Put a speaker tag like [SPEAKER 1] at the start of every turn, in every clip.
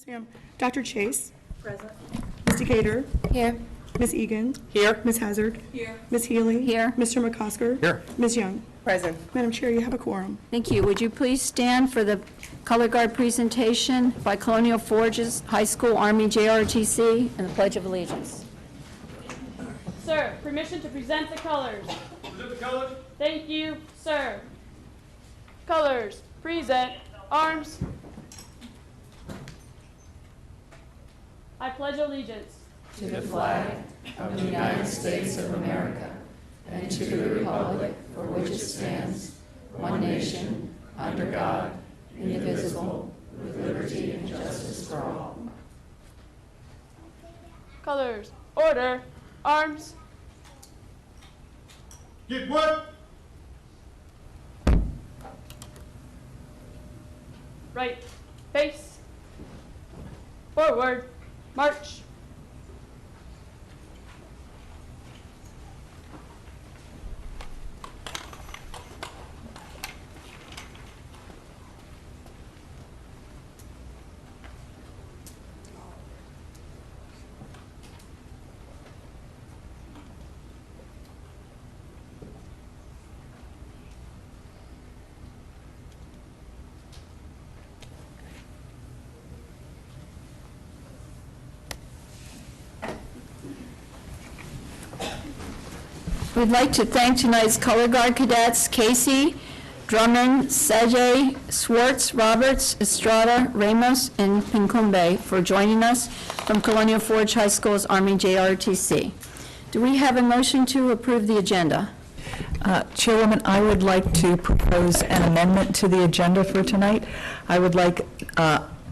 [SPEAKER 1] Yes, ma'am. Dr. Chase.
[SPEAKER 2] Present.
[SPEAKER 1] Ms. Decatur.
[SPEAKER 2] Here.
[SPEAKER 1] Ms. Egan.
[SPEAKER 3] Here.
[SPEAKER 1] Ms. Hazard.
[SPEAKER 2] Here.
[SPEAKER 1] Ms. Healy.
[SPEAKER 2] Here.
[SPEAKER 1] Mr. McCosker.
[SPEAKER 3] Here.
[SPEAKER 1] Ms. Young.
[SPEAKER 2] Present.
[SPEAKER 1] Madam Chair, you have a quorum.
[SPEAKER 4] Thank you. Would you please stand for the color guard presentation by Colonial Forges High School Army JROTC and the Pledge of Allegiance?
[SPEAKER 5] Sir, permission to present the colors.
[SPEAKER 3] Present the colors.
[SPEAKER 5] Thank you, sir. Colors, present, arms. I pledge allegiance
[SPEAKER 6] to the flag of the United States of America and to the republic for which it stands, one nation, under God, indivisible, with liberty and justice for all.
[SPEAKER 5] colors, order, arms.
[SPEAKER 3] Get what?
[SPEAKER 5] Right, face, forward, march.
[SPEAKER 4] We'd like to thank tonight's color guard cadets, Casey, Drummond, Sajay, Swartz, Roberts, Estrada, Ramos, and Pincumbe for joining us from Colonial Forge High School's Army JROTC. Do we have a motion to approve the agenda?
[SPEAKER 7] Chairwoman, I would like to propose an amendment to the agenda for tonight. I would like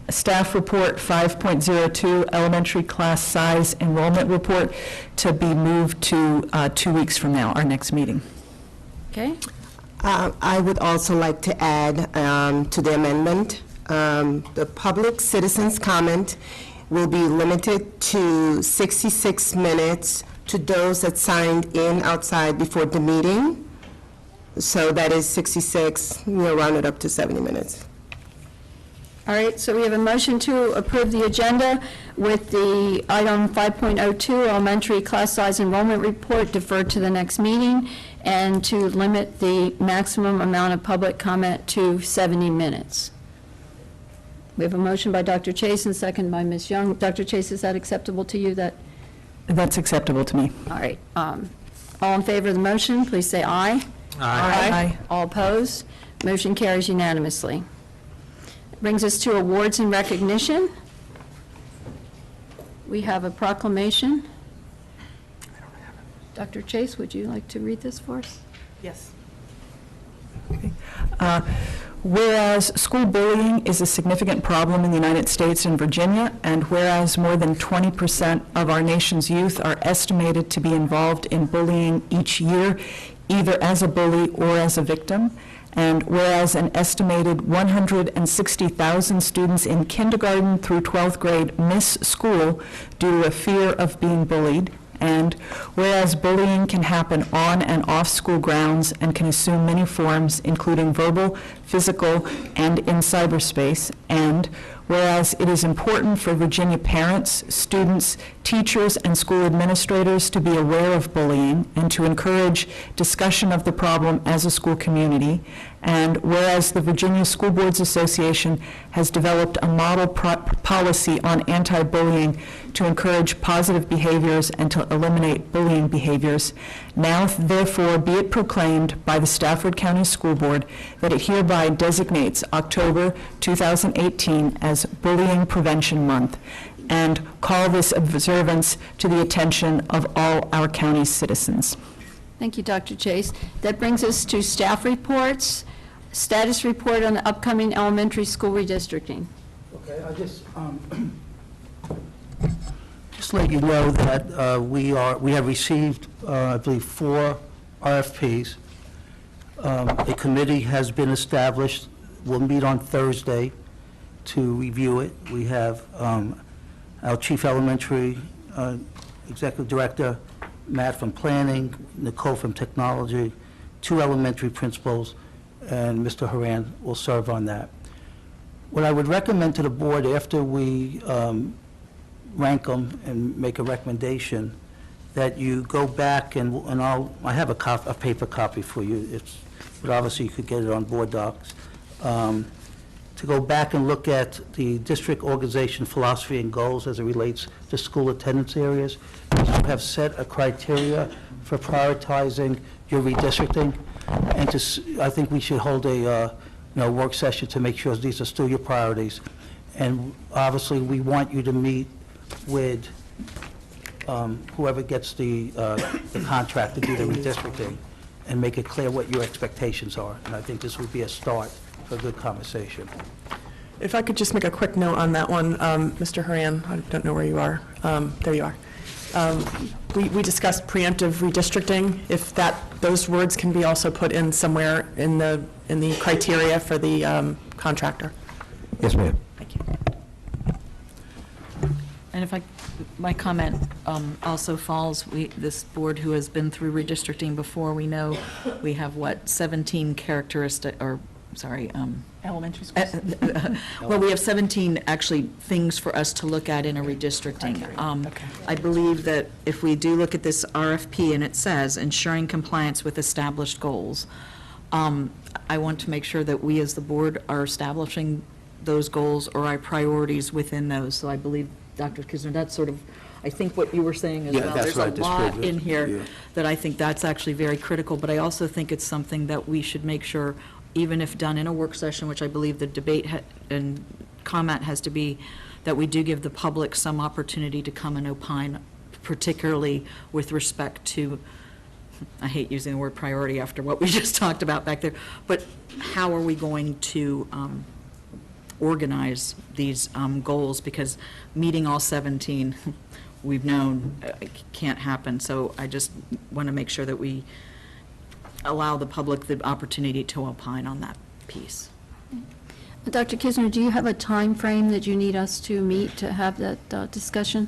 [SPEAKER 7] Staff Report 5.02, Elementary Class Size Enrollment Report, to be moved to 2 weeks from now, our next meeting.
[SPEAKER 4] Okay.
[SPEAKER 8] I would also like to add to the amendment, the public citizens' comment will be limited to 66 minutes to those that signed in outside before the meeting. So that is 66, we'll round it up to 70 minutes.
[SPEAKER 4] All right, so we have a motion to approve the agenda with the item 5.02, elementary class size enrollment report, deferred to the next meeting, and to limit the maximum amount of public comment to 70 minutes. We have a motion by Dr. Chase and second by Ms. Young. Dr. Chase, is that acceptable to you?
[SPEAKER 7] That's acceptable to me.
[SPEAKER 4] All right. All in favor of the motion, please say aye.
[SPEAKER 7] Aye.
[SPEAKER 4] All opposed? Motion carries unanimously. Brings us to awards and recognition. We have a proclamation. Dr. Chase, would you like to read this for us?
[SPEAKER 7] Yes. Okay. Whereas school bullying is a significant problem in the United States and Virginia, and whereas more than 20% of our nation's youth are estimated to be involved in bullying each year, either as a bully or as a victim, and whereas an estimated 160,000 students in kindergarten through 12th grade miss school due to a fear of being bullied, and whereas bullying can happen on and off school grounds and can assume many forms, including verbal, physical, and in cyberspace, and whereas it is important for Virginia parents, students, teachers, and school administrators to be aware of bullying and to encourage discussion of the problem as a school community, and whereas the Virginia School Boards Association has developed a model policy on anti-bullying to encourage positive behaviors and to eliminate bullying behaviors, now therefore be it proclaimed by the Stafford County School Board that it hereby designates October 2018 as Bullying Prevention Month, and call this observance to the attention of all our county's citizens.
[SPEAKER 4] Thank you, Dr. Chase. That brings us to staff reports. Status report on the upcoming elementary school redistricting.
[SPEAKER 9] Okay, I just let you know that we have received, I believe, 4 RFPs. A committee has been established. We'll meet on Thursday to review it. We have our chief elementary executive director, Matt from planning, Nicole from technology, 2 elementary principals, and Mr. Haran will serve on that. What I would recommend to the board after we rank them and make a recommendation, that you go back and I have a paper copy for you, but obviously you could get it on board docs, to go back and look at the district organization philosophy and goals as it relates to school attendance areas. You have set a criteria for prioritizing your redistricting, and I think we should hold a work session to make sure these are still your priorities. And obviously, we want you to meet with whoever gets the contract to do the redistricting and make it clear what your expectations are. And I think this would be a start for a good conversation.
[SPEAKER 2] If I could just make a quick note on that one, Mr. Haran, I don't know where you are. There you are. We discussed preemptive redistricting. If those words can be also put in somewhere in the criteria for the contractor.
[SPEAKER 10] Yes, ma'am.
[SPEAKER 2] Thank you.
[SPEAKER 6] And if my comment also falls, this board who has been through redistricting before, we know we have, 17
[SPEAKER 2] Elementary schools.
[SPEAKER 6] well, we have 17 actually things for us to look at in a redistricting.
[SPEAKER 2] Okay.
[SPEAKER 6] I believe that if we do look at this RFP and it says ensuring compliance with established goals, I want to make sure that we as the board are establishing those goals or our priorities within those. So I believe, Dr. Kisner, that's sort of, I think what you were saying as
[SPEAKER 9] Yeah,
[SPEAKER 6] well.
[SPEAKER 9] that's
[SPEAKER 6] There's
[SPEAKER 9] what I
[SPEAKER 6] a lot
[SPEAKER 9] described.
[SPEAKER 6] in here
[SPEAKER 9] Yeah.
[SPEAKER 6] that I think that's actually very critical, but I also think it's something that we should make sure, even if done in a work session, which I believe the debate and comment has to be, that we do give the public some opportunity to come and opine, particularly with respect to, I hate using the word priority after what we just talked about back there, but how are we going to organize these goals? Because meeting all 17, we've known can't happen. So I just want to make sure that we allow the public the opportunity to opine on that piece.
[SPEAKER 4] Dr. Kisner, do you have a time frame that you need us to meet to have that discussion?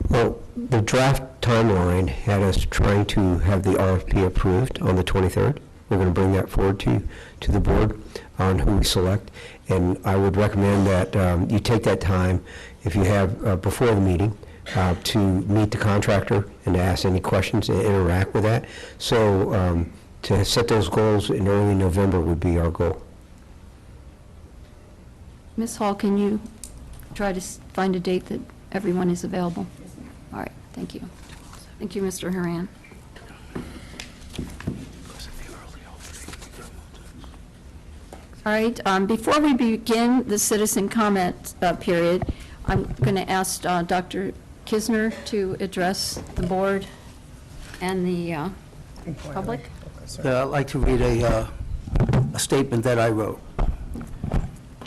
[SPEAKER 10] Well, the draft timeline had us trying to have the RFP approved on the 23rd. We're going to bring that forward to the board on who we select. And I would recommend that you take that time, if you have before the meeting, to meet the contractor and to ask any questions and interact with that. So to set those goals in early November would be our goal.
[SPEAKER 4] Ms. Hall, can you try to find a date that everyone is available? All right, thank you. Thank you, Mr. Haran. All right, before we begin the citizen comment period, I'm going to ask Dr. Kisner to address the board and the public.
[SPEAKER 9] I'd like to read a statement that I wrote.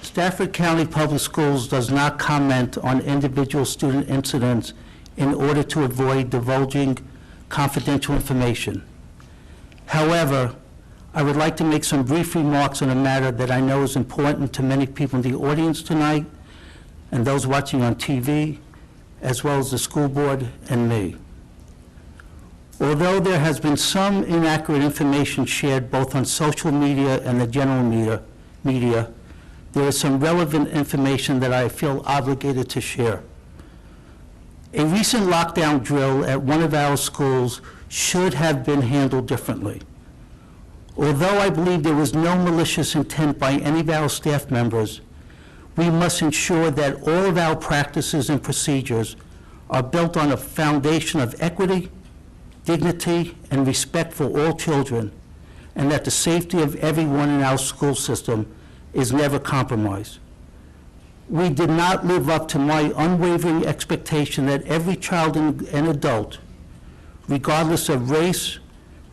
[SPEAKER 9] Stafford County Public Schools does not comment on individual student incidents in order to avoid divulging confidential information. However, I would like to make some brief remarks on a matter that I know is important to many people in the audience tonight and those watching on TV, as well as the school board and me. Although there has been some inaccurate information shared both on social media and the general media, there is some relevant information that I feel obligated to share. A recent lockdown drill at one of our schools should have been handled differently. Although I believe there was no malicious intent by any of our staff members, we must ensure that all of our practices and procedures are built on a foundation of equity, dignity, and respect for all children, and that the safety of everyone in our school system is never compromised. We did not live up to my unwavering expectation that every child and adult, regardless of race,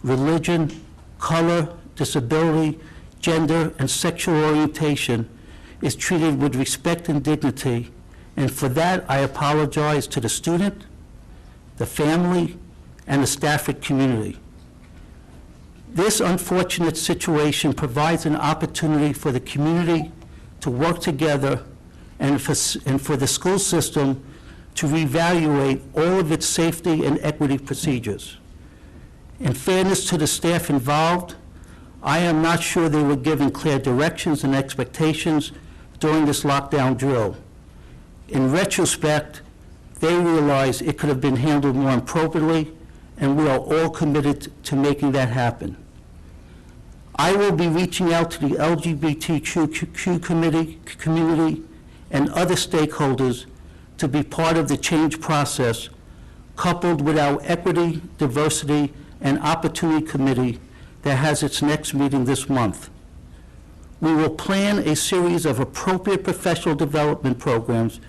[SPEAKER 9] religion, color, disability, gender, and sexual orientation, is treated with respect and dignity, and for that I apologize to the student, the family, and the Stafford community. This unfortunate situation provides an opportunity for the community to work together and for the school system to reevaluate all of its safety and equity procedures. In fairness to the staff involved, I am not sure they were given clear directions and expectations during this lockdown drill. In retrospect, they realize it could have been handled more appropriately, and we are all committed to making that happen. I will be reaching out to the LGBTQ community and other stakeholders to be part of the change process, coupled with our Equity, Diversity, and Opportunity Committee that has its next meeting this month. We will plan a series of appropriate professional development programs,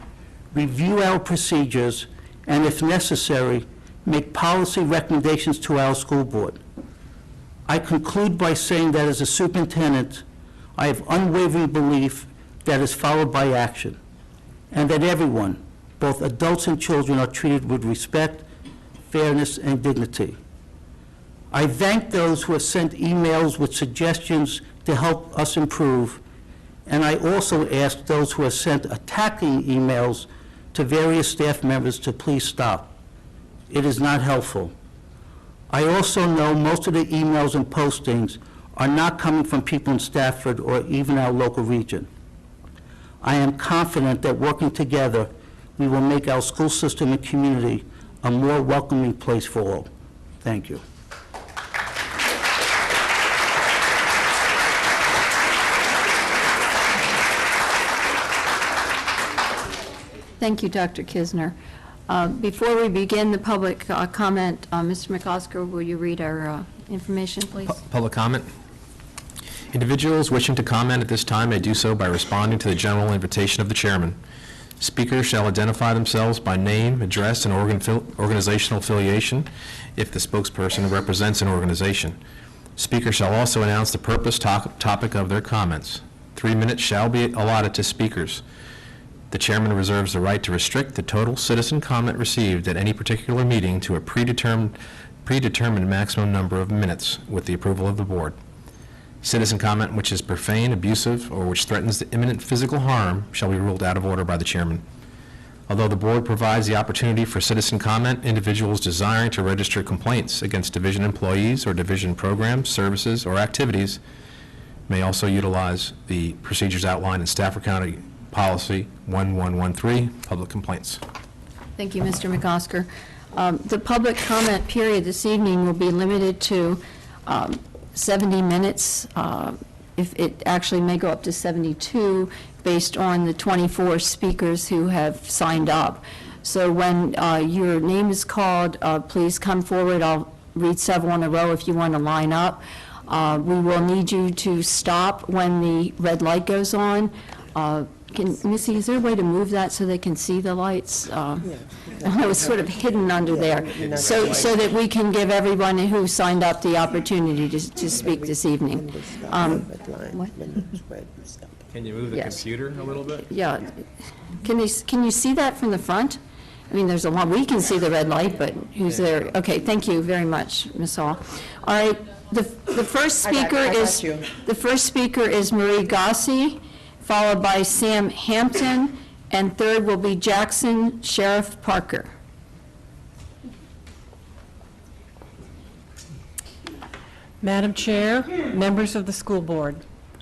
[SPEAKER 9] review our procedures, and if necessary, make policy recommendations to our school board. I conclude by saying that as a superintendent, I have unwavering belief that is followed by action, and that everyone, both adults and children, are treated with respect, fairness, and dignity. I thank those who have sent emails with suggestions to help us improve, and I also ask those who have sent attacking emails to various staff members to please stop. It is not helpful. I also know most of the emails and postings are not coming from people in Stafford or even our local region. I am confident that working together, we will make our school system and community a more welcoming place for all. Thank you.
[SPEAKER 4] Thank you, Dr. Kisner. Before we begin the public comment, Mr. McOsker, will you read our information, please?
[SPEAKER 11] Public comment. Individuals wishing to comment at this time may do so by responding to the general invitation of the chairman. Speakers shall identify themselves by name, address, and organizational affiliation if the spokesperson represents an organization. Speakers shall also announce the purpose topic of their comments. 3 minutes shall be allotted to speakers. The chairman reserves the right to restrict the total citizen comment received at any particular meeting to a predetermined maximum number of minutes with the approval of the board. Citizen comment which is profane, abusive, or which threatens the imminent physical harm shall be ruled out of order by the chairman. Although the board provides the opportunity for citizen comment, individuals desiring to register complaints against division employees or division programs, services, or activities may also utilize the procedures outlined in Stafford County Policy 1113, Public Complaints.
[SPEAKER 4] Thank you, Mr. McOsker. The public comment period this evening will be limited to 70 minutes. If it actually may go up to 72 based on the 24 speakers who have signed up. So when your name is called, please come forward. I'll read several in a row if you want to line up. We will need you to stop when the red light goes on. Missy, is there a way to move that so they can see the lights? I know it's sort of hidden under there, so that we can give everyone who signed up the opportunity to speak this evening. What?
[SPEAKER 11] Can you move the computer a little bit?
[SPEAKER 4] Yeah. Can you see that from the front? I mean, there's a lot, we can see the red light, but who's there? Okay, thank you very much, Ms. Hall. All right, the first speaker is Marie Gossi, followed by Sam Hampton, and third will be Jackson Sheriff Parker.
[SPEAKER 12] Madam Chair, members of the school board,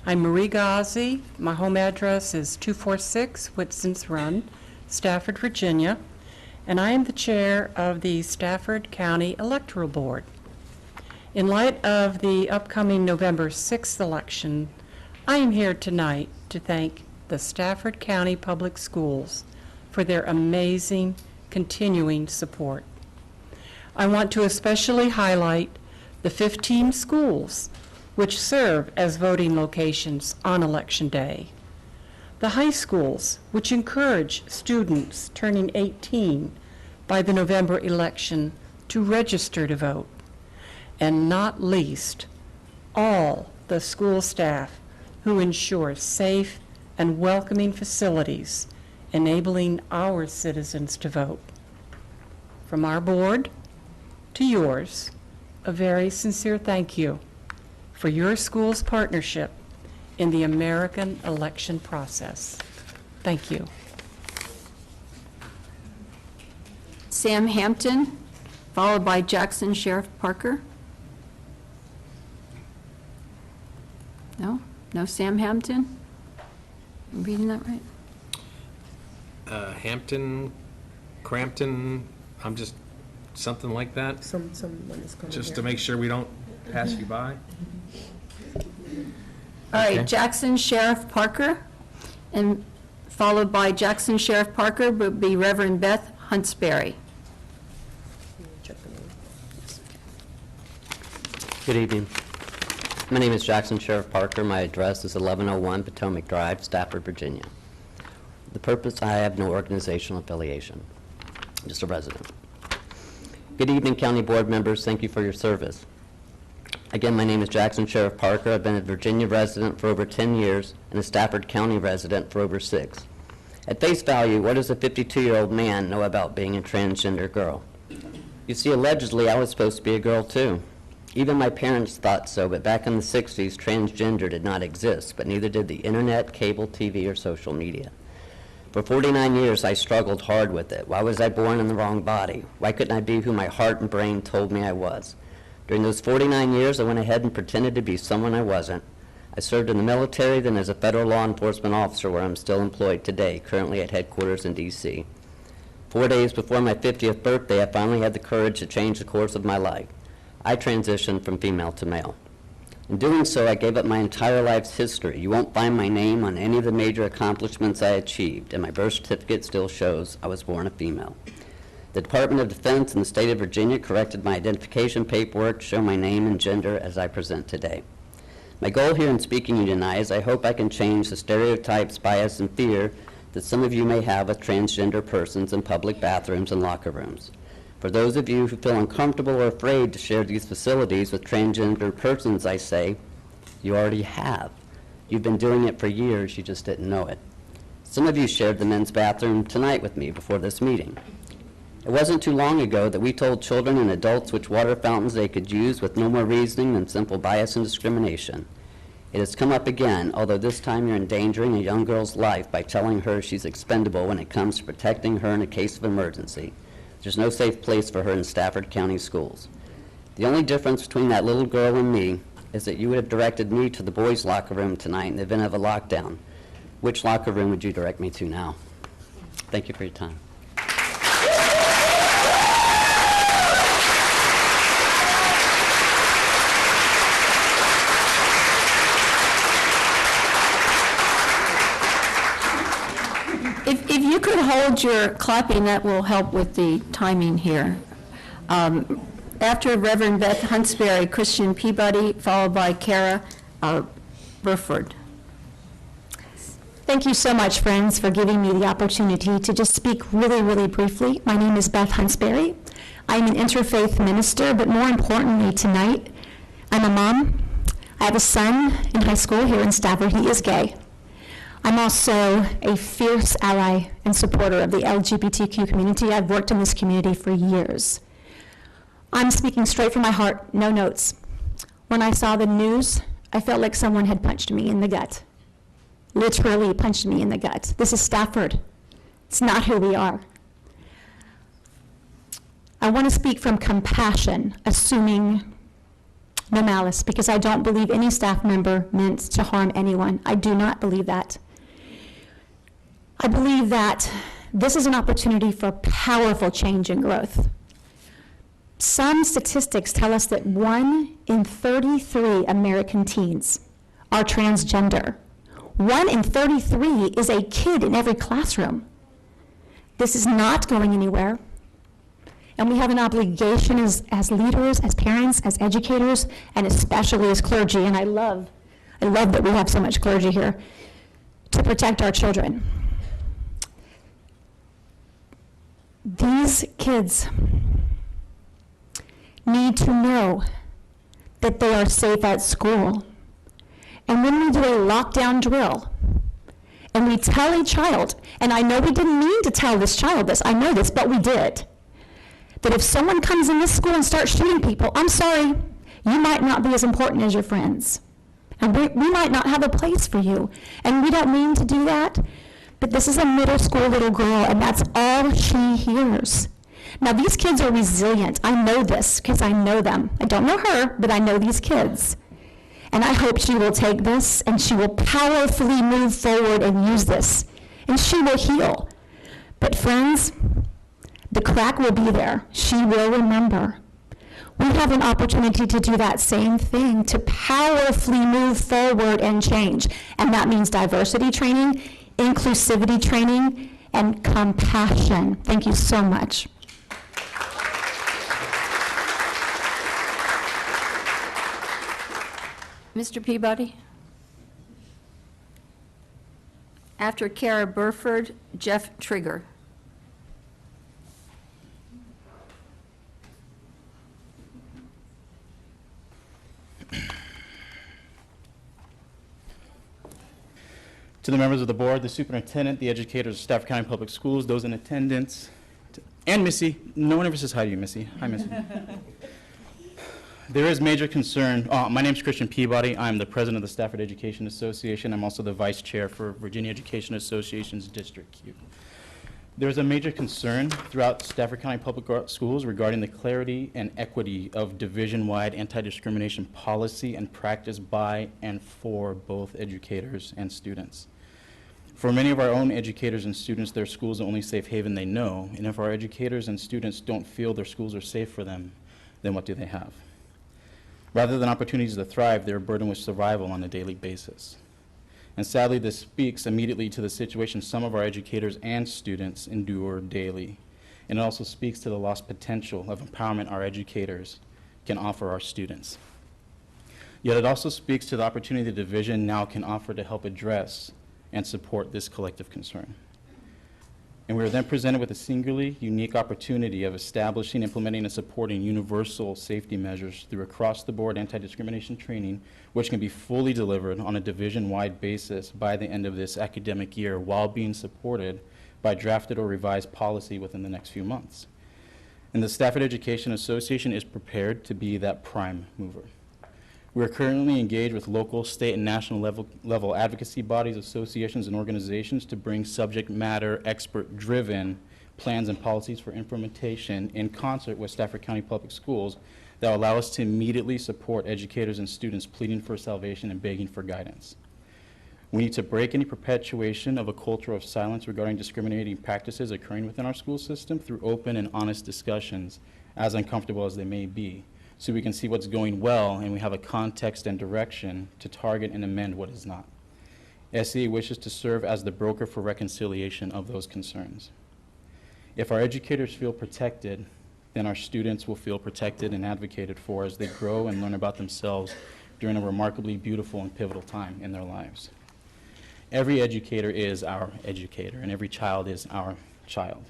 [SPEAKER 12] I'm Marie Ghazi. My home address is 246 Whitson's Run, Stafford, Virginia, and I am the chair of the Stafford County Electoral Board. In light of the upcoming November 6th election, I am here tonight to thank the Stafford County Public Schools for their amazing continuing support. I want to especially highlight the 15 schools which serve as voting locations on Election Day, the high schools which encourage students turning 18 by the November election to register to vote, and not least, all the school staff who ensure safe and welcoming facilities, enabling our citizens to vote. From our board to yours, a very sincere thank you for your school's partnership in the American election process. Thank you.
[SPEAKER 4] Sam Hampton, followed by Jackson Sheriff Parker. No? No Sam Hampton? Am I reading that right?
[SPEAKER 11] Hampton, Crampton, I'm just, something like that,
[SPEAKER 2] Someone is coming
[SPEAKER 11] just to make sure we don't pass you by.
[SPEAKER 4] All right,
[SPEAKER 11] Okay.
[SPEAKER 4] Jackson Sheriff Parker, and followed by Jackson Sheriff Parker would be Reverend Beth Huntsberry.
[SPEAKER 13] Good evening. My name is Jackson Sheriff Parker. My address is 1101 Potomac Drive, Stafford, Virginia. The purpose, I have no organizational affiliation, just a resident. Good evening, County Board members. Thank you for your service. Again, my name is Jackson Sheriff Parker. I've been a Virginia resident for over 10 years and a Stafford County resident for over 6. At face value, what does a 52-year-old man know about being a transgender girl? You see, allegedly, I was supposed to be a girl, too. Even my parents thought so, but back in the 60s, transgender did not exist, but neither did the internet, cable TV, or social media. For 49 years, I struggled hard with it. Why was I born in the wrong body? Why couldn't I be who my heart and brain told me I was? During those 49 years, I went ahead and pretended to be someone I wasn't. I served in the military, then as a federal law enforcement officer where I'm still employed today, currently at headquarters in D.C. 4 days before my 50th birthday, I finally had the courage to change the course of my life. I transitioned from female to male. In doing so, I gave up my entire life's history. You won't find my name on any of the major accomplishments I achieved, and my birth certificate still shows I was born a female. The Department of Defense in the state of Virginia corrected my identification paperwork to show my name and gender as I present today. My goal here in speaking to you tonight is I hope I can change the stereotypes, bias, and fear that some of you may have with transgender persons in public bathrooms and locker rooms. For those of you who feel uncomfortable or afraid to share these facilities with transgender persons, I say, you already have. You've been doing it for years, you just didn't know it. Some of you shared the men's bathroom tonight with me before this meeting. It wasn't too long ago that we told children and adults which water fountains they could use with no more reasoning than simple bias and discrimination. It has come up again, although this time you're endangering a young girl's life by telling her she's expendable when it comes to protecting her in a case of emergency. There's no safe place for her in Stafford County schools. The only difference between that little girl and me is that you would have directed me to the boys' locker room tonight in the event of a lockdown. Which locker room would you direct me to now? Thank you for your time.
[SPEAKER 4] If you could hold your clapping, that will help with the timing here. After Reverend Beth Huntsberry, Christian Peabody, followed by Kara Burford.
[SPEAKER 14] Thank you so much, friends, for giving me the opportunity to just speak really, really briefly. My name is Beth Huntsberry. I'm an interfaith minister, but more importantly tonight, I'm a mom. I have a son in high school here in Stafford. He is gay. I'm also a fierce ally and supporter of the LGBTQ community. I've worked in this community for years. I'm speaking straight from my heart, no notes. When I saw the news, I felt like someone had punched me in the gut. Literally punched me in the gut. This is Stafford. It's not who we are. I want to speak from compassion, assuming no malice, because I don't believe any staff member meant to harm anyone. I do not believe that. I believe that this is an opportunity for powerful change and growth. Some statistics tell us that 1 in 33 American teens are transgender. 1 in 33 is a kid in every classroom. This is not going anywhere. And we have an obligation as leaders, as parents, as educators, and especially as clergy, and I love that we have so much clergy here, to protect our children. These kids need to know that they are safe at school. And when we do a lockdown drill, and we tell a child, and I know we didn't mean to tell this child this, I know this, but we did, that if someone comes in this school and starts shooting people, I'm sorry, you might not be as important as your friends. And we might not have a place for you. And we don't mean to do that, but this is a middle school little girl, and that's all she hears. Now, these kids are resilient. I know this because I know them. I don't know her, but I know these kids. And I hope she will take this and she will powerfully move forward and use this. And she will heal. But friends, the crack will be there. She will remember. We have an opportunity to do that same thing, to powerfully move forward and change. And that means diversity training, inclusivity training, and compassion. Thank you so much.
[SPEAKER 4] Mr. Peabody? After Kara Burford, Jeff Trigger.
[SPEAKER 15] To the members of the board, the superintendent, the educators of Stafford County Public Schools, those in attendance, and Missy. No one ever says hi to you, Missy. Hi, Missy. There is major concern. My name is Christian Peabody. I'm the president of the Stafford Education Association. I'm also the vice chair for Virginia Education Association's District Q. There is a major concern throughout Stafford County Public Schools regarding the clarity and equity of division-wide anti-discrimination policy and practice by and for both educators and students. For many of our own educators and students, their school is the only safe haven they know, and if our educators and students don't feel their schools are safe for them, then what do they have? Rather than opportunities to thrive, they're burdened with survival on a daily basis. And sadly, this speaks immediately to the situation some of our educators and students endure daily. And it also speaks to the lost potential of empowerment our educators can offer our students. Yet it also speaks to the opportunity the division now can offer to help address and support this collective concern. And we are then presented with a singularly unique opportunity of establishing, implementing, and supporting universal safety measures through across-the-board anti-discrimination training, which can be fully delivered on a division-wide basis by the end of this academic year while being supported by drafted or revised policy within the next few months. And the Stafford Education Association is prepared to be that prime mover. We are currently engaged with local, state, and national level advocacy bodies, associations, and organizations to bring subject matter expert-driven plans and policies for implementation in concert with Stafford County Public Schools that will allow us to immediately support educators and students pleading for salvation and begging for guidance. We need to break any perpetuation of a culture of silence regarding discriminating practices occurring within our school system through open and honest discussions, as uncomfortable as they may be, so we can see what's going well and we have a context and direction to target and amend what is not. SEA wishes to serve as the broker for reconciliation of those concerns. If our educators feel protected, then our students will feel protected and advocated for as they grow and learn about themselves during a remarkably beautiful and pivotal time in their lives. Every educator is our educator, and every child is our child.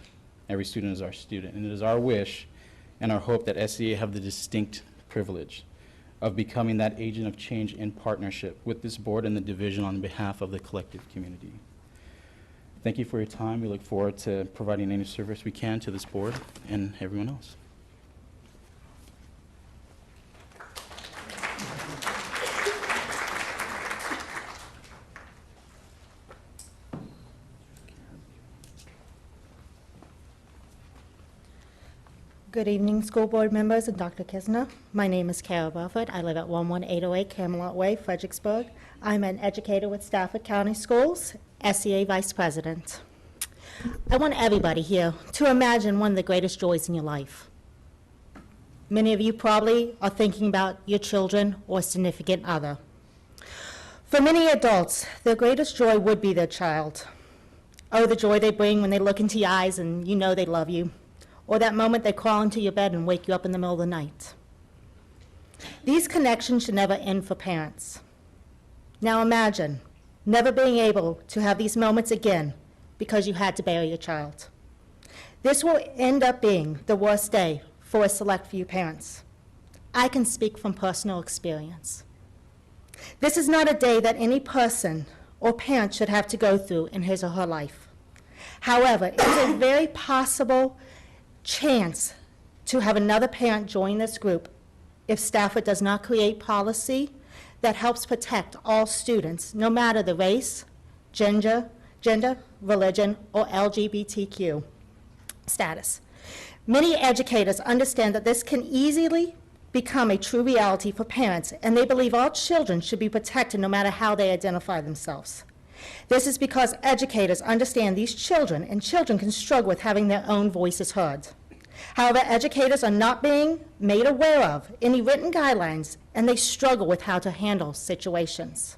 [SPEAKER 15] Every student is our student, and it is our wish and our hope that SEA have the distinct privilege of becoming that agent of change in partnership with this board and the division on behalf of the collective community. Thank you for your time. We look forward to providing any service we can to this board and everyone else.
[SPEAKER 16] Good evening, school board members and Dr. Kisner. My name is Carol Buffett. I live at 11808 Camelot Way, Fredericksburg. I'm an educator with Stafford County Schools, SEA Vice President. I want everybody here to imagine one of the greatest joys in your life. Many of you probably are thinking about your children or significant other. For many adults, their greatest joy would be their child. Oh, the joy they bring when they look into your eyes and you know they love you. Or that moment they crawl into your bed and wake you up in the middle of the night. These connections should never end for parents. Now imagine never being able to have these moments again because you had to bury your child. This will end up being the worst day for a select few parents. I can speak from personal experience. This is not a day that any person or parent should have to go through in his or her life. However, it is a very possible chance to have another parent join this group if Stafford does not create policy that helps protect all students, no matter the race, gender, religion, or LGBTQ status. Many educators understand that this can easily become a true reality for parents, and they believe all children should be protected no matter how they identify themselves. This is because educators understand these children, and children can struggle with having their own voices heard. However, educators are not being made aware of any written guidelines, and they struggle with how to handle situations.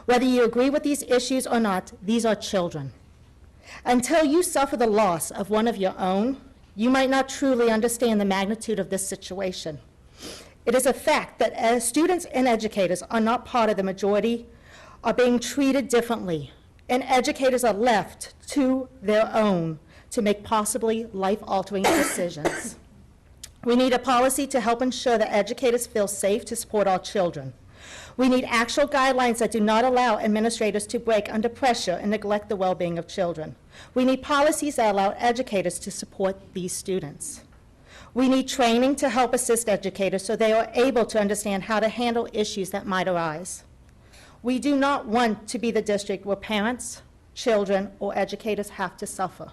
[SPEAKER 16] Whether you agree with these issues or not, these are children. Until you suffer the loss of one of your own, you might not truly understand the magnitude of this situation. It is a fact that as students and educators are not part of the majority, are being treated differently, and educators are left to their own to make possibly life-altering decisions. We need a policy to help ensure that educators feel safe to support our children. We need actual guidelines that do not allow administrators to break under pressure and neglect the well-being of children. We need policies that allow educators to support these students. We need training to help assist educators so they are able to understand how to handle issues that might arise. We do not want to be the district where parents, children, or educators have to suffer.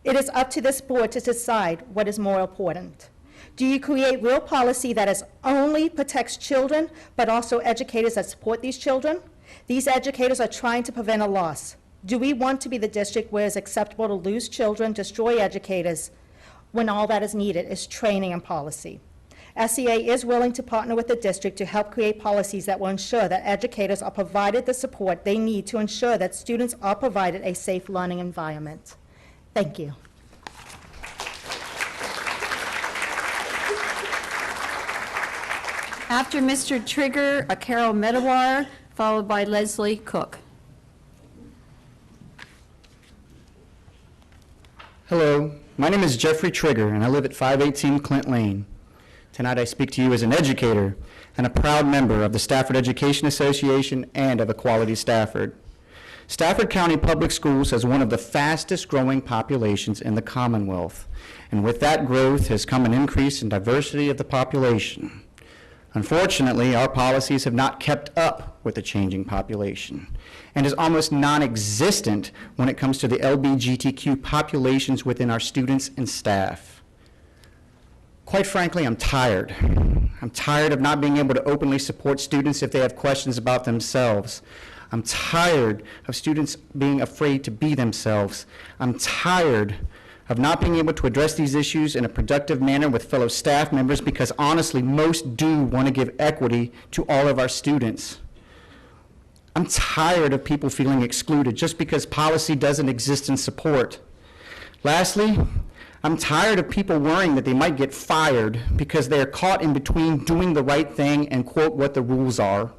[SPEAKER 16] It is up to this board to decide what is more important. Do you create real policy that is only protects children, but also educators that support these children? These educators are trying to prevent a loss. Do we want to be the district where it's acceptable to lose children, destroy educators, when all that is needed is training and policy? SEA is willing to partner with the district to help create policies that will ensure that educators are provided the support they need to ensure that students are provided a safe learning environment. Thank you.
[SPEAKER 4] After Mr. Trigger, Carol Medawar, followed by Leslie Cook.
[SPEAKER 17] Hello, my name is Jeffrey Trigger, and I live at 518 Clint Lane. Tonight I speak to you as an educator and a proud member of the Stafford Education Association and of Equality Stafford. Stafford County Public Schools has one of the fastest growing populations in the Commonwealth, and with that growth has come an increase in diversity of the population. Unfortunately, our policies have not kept up with the changing population and is almost non-existent when it comes to the LGBTQ populations within our students and staff. Quite frankly, I'm tired. I'm tired of not being able to openly support students if they have questions about themselves. I'm tired of students being afraid to be themselves. I'm tired of not being able to address these issues in a productive manner with fellow staff members because honestly, most do want to give equity to all of our students. I'm tired of people feeling excluded just because policy doesn't exist in support. Lastly, I'm tired of people worrying that they might get fired because they are caught in between doing the right thing and quote what the rules are.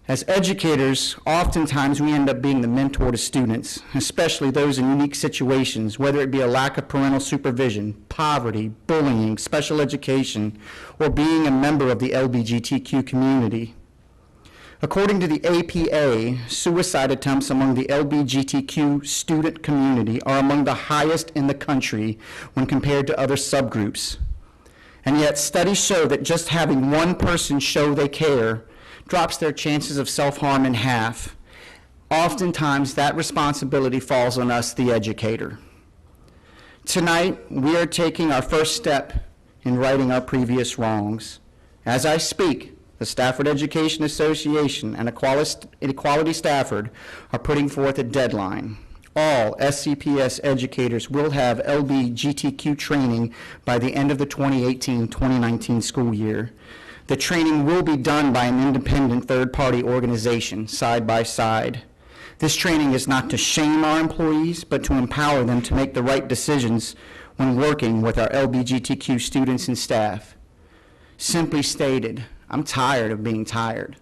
[SPEAKER 17] As educators, oftentimes we end up being the mentor to students, especially those in unique situations, whether it be a lack of parental supervision, poverty, bullying, special education, or being a member of the LGBTQ community. According to the APA, suicide attempts among the LGBTQ student community are among the highest in the country when compared to other subgroups. And yet studies show that just having one person show they care drops their chances of self-harm in half. Oftentimes, that responsibility falls on us, the educator. Tonight, we are taking our first step in righting our previous wrongs. As I speak, the Stafford Education Association and Equality Stafford are putting forth a deadline. All SCPS educators will have LGBTQ training by the end of the 2018-2019 school year. The training will be done by an independent third-party organization, side by side. This training is not to shame our employees, but to empower them to make the right decisions when working with our LGBTQ students and staff. Simply stated, I'm tired of being tired.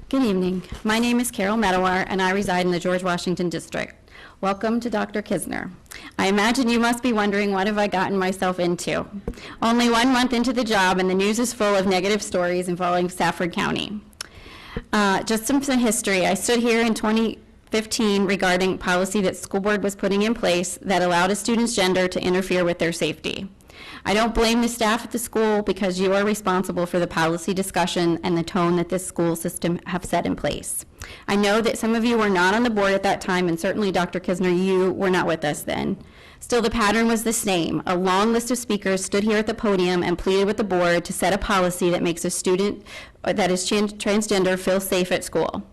[SPEAKER 18] Good evening. My name is Carol Medawar, and I reside in the George Washington District. Welcome to Dr. Kisner. I imagine you must be wondering, what have I gotten myself into? Only 1 month into the job, and the news is full of negative stories involving Stafford County. Just some history. I stood here in 2015 regarding policy that school board was putting in place that allowed a student's gender to interfere with their safety. I don't blame the staff at the school because you are responsible for the policy discussion and the tone that this school system have set in place. I know that some of you were not on the board at that time, and certainly Dr. Kisner, you were not with us then. Still, the pattern was the same. A long list of speakers stood here at the podium and pleaded with the board to set a policy that makes a student that is transgender feel safe at school.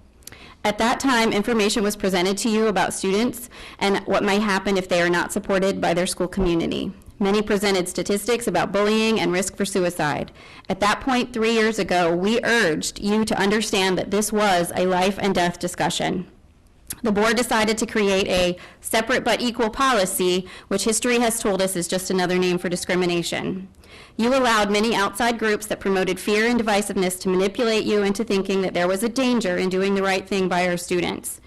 [SPEAKER 18] At that time, information was presented to you about students and what might happen if they are not supported by their school community. Many presented statistics about bullying and risk for suicide. At that point, 3 years ago, we urged you to understand that this was a life and death discussion. The board decided to create a separate but equal policy, which history has told us is just another name for discrimination. You allowed many outside groups that promoted fear and divisiveness to manipulate you into thinking that there was a danger in doing the right thing by our students.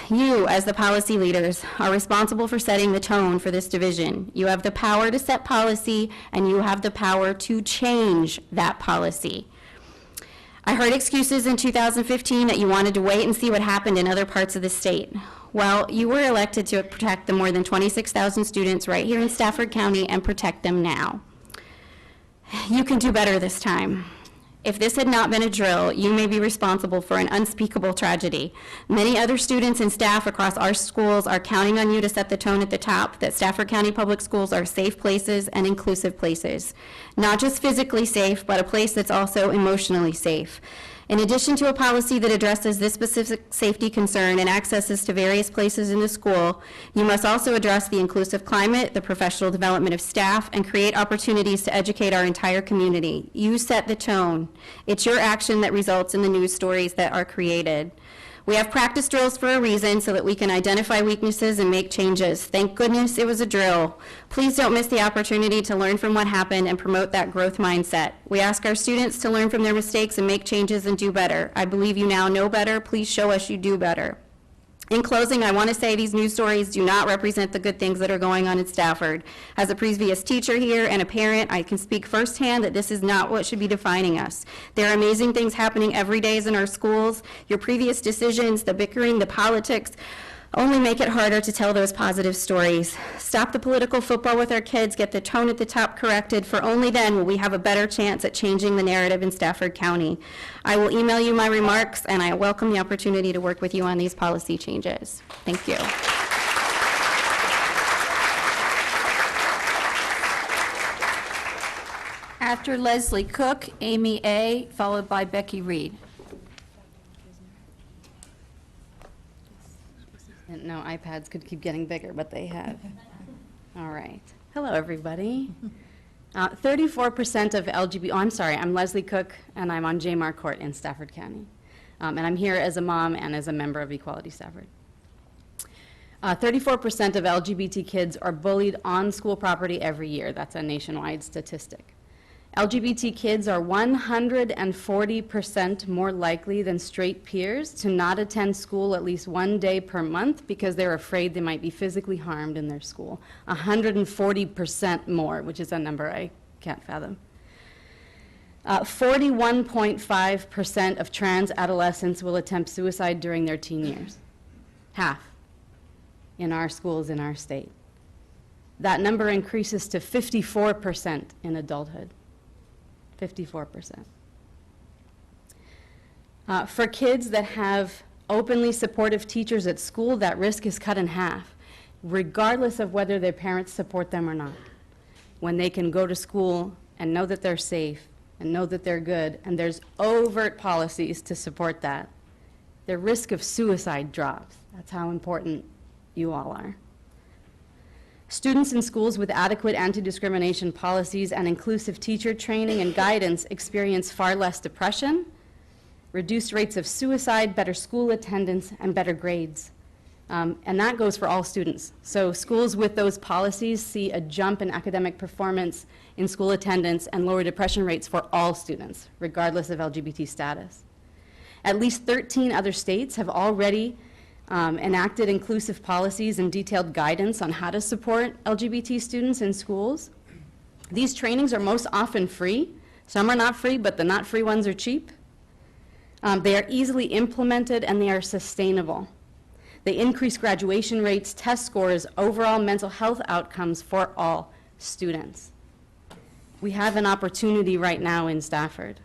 [SPEAKER 18] You, as the policy leaders, are responsible for setting the tone for this division. You have the power to set policy, and you have the power to change that policy. I heard excuses in 2015 that you wanted to wait and see what happened in other parts of the state. Well, you were elected to protect the more than 26,000 students right here in Stafford County and protect them now. You can do better this time. If this had not been a drill, you may be responsible for an unspeakable tragedy. Many other students and staff across our schools are counting on you to set the tone at the top, that Stafford County Public Schools are safe places and inclusive places. Not just physically safe, but a place that's also emotionally safe. In addition to a policy that addresses this specific safety concern and accesses to various places in the school, you must also address the inclusive climate, the professional development of staff, and create opportunities to educate our entire community. You set the tone. It's your action that results in the news stories that are created. We have practice drills for a reason so that we can identify weaknesses and make changes. Thank goodness it was a drill. Please don't miss the opportunity to learn from what happened and promote that growth mindset. We ask our students to learn from their mistakes and make changes and do better. I believe you now know better. Please show us you do better. In closing, I want to say these news stories do not represent the good things that are going on in Stafford. As a previous teacher here and a parent, I can speak firsthand that this is not what should be defining us. There are amazing things happening every day in our schools. Your previous decisions, the bickering, the politics, only make it harder to tell those positive stories. Stop the political football with our kids, get the tone at the top corrected, for only then will we have a better chance at changing the narrative in Stafford County. I will email you my remarks, and I welcome the opportunity to work with you on these policy changes. Thank you.
[SPEAKER 4] After Leslie Cook, Amy A., followed by Becky Reed.
[SPEAKER 19] Didn't know iPads could keep getting bigger, but they have. All right. Hello, everybody. 34% of LGBT, I'm sorry, I'm Leslie Cook, and I'm on Jamar Court in Stafford County. And I'm here as a mom and as a member of Equality Stafford. 34% of LGBT kids are bullied on school property every year. That's a nationwide statistic. LGBT kids are 140% more likely than straight peers to not attend school at least one day per month because they're afraid they might be physically harmed in their school. 140% more, which is a number I can't fathom. 41.5% of trans adolescents will attempt suicide during their teen years. Half in our schools in our state. That number increases to 54% in adulthood. 54%. For kids that have openly supportive teachers at school, that risk is cut in half, regardless of whether their parents support them or not. When they can go to school and know that they're safe and know that they're good, and there's overt policies to support that, the risk of suicide drops. That's how important you all are. Students in schools with adequate anti-discrimination policies and inclusive teacher training and guidance experience far less depression, reduced rates of suicide, better school attendance, and better grades. And that goes for all students. So schools with those policies see a jump in academic performance, in school attendance, and lower depression rates for all students, regardless of LGBT status. At least 13 other states have already enacted inclusive policies and detailed guidance on how to support LGBT students in schools. These trainings are most often free. Some are not free, but the not free ones are cheap. They are easily implemented and they are sustainable. They increase graduation rates, test scores, overall mental health outcomes for all students. We have an opportunity right now in Stafford.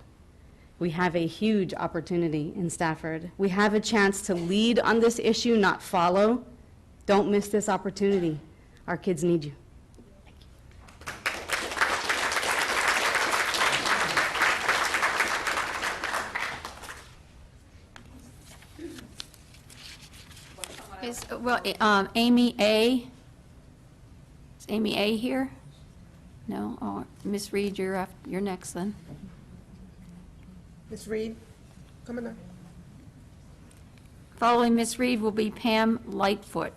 [SPEAKER 19] We have a huge opportunity in Stafford. We have a chance to lead on this issue, not follow. Don't miss this opportunity. Our kids need you.
[SPEAKER 4] Amy A. Is Amy A. here? No? Oh, Ms. Reed, you're next then.
[SPEAKER 8] Ms. Reed, come on up.
[SPEAKER 4] Following Ms. Reed will be Pam Lightfoot.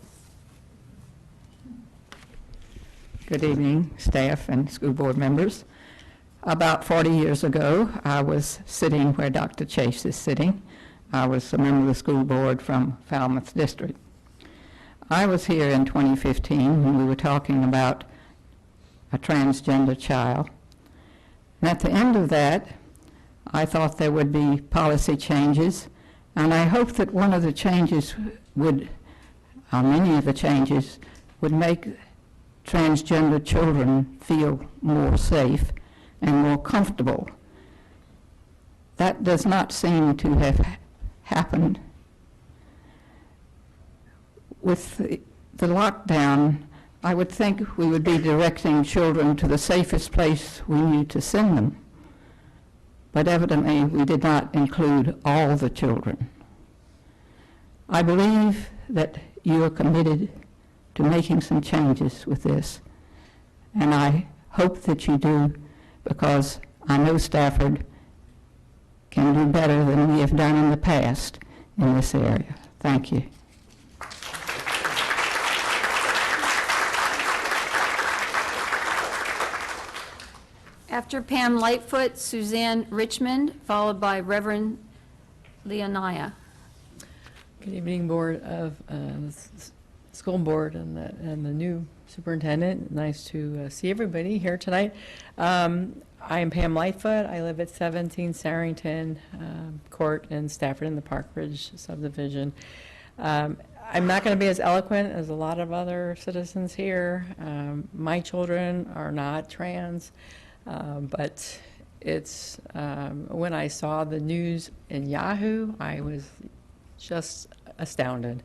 [SPEAKER 20] Good evening, staff and school board members. About 40 years ago, I was sitting where Dr. Chase is sitting. I was a member of the school board from Falmouth District. I was here in 2015 when we were talking about a transgender child. And at the end of that, I thought there would be policy changes, and I hoped that one of the changes would, many of the changes, would make transgender children feel more safe and more comfortable. That does not seem to have happened. With the lockdown, I would think we would be directing children to the safest place we need to send them. But evidently, we did not include all the children. I believe that you are committed to making some changes with this, and I hope that you do, because I know Stafford can do better than we have done in the past in this area. Thank you.
[SPEAKER 4] After Pam Lightfoot, Suzanne Richmond, followed by Reverend Leonia.
[SPEAKER 21] Good evening, Board of School Board and the new superintendent. Nice to see everybody here tonight. I am Pam Lightfoot. I live at 17 Sarrington Court in Stafford in the Park Ridge subdivision. I'm not going to be as eloquent as a lot of other citizens here. My children are not trans. But it's, when I saw the news in Yahoo, I was just astounded.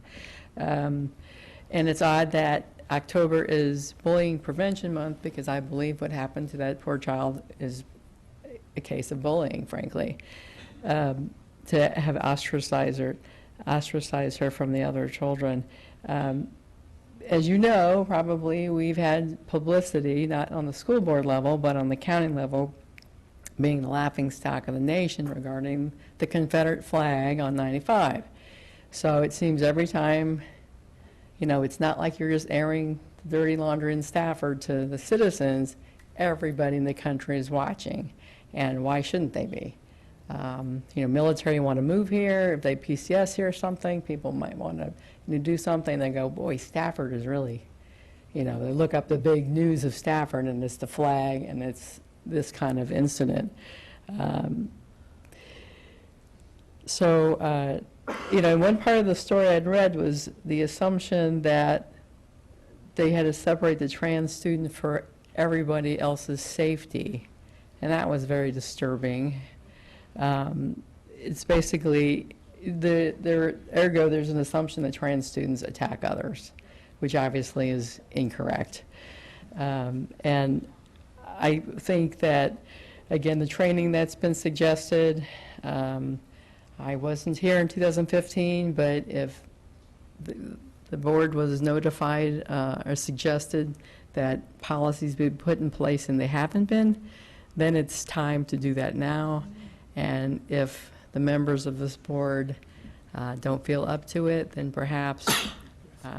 [SPEAKER 21] And it's odd that October is Bullying Prevention Month, because I believe what happened to that poor child is a case of bullying, frankly. To have ostracized her from the other children. As you know, probably, we've had publicity, not on the school board level, but on the county level, being the laughingstock of the nation regarding the Confederate flag on 95. So it seems every time, you know, it's not like you're just airing the dirty laundry in Stafford to the citizens. Everybody in the country is watching, and why shouldn't they be? You know, military want to move here. If they PCS here or something, people might want to do something. They go, boy, Stafford is really, you know, they look up the big news of Stafford and it's the flag and it's this kind of incident. You know, one part of the story I'd read was the assumption that they had to separate the trans student for everybody else's safety, and that was very disturbing. It's basically, ergo, there's an assumption that trans students attack others, which obviously is incorrect. And I think that, again, the training that's been suggested, I wasn't here in 2015, but if the board was notified or suggested that policies be put in place and they haven't been, then it's time to do that now. And if the members of this board don't feel up to it, then perhaps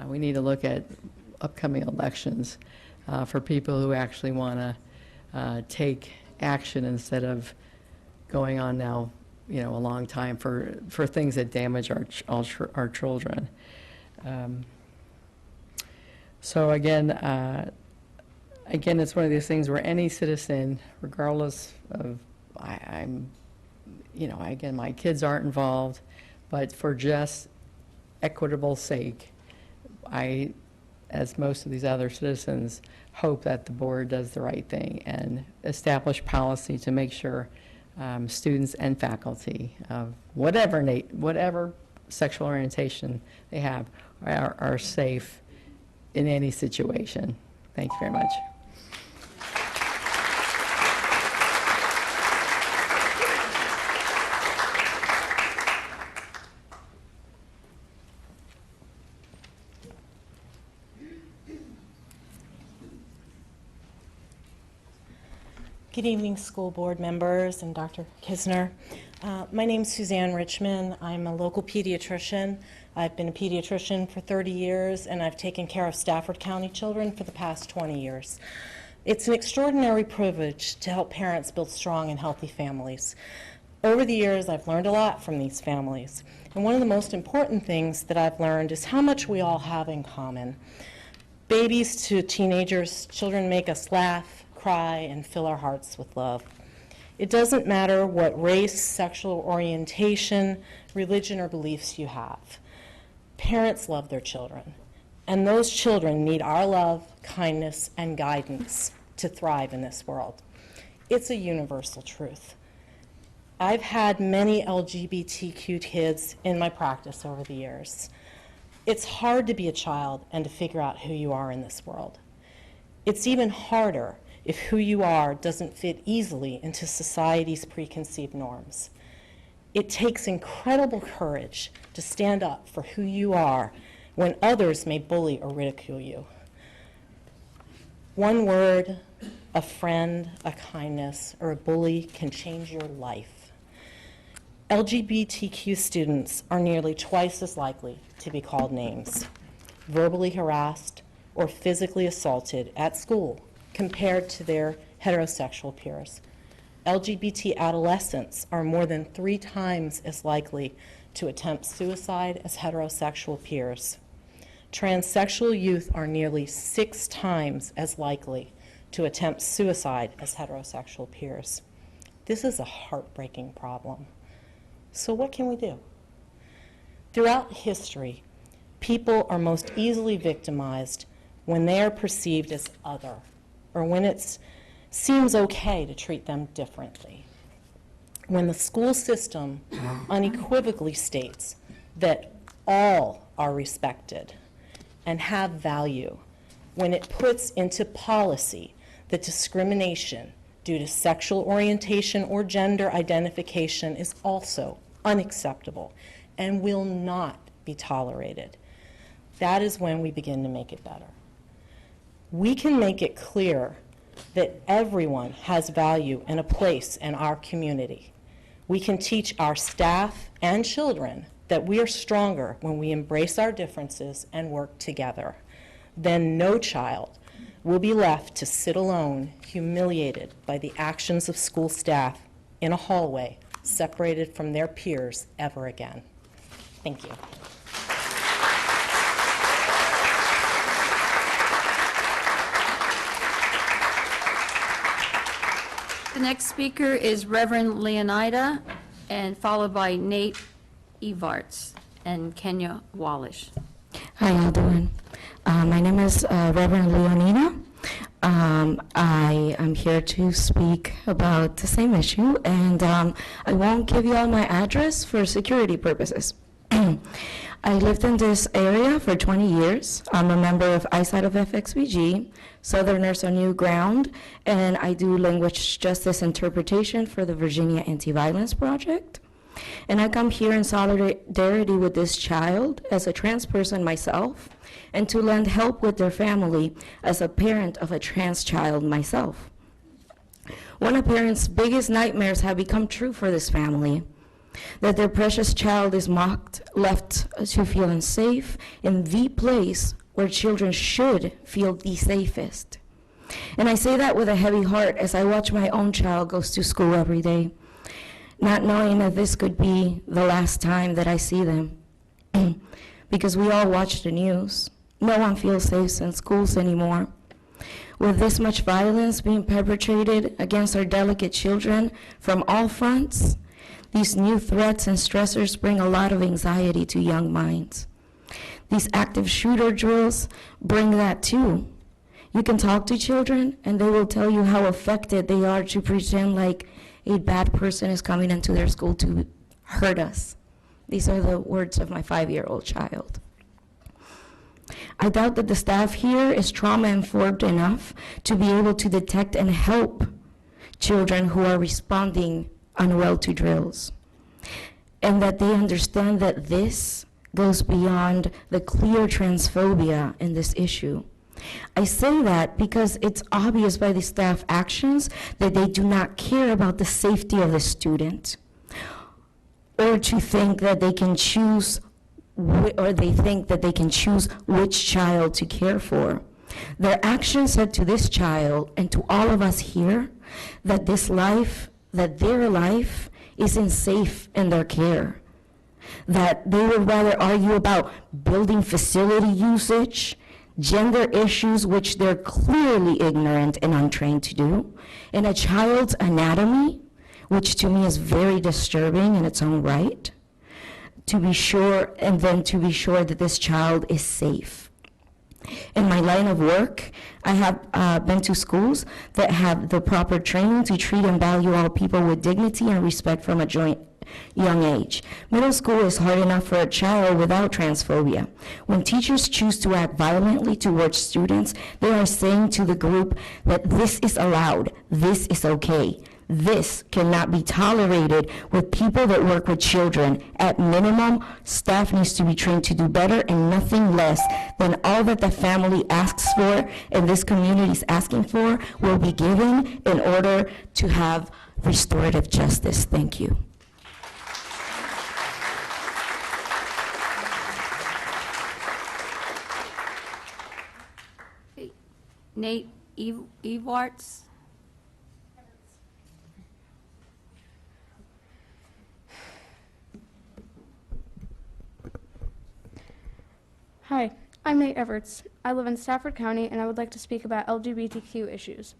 [SPEAKER 21] we need to look at upcoming elections for people who actually want to take action instead of going on now, you know, a long time for things that damage our children. So again, it's one of these things where any citizen, regardless of, again, my kids aren't involved, but for just equitable sake, I as most of these other citizens, hope that the board does the right thing and establish policy to make sure students and faculty of whatever sexual orientation they have are safe in any situation. Thank you very much.
[SPEAKER 1] Good evening, school board members and Dr. Kisner. My name is Suzanne Richmond. I'm a local pediatrician. I've been a pediatrician for 30 years, and I've taken care of Stafford County children for the past 20 years. It's an extraordinary privilege to help parents build strong and healthy families. Over the years, I've learned a lot from these families, and one of the most important things that I've learned is how much we all have in common. Babies to teenagers, children make us laugh, cry, and fill our hearts with love. It doesn't matter what race, sexual orientation, religion, or beliefs you have. Parents love their children, and those children need our love, kindness, and guidance to thrive in this world. It's a universal truth. I've had many LGBTQ kids in my practice over the years. It's hard to be a child and to figure out who you are in this world. It's even harder if who you are doesn't fit easily into society's preconceived norms. It takes incredible courage to stand up for who you are when others may bully or ridicule you. One word, a friend, a kindness, or a bully can change your life. LGBTQ students are nearly twice as likely to be called names, verbally harassed, or physically assaulted at school compared to their heterosexual peers. LGBT adolescents are more than 3 times as likely to attempt suicide as heterosexual peers. Transsexual youth are nearly 6 times as likely to attempt suicide as heterosexual peers. This is a heartbreaking problem. So what can we do? Throughout history, people are most easily victimized when they are perceived as other, or when it seems okay to treat them differently. When the school system unequivocally states that all are respected and have value, when it puts into policy that discrimination due to sexual orientation or gender identification is also unacceptable and will not be tolerated, that is when we begin to make it better. We can make it clear that everyone has value and a place in our community. We can teach our staff and children that we are stronger when we embrace our differences and work together. Then no child will be left to sit alone, humiliated by the actions of school staff in a hallway, separated from their peers ever again. Thank you.
[SPEAKER 4] The next speaker is Reverend Leonida, and followed by Nate Evarts and Kenya Wallish.
[SPEAKER 22] How y'all doing? My name is Reverend Leonida. I am here to speak about the same issue, and I won't give you all my address for security purposes. I lived in this area for 20 years. I'm a member of Eyesight of FXBG, Southerners on New Ground, and I do language justice interpretation for the Virginia Anti-Violence Project. And I come here in solidarity with this child as a trans person myself, and to lend help with their family as a parent of a trans child myself. One of parents' biggest nightmares have become true for this family, that their precious child is mocked, left to feel unsafe in the place where children should feel the safest. And I say that with a heavy heart as I watch my own child goes to school every day, not knowing that this could be the last time that I see them. Because we all watch the news. No one feels safe in schools anymore. With this much violence being perpetrated against our delicate children from all fronts, these new threats and stressors bring a lot of anxiety to young minds. These active shooter drills bring that too. You can talk to children and they will tell you how affected they are to pretend like a bad person is coming into their school to hurt us. These are the words of my 5-year-old child. I doubt that the staff here is trauma-informed enough to be able to detect and help children who are responding unwell to drills, and that they understand that this goes beyond the clear transphobia in this issue. I say that because it's obvious by the staff actions that they do not care about the safety of the student, or to think that they can choose, or they think that they can choose which child to care for. Their actions said to this child and to all of us here that this life, that their life isn't safe in their care, that they would rather argue about building facility usage, gender issues, which they're clearly ignorant and untrained to do, and a child's anatomy, which to me is very disturbing in its own right, to be sure, and then to be sure that this child is safe. In my line of work, I have been to schools that have the proper training to treat and value all people with dignity and respect from a young age. Middle school is hard enough for a child without transphobia. When teachers choose to act violently towards students, they are saying to the group that this is allowed, this is okay. This cannot be tolerated with people that work with children. At minimum, staff needs to be trained to do better and nothing less than all that the family asks for and this community is asking for will be given in order to have restorative justice. Thank you.
[SPEAKER 3] Nate Evarts.
[SPEAKER 5] Hi, I'm Nate Everts. I live in Stafford County and I would like to speak about LGBTQ issues.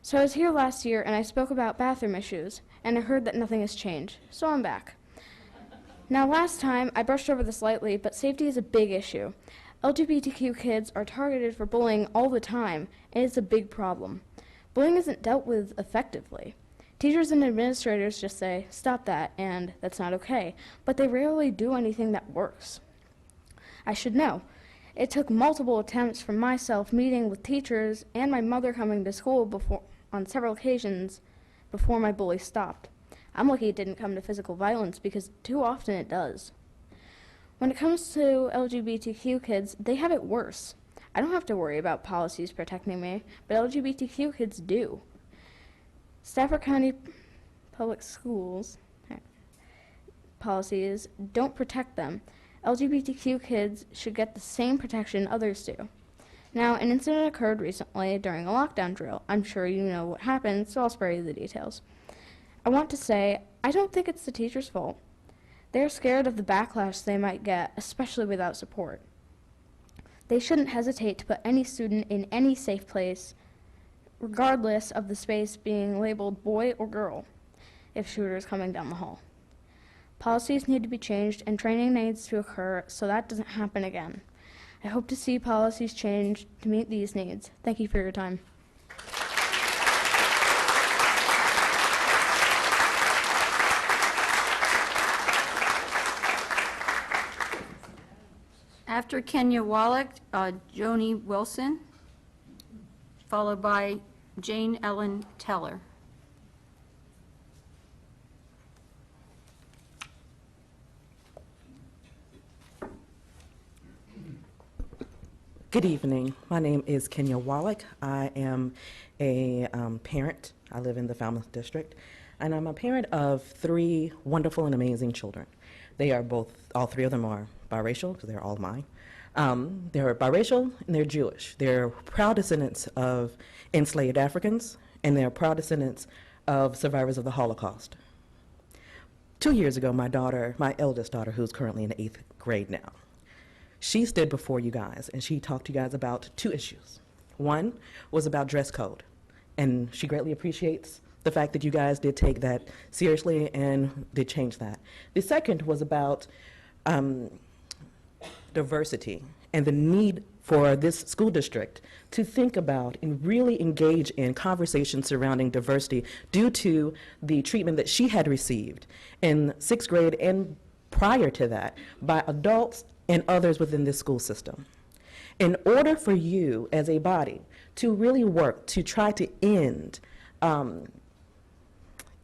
[SPEAKER 5] So I was here last year and I spoke about bathroom issues and I heard that nothing has changed, so I'm back. Now last time I brushed over this lightly, but safety is a big issue. LGBTQ kids are targeted for bullying all the time and it's a big problem. Bullying isn't dealt with effectively. Teachers and administrators just say, stop that, and that's not okay, but they rarely do anything that works. I should know. It took multiple attempts from myself meeting with teachers and my mother coming to school on several occasions before my bully stopped. I'm lucky it didn't come to physical violence because too often it does. When it comes to LGBTQ kids, they have it worse. I don't have to worry about policies protecting me, but LGBTQ kids do. Stafford County Public Schools policies don't protect them. LGBTQ kids should get the same protection others do. Now, an incident occurred recently during a lockdown drill. I'm sure you know what happened, so I'll spare you the details. I want to say, I don't think it's the teacher's fault. They're scared of the backlash they might get, especially without support. They shouldn't hesitate to put any student in any safe place, regardless of the space being labeled boy or girl, if shooters coming down the hall. Policies need to be changed and training needs to occur so that doesn't happen again. I hope to see policies changed to meet these needs. Thank you for your time.
[SPEAKER 3] After Kenya Wallach, Joni Wilson, followed by Jane Ellen Teller.
[SPEAKER 23] Good evening. My name is Kenya Wallach. I am a parent. I live in the Falmouth District, and I'm a parent of 3 wonderful and amazing children. They are all 3 of them are biracial, because they're all mine. They're biracial and they're Jewish. They're proud descendants of enslaved Africans, and they're proud descendants of survivors of the Holocaust. 2 years ago, my eldest daughter, who's currently in the 8th grade now, she stood before you guys and she talked to you guys about 2 issues. One was about dress code, and she greatly appreciates the fact that you guys did take that seriously and did change that. The second was about diversity and the need for this school district to think about and really engage in conversations surrounding diversity due to the treatment that she had received in 6th grade and prior to that by adults and others within this school system. In order for you as a body to really work to try to end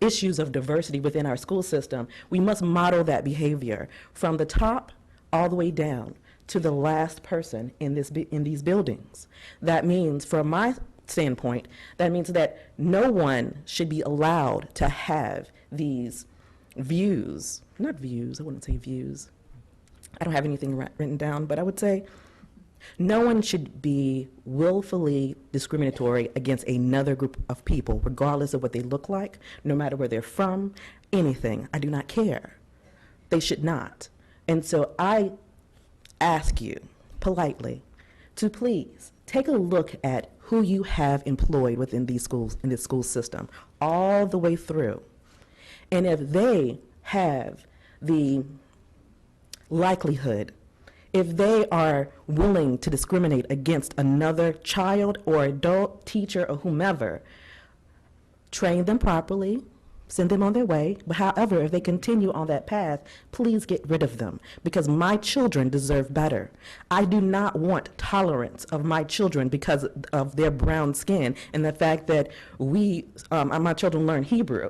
[SPEAKER 23] issues of diversity within our school system, we must model that behavior from the top all the way down to the last person in these buildings. That means, from my standpoint, that means that no one should be allowed to have these views, not views, I wouldn't say views. I don't have anything written down, but I would say no one should be willfully discriminatory against another group of people, regardless of what they look like, no matter where they're from, anything. I do not care. They should not. And so I ask you politely to please take a look at who you have employed within these schools, in this school system, all the way through. And if they have the likelihood, if they are willing to discriminate against another child or adult, teacher, or whomever, train them properly, send them on their way. But however, if they continue on that path, please get rid of them, because my children deserve better. I do not want tolerance of my children because of their brown skin and the fact that my children learn Hebrew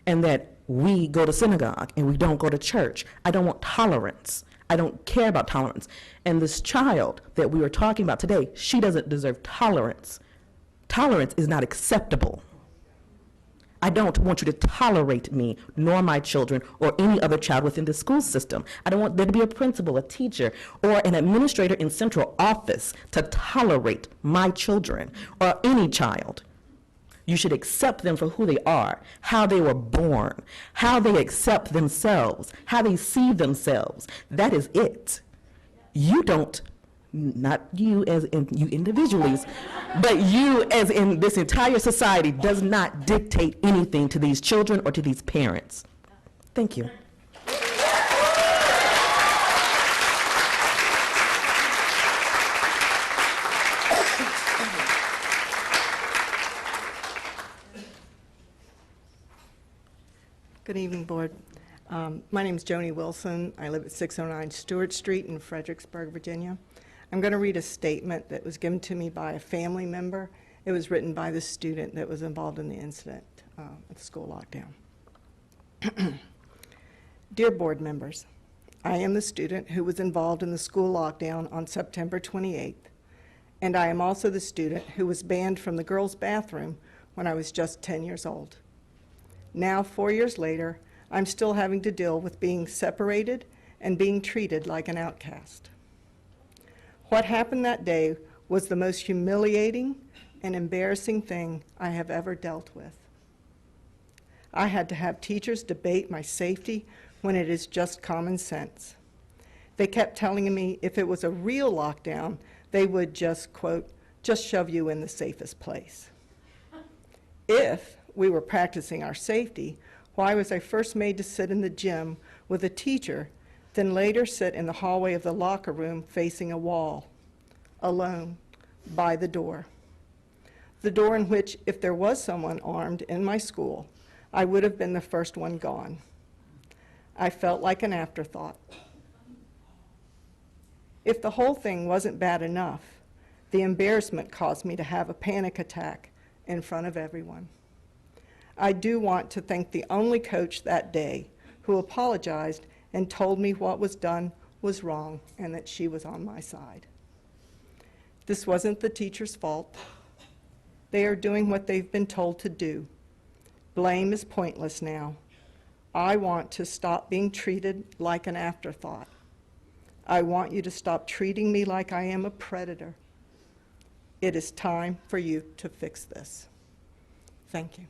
[SPEAKER 23] and that we go to synagogue and we don't go to church. I don't want tolerance. I don't care about tolerance. And this child that we were talking about today, she doesn't deserve tolerance. Tolerance is not acceptable. I don't want you to tolerate me, nor my children, or any other child within the school system. I don't want there to be a principal, a teacher, or an administrator in central office to tolerate my children or any child. You should accept them for who they are, how they were born, how they accept themselves, how they see themselves. That is it. You don't, not you as in you individually, but you as in this entire society does not dictate anything to these children or to these parents. Thank you.
[SPEAKER 6] Good evening, Board. My name is Joni Wilson. I live at 609 Stewart Street in Fredericksburg, Virginia. I'm going to read a statement that was given to me by a family member. It was written by the student that was involved in the incident at the school lockdown. Dear Board members, I am the student who was involved in the school lockdown on September 28th, and I am also the student who was banned from the girls' bathroom when I was just 10 years old. Now, 4 years later, I'm still having to deal with being separated and being treated like an outcast. What happened that day was the most humiliating and embarrassing thing I have ever dealt with. I had to have teachers debate my safety when it is just common sense. They kept telling me if it was a real lockdown, they would just, quote, just shove you in the safest place. If we were practicing our safety, why was I first made to sit in the gym with a teacher, then later sit in the hallway of the locker room facing a wall, alone, by the door? The door in which, if there was someone armed in my school, I would have been the first one gone. I felt like an afterthought. If the whole thing wasn't bad enough, the embarrassment caused me to have a panic attack in front of everyone. I do want to thank the only coach that day who apologized and told me what was done was wrong and that she was on my side. This wasn't the teacher's fault. They are doing what they've been told to do. Blame is pointless now. I want to stop being treated like an afterthought. I want you to stop treating me like I am a predator. It is time for you to fix this. Thank you.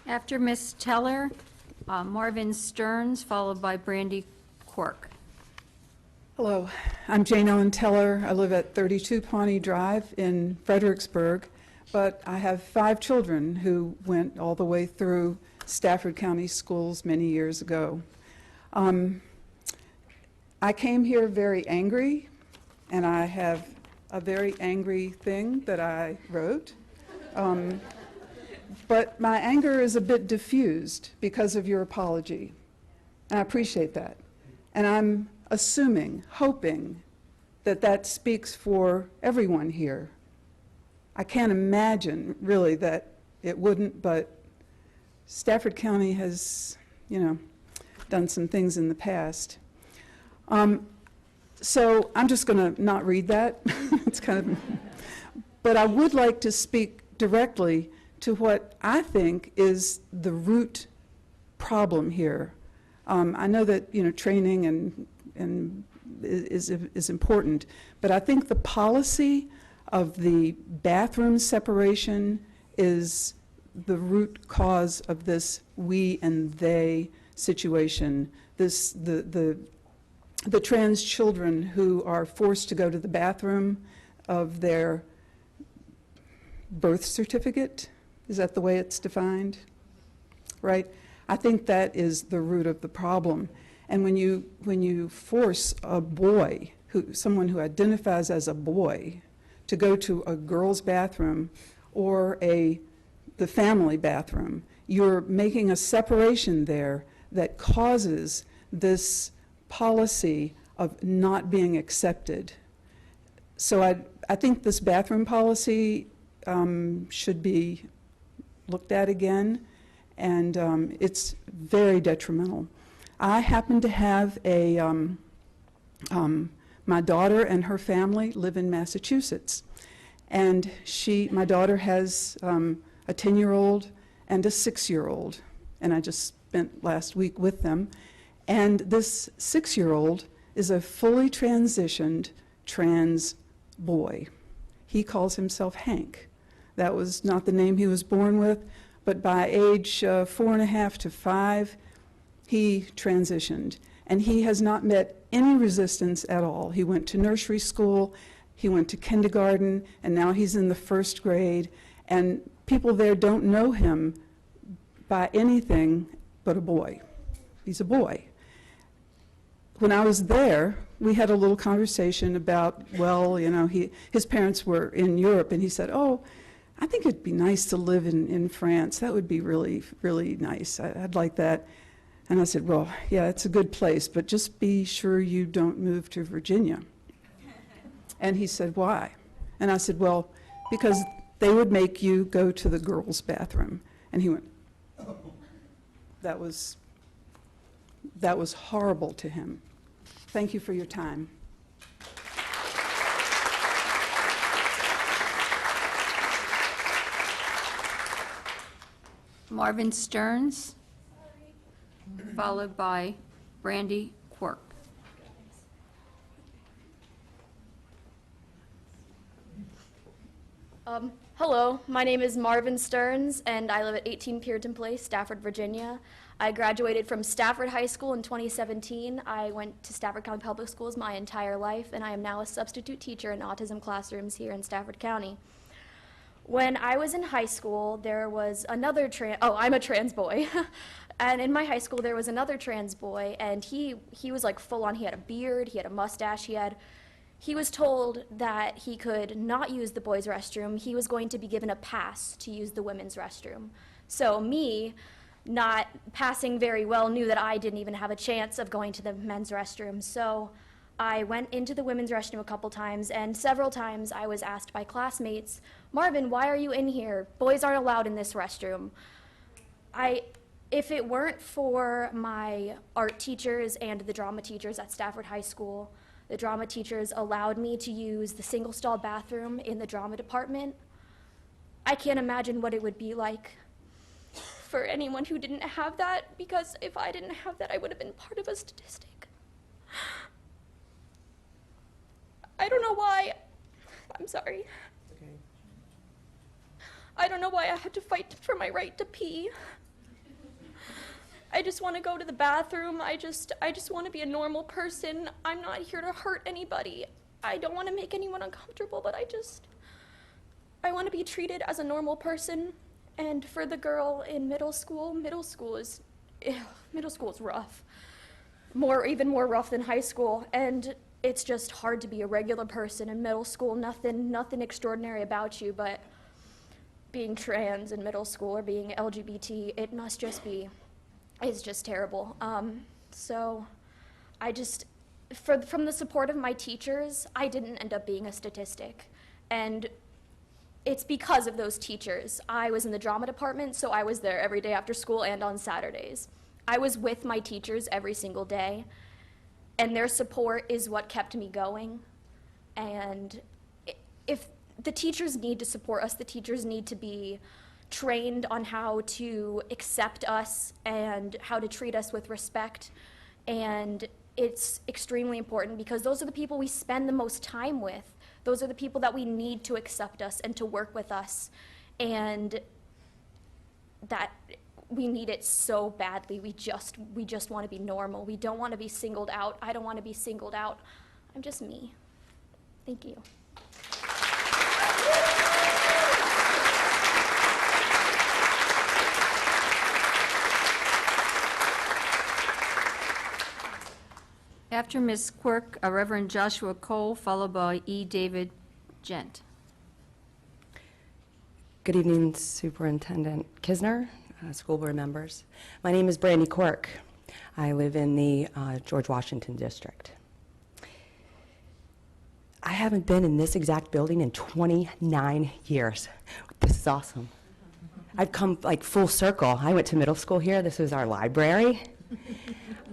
[SPEAKER 3] After Ms. Teller, Marvin Stearns, followed by Brandy Quirk.
[SPEAKER 7] Hello, I'm Jane Ellen Teller. I live at 32 Pawnee Drive in Fredericksburg, but I have 5 children who went all the way through Stafford County schools many years ago. I came here very angry, and I have a very angry thing that I wrote. But my anger is a bit diffused because of your apology, and I appreciate that. And I'm assuming, hoping, that that speaks for everyone here. I can't imagine, really, that it wouldn't, but Stafford County has, done some things in the past. So I'm just going to not read that. It's kind of, but I would like to speak directly to what I think is the root problem here. I know that training and is important, but I think the policy of the bathroom separation is the root cause of this we and they situation. The trans children who are forced to go to the bathroom of their birth certificate, is that the way it's defined? Right? I think that is the root of the problem. And when you force a boy, someone who identifies as a boy, to go to a girl's bathroom or the family bathroom, you're making a separation there that causes this policy of not being accepted. So I think this bathroom policy should be looked at again, and it's very detrimental. I happen to have my daughter and her family live in Massachusetts, and my daughter has a 10-year-old and a 6-year-old, and I just spent last week with them. And this 6-year-old is a fully transitioned trans boy. He calls himself Hank. That was not the name he was born with, but by age 4.5 to 5, he transitioned. And he has not met any resistance at all. He went to nursery school, he went to kindergarten, and now he's in the 1st grade. And people there don't know him by anything but a boy. He's a boy. When I was there, we had a little conversation about, well, his parents were in Europe, and he said, oh, I think it'd be nice to live in France. That would be really, really nice. I'd like that. And I said, well, yeah, it's a good place, but just be sure you don't move to Virginia. And he said, why? And I said, well, because they would make you go to the girls' bathroom. And he went, that was horrible to him. Thank you for your time.
[SPEAKER 4] Marvin Stearns, followed by Brandy Quirk.
[SPEAKER 9] Hello, my name is Marvin Stearns, and I live at 18 Puritan Place, Stafford, Virginia. I graduated from Stafford High School in 2017. I went to Stafford County Public Schools my entire life, and I am now a substitute teacher in autism classrooms here in Stafford County. When I was in high school, there was another I'm a trans boy. And in my high school, there was another trans boy, and he was like full on. He had a beard, he had a mustache, he was told that he could not use the boys' restroom. He was going to be given a pass to use the women's restroom. So me, not passing very well, knew that I didn't even have a chance of going to the men's restroom. So I went into the women's restroom a couple times, and several times I was asked by classmates, Marvin, why are you in here? Boys aren't allowed in this restroom. If it weren't for my art teachers and the drama teachers at Stafford High School, the drama teachers allowed me to use the single-stall bathroom in the drama department. I can't imagine what it would be like for anyone who didn't have that, because if I didn't have that, I would have been part of a statistic. I don't know why. I'm sorry.
[SPEAKER 2] Okay.
[SPEAKER 9] I don't know why I had to fight for my right to pee.
[SPEAKER 10] I just want to go to the bathroom. I just want to be a normal person. I'm not here to hurt anybody. I don't want to make anyone uncomfortable, but I want to be treated as a normal person. And for the girl in middle school is rough. Even more rough than high school. And it's just hard to be a regular person in middle school. Nothing extraordinary about you, but being trans in middle school or being LGBT, it's just terrible. So from the support of my teachers, I didn't end up being a statistic. And it's because of those teachers. I was in the drama department, so I was there every day after school and on Saturdays. I was with my teachers every single day, and their support is what kept me going. And if the teachers need to support us, the teachers need to be trained on how to accept us and how to treat us with respect. And it's extremely important because those are the people we spend the most time with. Those are the people that we need to accept us and to work with us. And that we need it so badly. We just want to be normal. We don't want to be singled out. I don't want to be singled out. I'm just me. Thank you.
[SPEAKER 4] After Ms. Quirk, Reverend Joshua Cole, followed by E. David Gent.
[SPEAKER 11] Good evening, Superintendent Kisner, school board members. My name is Brandy Quirk. I live in the George Washington District. I haven't been in this exact building in 29 years. This is awesome. I've come like full circle. I went to middle school here. This was our library.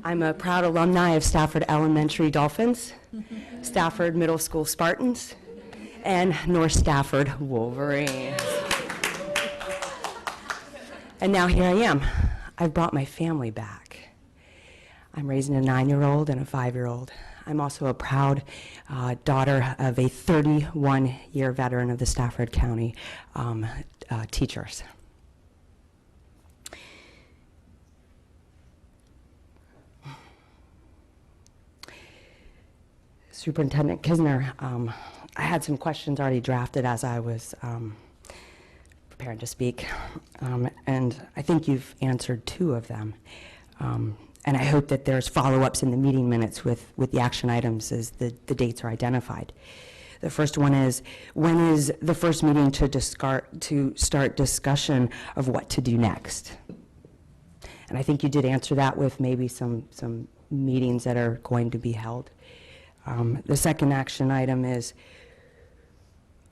[SPEAKER 11] I'm a proud alumni of Stafford Elementary Dolphins, Stafford Middle School Spartans, and North Stafford Wolverines. And now here I am. I've brought my family back. I'm raising a 9-year-old and a 5-year-old. I'm also a proud daughter of a 31-year veteran of the Stafford County teachers. Superintendent Kisner, I had some questions already drafted as I was preparing to speak, and I think you've answered 2 of them. And I hope that there's follow-ups in the meeting minutes with the action items as the dates are identified. The first one is, when is the first meeting to start discussion of what to do next? And I think you did answer that with maybe some meetings that are going to be held. The second action item is,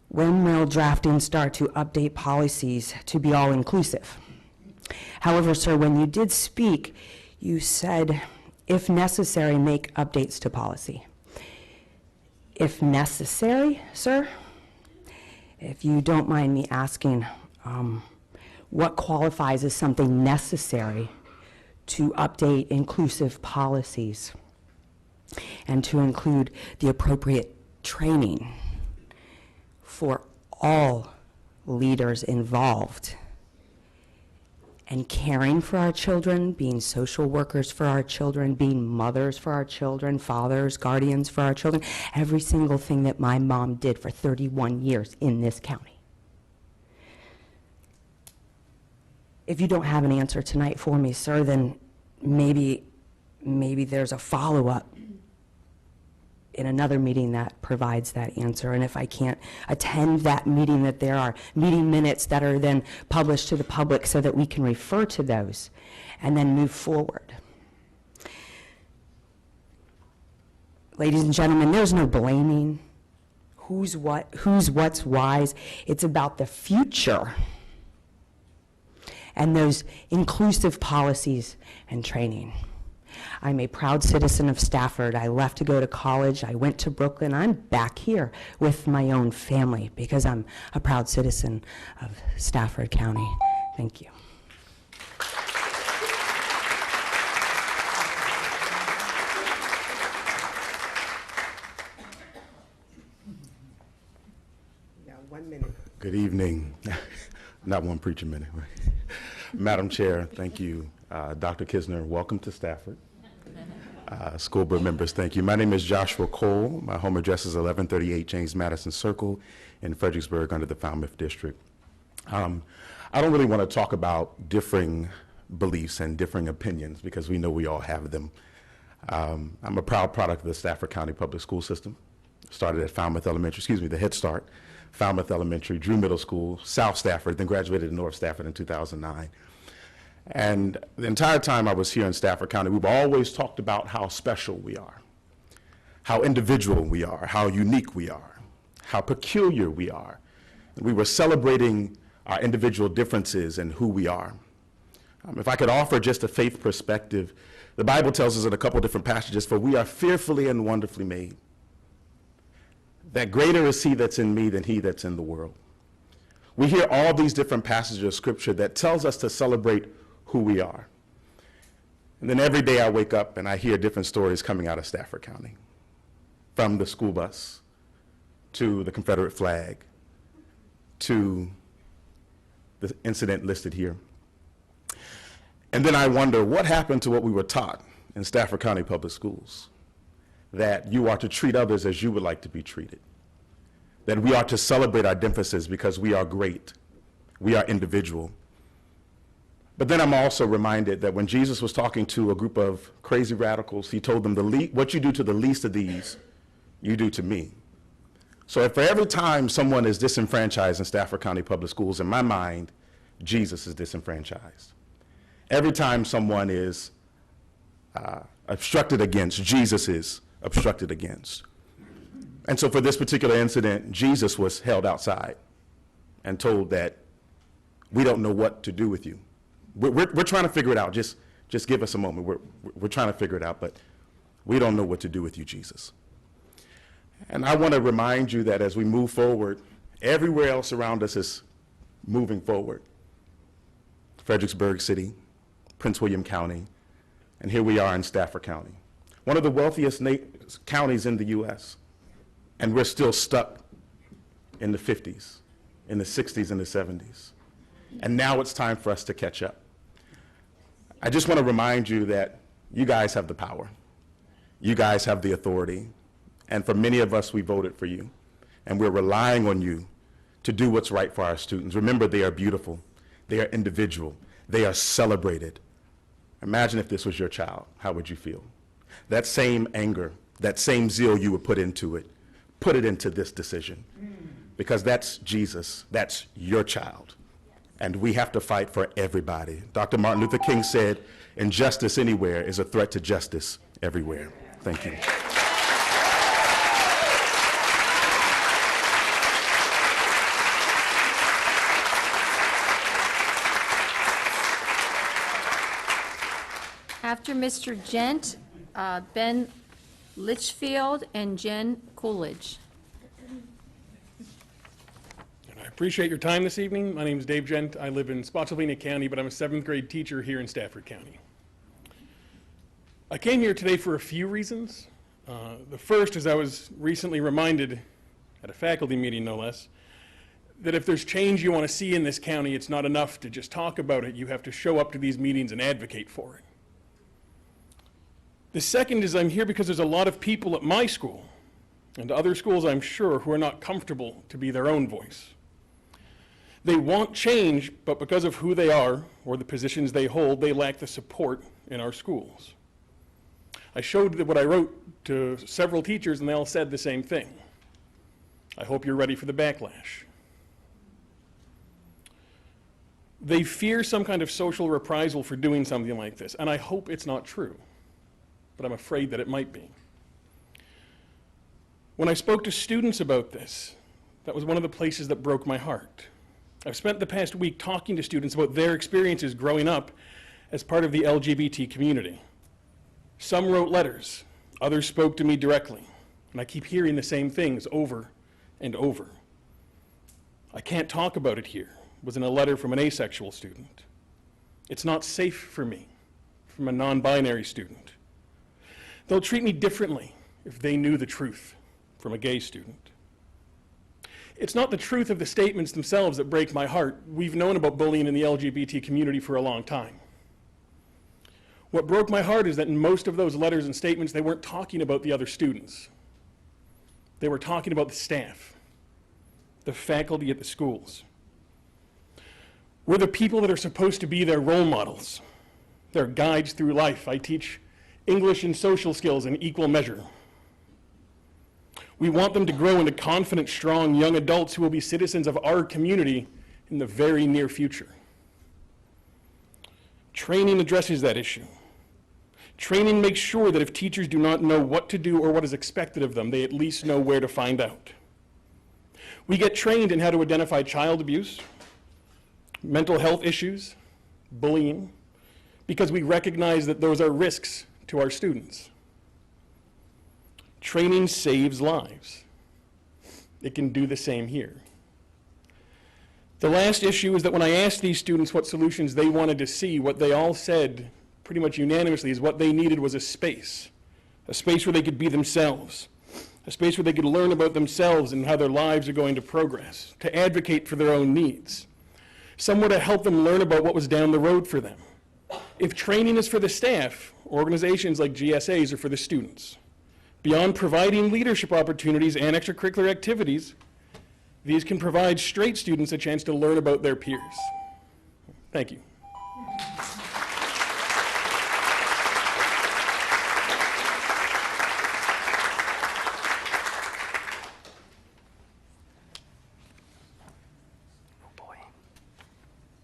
[SPEAKER 11] when will drafting start to update policies to be all-inclusive? However, sir, when you did speak, you said, if necessary, make updates to policy. If necessary, sir? If you don't mind me asking, what qualifies as something necessary to update inclusive policies and to include the appropriate training for all leaders involved and caring for our children, being social workers for our children, being mothers for our children, fathers, guardians for our children, every single thing that my mom did for 31 years in this county. If you don't have an answer tonight for me, sir, then maybe there's a follow-up in another meeting that provides that answer. And if I can't attend that meeting, that there are meeting minutes that are then published to the public so that we can refer to those and then move forward. Ladies and gentlemen, there's no blaming who's what's wise. It's about the future and those inclusive policies and training. I'm a proud citizen of Stafford. I left to go to college. I went to Brooklyn. I'm back here with my own family because I'm a proud citizen of Stafford County. Thank you.
[SPEAKER 12] Yeah, 1 minute. Good evening. Not one preacher minute. Madam Chair, thank you,
[SPEAKER 13] Dr. Kisner, welcome to Stafford. School board members, thank you. My name is Joshua Cole. My home address is 1138 James Madison Circle in Fredericksburg under the Falmouth District. I don't really want to talk about differing beliefs and differing opinions because we know we all have them. I'm a proud product of the Stafford County Public School System. Started at Falmouth Elementary, the Head Start, Falmouth Elementary, Drew Middle School, South Stafford, then graduated in North Stafford in 2009. And the entire time I was here in Stafford County, we've always talked about how special we are, how individual we are, how unique we are, how peculiar we are. And we were celebrating our individual differences and who we are. If I could offer just a faith perspective, the Bible tells us in a couple different passages, for we are fearfully and wonderfully made. That greater is he that's in me than he that's in the world. We hear all these different passages of scripture that tells us to celebrate who we are. And then every day I wake up and I hear different stories coming out of Stafford County, from the school bus to the Confederate flag to the incident listed here. And then I wonder what happened to what we were taught in Stafford County Public Schools, that you are to treat others as you would like to be treated, that we are to celebrate our differences because we are great, we are individual. But then I'm also reminded that when Jesus was talking to a group of crazy radicals, he told them, what you do to the least of these, you do to me. So if for every time someone is disenfranchised in Stafford County Public Schools, in my mind, Jesus is disenfranchised. Every time someone is obstructed against, Jesus is obstructed against. And so for this particular incident, Jesus was held outside and told that we don't know what to do with you. We're trying to figure it out. Just give us a moment. We're trying to figure it out, but we don't know what to do with you, Jesus. And I want to remind you that as we move forward, everywhere else around us is moving forward. Fredericksburg City, Prince William County, and here we are in Stafford County, one of the wealthiest counties in the U.S., and we're still stuck in the 50s, in the 60s, and the 70s. And now it's time for us to catch up. I just want to remind you that you guys have the power. You guys have the authority. And for many of us, we voted for you. And we're relying on you to do what's right for our students. Remember, they are beautiful. They are individual. They are celebrated. Imagine if this was your child. How would you feel? That same anger, that same zeal you would put into it, put it into this decision. Because that's Jesus. That's your child. And we have to fight for everybody. Dr. Martin Luther King said, injustice anywhere is a threat to justice everywhere. Thank you.
[SPEAKER 4] After Mr. Gent, Ben Litchfield and Jen Coolidge.
[SPEAKER 14] I appreciate your time this evening. My name is Dave Gent. I live in Spotsylvania County, but I'm a 7th grade teacher here in Stafford County. I came here today for a few reasons. The first is I was recently reminded, at a faculty meeting no less, that if there's change you want to see in this county, it's not enough to just talk about it. You have to show up to these meetings and advocate for it. The second is I'm here because there's a lot of people at my school and other schools, I'm sure, who are not comfortable to be their own voice. They want change, but because of who they are or the positions they hold, they lack the support in our schools. I showed what I wrote to several teachers, and they all said the same thing. I hope you're ready for the backlash. They fear some kind of social reprisal for doing something like this, and I hope it's not true, but I'm afraid that it might be. When I spoke to students about this, that was one of the places that broke my heart. I've spent the past week talking to students about their experiences growing up as part of the LGBT community. Some wrote letters, others spoke to me directly, and I keep hearing the same things over and over. I can't talk about it here, was in a letter from an asexual student. It's not safe for me, from a non-binary student. They'll treat me differently if they knew the truth, from a gay student. It's not the truth of the statements themselves that break my heart. We've known about bullying in the LGBT community for a long time. What broke my heart is that in most of those letters and statements, they weren't talking about the other students. They were talking about the staff, the faculty at the schools. We're the people that are supposed to be their role models, their guides through life. I teach English and social skills in equal measure. We want them to grow into confident, strong young adults who will be citizens of our community in the very near future. Training addresses that issue. Training makes sure that if teachers do not know what to do or what is expected of them, they at least know where to find out. We get trained in how to identify child abuse, mental health issues, bullying, because we recognize that those are risks to our students. Training saves lives. It can do the same here. The last issue is that when I asked these students what solutions they wanted to see, what they all said pretty much unanimously is what they needed was a space where they could be themselves, a space where they could learn about themselves and how their lives are going to progress, to advocate for their own needs, somewhere to help them learn about what was down the road for them. If training is for the staff, organizations like GSAs are for the students. Beyond providing leadership opportunities and extracurricular activities, these can provide straight students a chance to learn about their peers. Thank you.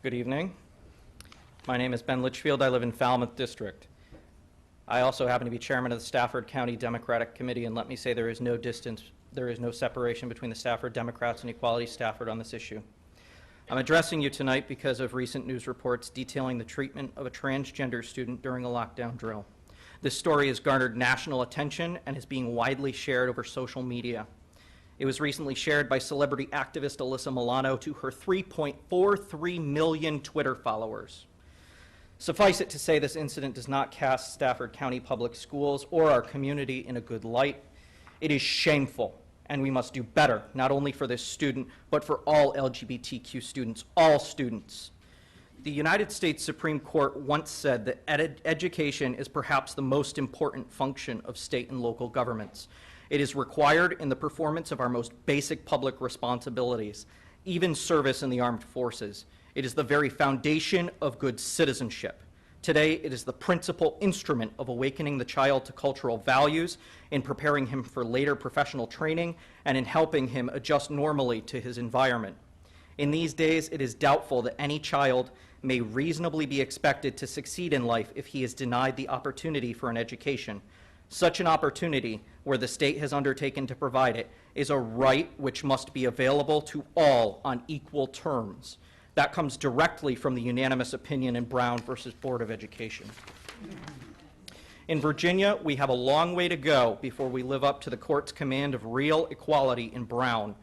[SPEAKER 15] Good evening. My name is Ben Litchfield. I live in Falmouth District. I also happen to be chairman of the Stafford County Democratic Committee, and let me say there is no separation between the Stafford Democrats and Equality Stafford on this issue. I'm addressing you tonight because of recent news reports detailing the treatment of a transgender student during a lockdown drill. This story has garnered national attention and is being widely shared over social media. It was recently shared by celebrity activist Alyssa Milano to her 3.43 million Twitter followers. Suffice it to say, this incident does not cast Stafford County Public Schools or our community in a good light. It is shameful, and we must do better, not only for this student, but for all LGBTQ students, all students. The United States Supreme Court once said that education is perhaps the most important function of state and local governments. It is required in the performance of our most basic public responsibilities, even service in the armed forces. It is the very foundation of good citizenship. Today, it is the principal instrument of awakening the child to cultural values, in preparing him for later professional training, and in helping him adjust normally to his environment. In these days, it is doubtful that any child may reasonably be expected to succeed in life if he is denied the opportunity for an education. Such an opportunity, where the state has undertaken to provide it, is a right which must be available to all on equal terms. That comes directly from the unanimous opinion in Brown versus Board of Education. In Virginia, we have a long way to go before we live up to the court's command of real equality in Brown.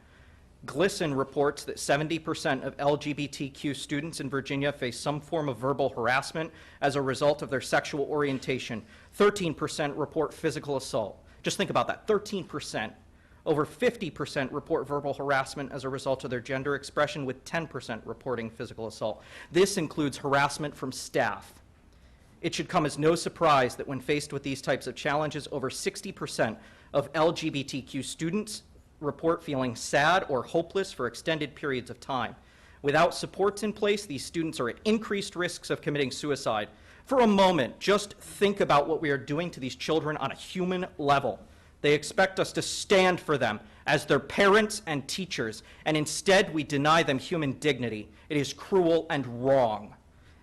[SPEAKER 15] GLSEN reports that 70% of LGBTQ students in Virginia face some form of verbal harassment as a result of their sexual orientation. 13% report physical assault. Just think about that, 13%. Over 50% report verbal harassment as a result of their gender expression, with 10% reporting physical assault. This includes harassment from staff. It should come as no surprise that when faced with these types of challenges, over 60% of LGBTQ students report feeling sad or hopeless for extended periods of time. Without supports in place, these students are at increased risks of committing suicide. For a moment, just think about what we are doing to these children on a human level. They expect us to stand for them as their parents and teachers, and instead we deny them human dignity. It is cruel and wrong.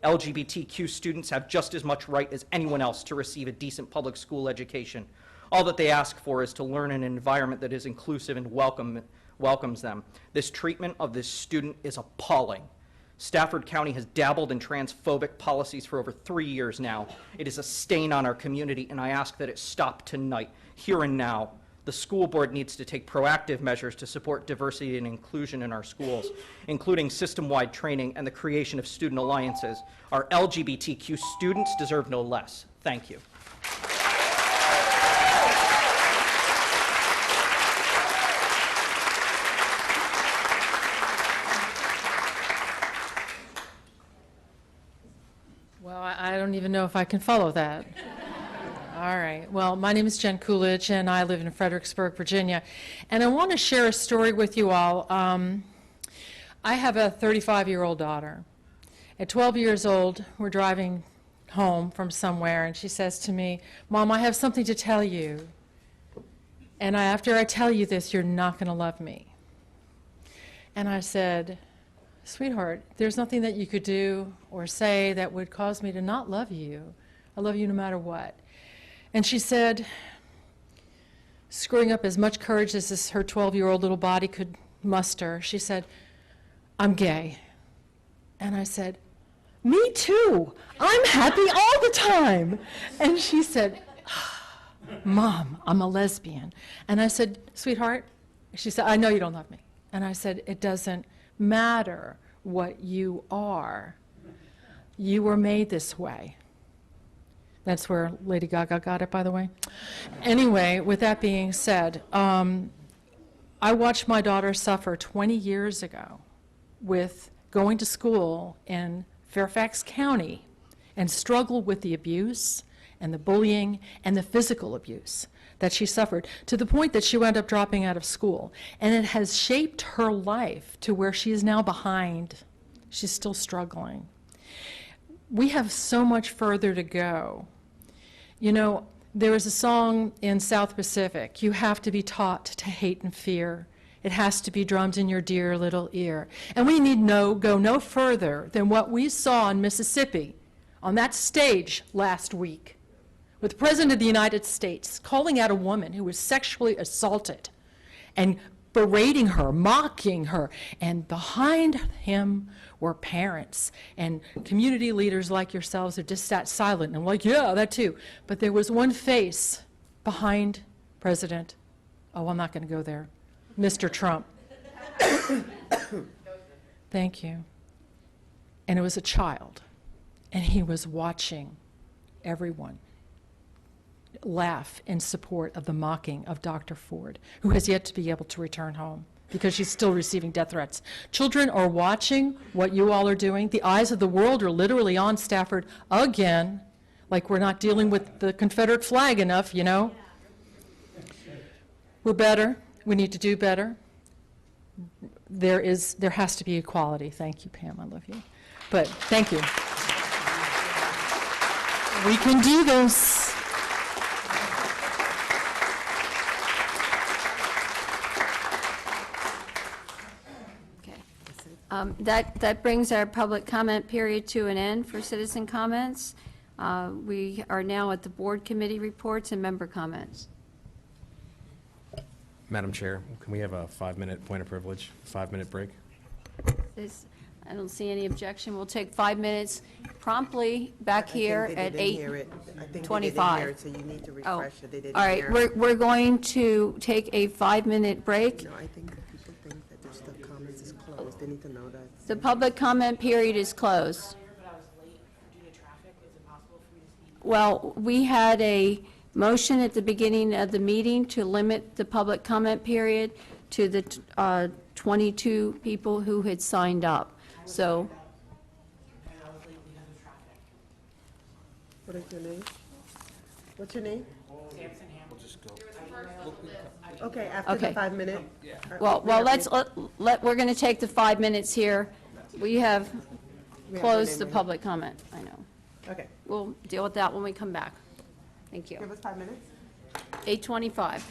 [SPEAKER 15] LGBTQ students have just as much right as anyone else to receive a decent public school education. All that they ask for is to learn in an environment that is inclusive and welcomes them. This treatment of this student is appalling. Stafford County has dabbled in transphobic policies for over 3 years now. It is a stain on our community, and I ask that it stop tonight, here and now. The school board needs to take proactive measures to support diversity and inclusion in our schools, including system-wide training and the creation of student alliances. Our LGBTQ students deserve no less. Thank you.
[SPEAKER 21] Well, I
[SPEAKER 16] I don't even know if I can follow that. All right. Well, my name is Jen Coolidge, and I live in Fredericksburg, Virginia. And I want to share a story with you all. I have a 35-year-old daughter. At 12 years old, we're driving home from somewhere, and she says to me, "Mom, I have something to tell you. And after I tell you this, you're not going to love me." And I said, "Sweetheart, there's nothing that you could do or say that would cause me to not love you. I love you no matter what." And she said, screwing up as much courage as her 12-year-old little body could muster, she said, "I'm gay." And I said, "Me too. I'm happy all the time." And she said, "Mom, I'm a lesbian." And I said, "Sweetheart," she said, "I know you don't love me." And I said, "It doesn't matter what you are. You were made this way." That's where Lady Gaga got it, by the way. Anyway, with that being said, I watched my daughter suffer 20 years ago with going to school in Fairfax County and struggle with the abuse and the bullying and the physical abuse that she suffered, to the point that she wound up dropping out of school. And it has shaped her life to where she is now behind. She's still struggling. We have so much further to go. You know, there is a song in South Pacific, "You have to be taught to hate and fear. It has to be drummed in your dear little ear." And we need go no further than what we saw in Mississippi on that stage last week, with the President of the United States calling out a woman who was sexually assaulted and berating her, mocking her. And behind him were parents and community leaders like yourselves who just sat silent and like, "Yeah, that too." But there was one face behind President, oh, I'm not going to go there, Mr. Trump. Thank you. And it was a child. And he was watching everyone laugh in support of the mocking of Dr. Ford, who has yet to be able to return home because she's still receiving death threats. Children are watching what you all are doing. The eyes of the world are literally on Stafford again, like we're not dealing with the Confederate flag enough, you know. We're better. We need to do better. There has to be equality. Thank you, Pam. I love you. But thank you. We can do this.
[SPEAKER 4] That brings our public comment period to an end for citizen comments. We are now at the board committee reports and member comments.
[SPEAKER 17] Madam Chair, can we have a 5-minute point of privilege, 5-minute break?
[SPEAKER 4] I don't see any objection. We'll take 5 minutes promptly back here at 8:25.
[SPEAKER 12] So you need to refresh it. They didn't
[SPEAKER 4] All right,
[SPEAKER 12] hear it.
[SPEAKER 4] we're going to take a 5-minute break.
[SPEAKER 12] No, I think people think that their stuff comments is closed. They need to know that.
[SPEAKER 4] The public comment period is closed. Well, we had a motion at the beginning of the meeting to limit the public comment period to the 22 people who had signed up. So,
[SPEAKER 12] What is your name? What's your name? Okay, after the 5-minute.
[SPEAKER 4] well, we're going to take the 5 minutes here. We have closed the public comment, I know.
[SPEAKER 12] Okay.
[SPEAKER 4] We'll deal with that when we come back. Thank you.
[SPEAKER 12] Give us 5 minutes.
[SPEAKER 4] 8:25.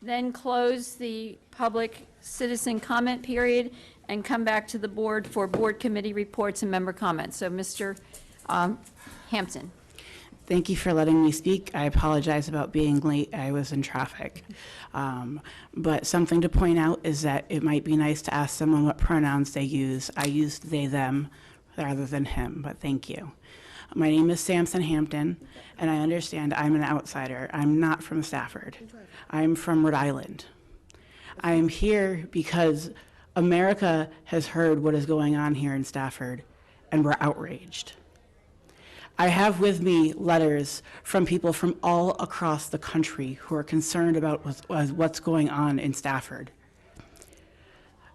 [SPEAKER 4] then close the public citizen comment period and come back to the board for board committee reports and member comments. So Mr. Hampton.
[SPEAKER 8] Thank you for letting me speak. I apologize about being late. I was in traffic. But something to point out is that it might be nice to ask someone what pronouns they use. I used they, them, rather than him, but thank you. My name is Samson Hampton, and I understand I'm an outsider. I'm not from Stafford. I'm from Rhode Island. I am here because America has heard what is going on here in Stafford, and we're outraged. I have with me letters from people from all across the country who are concerned about what's going on in Stafford.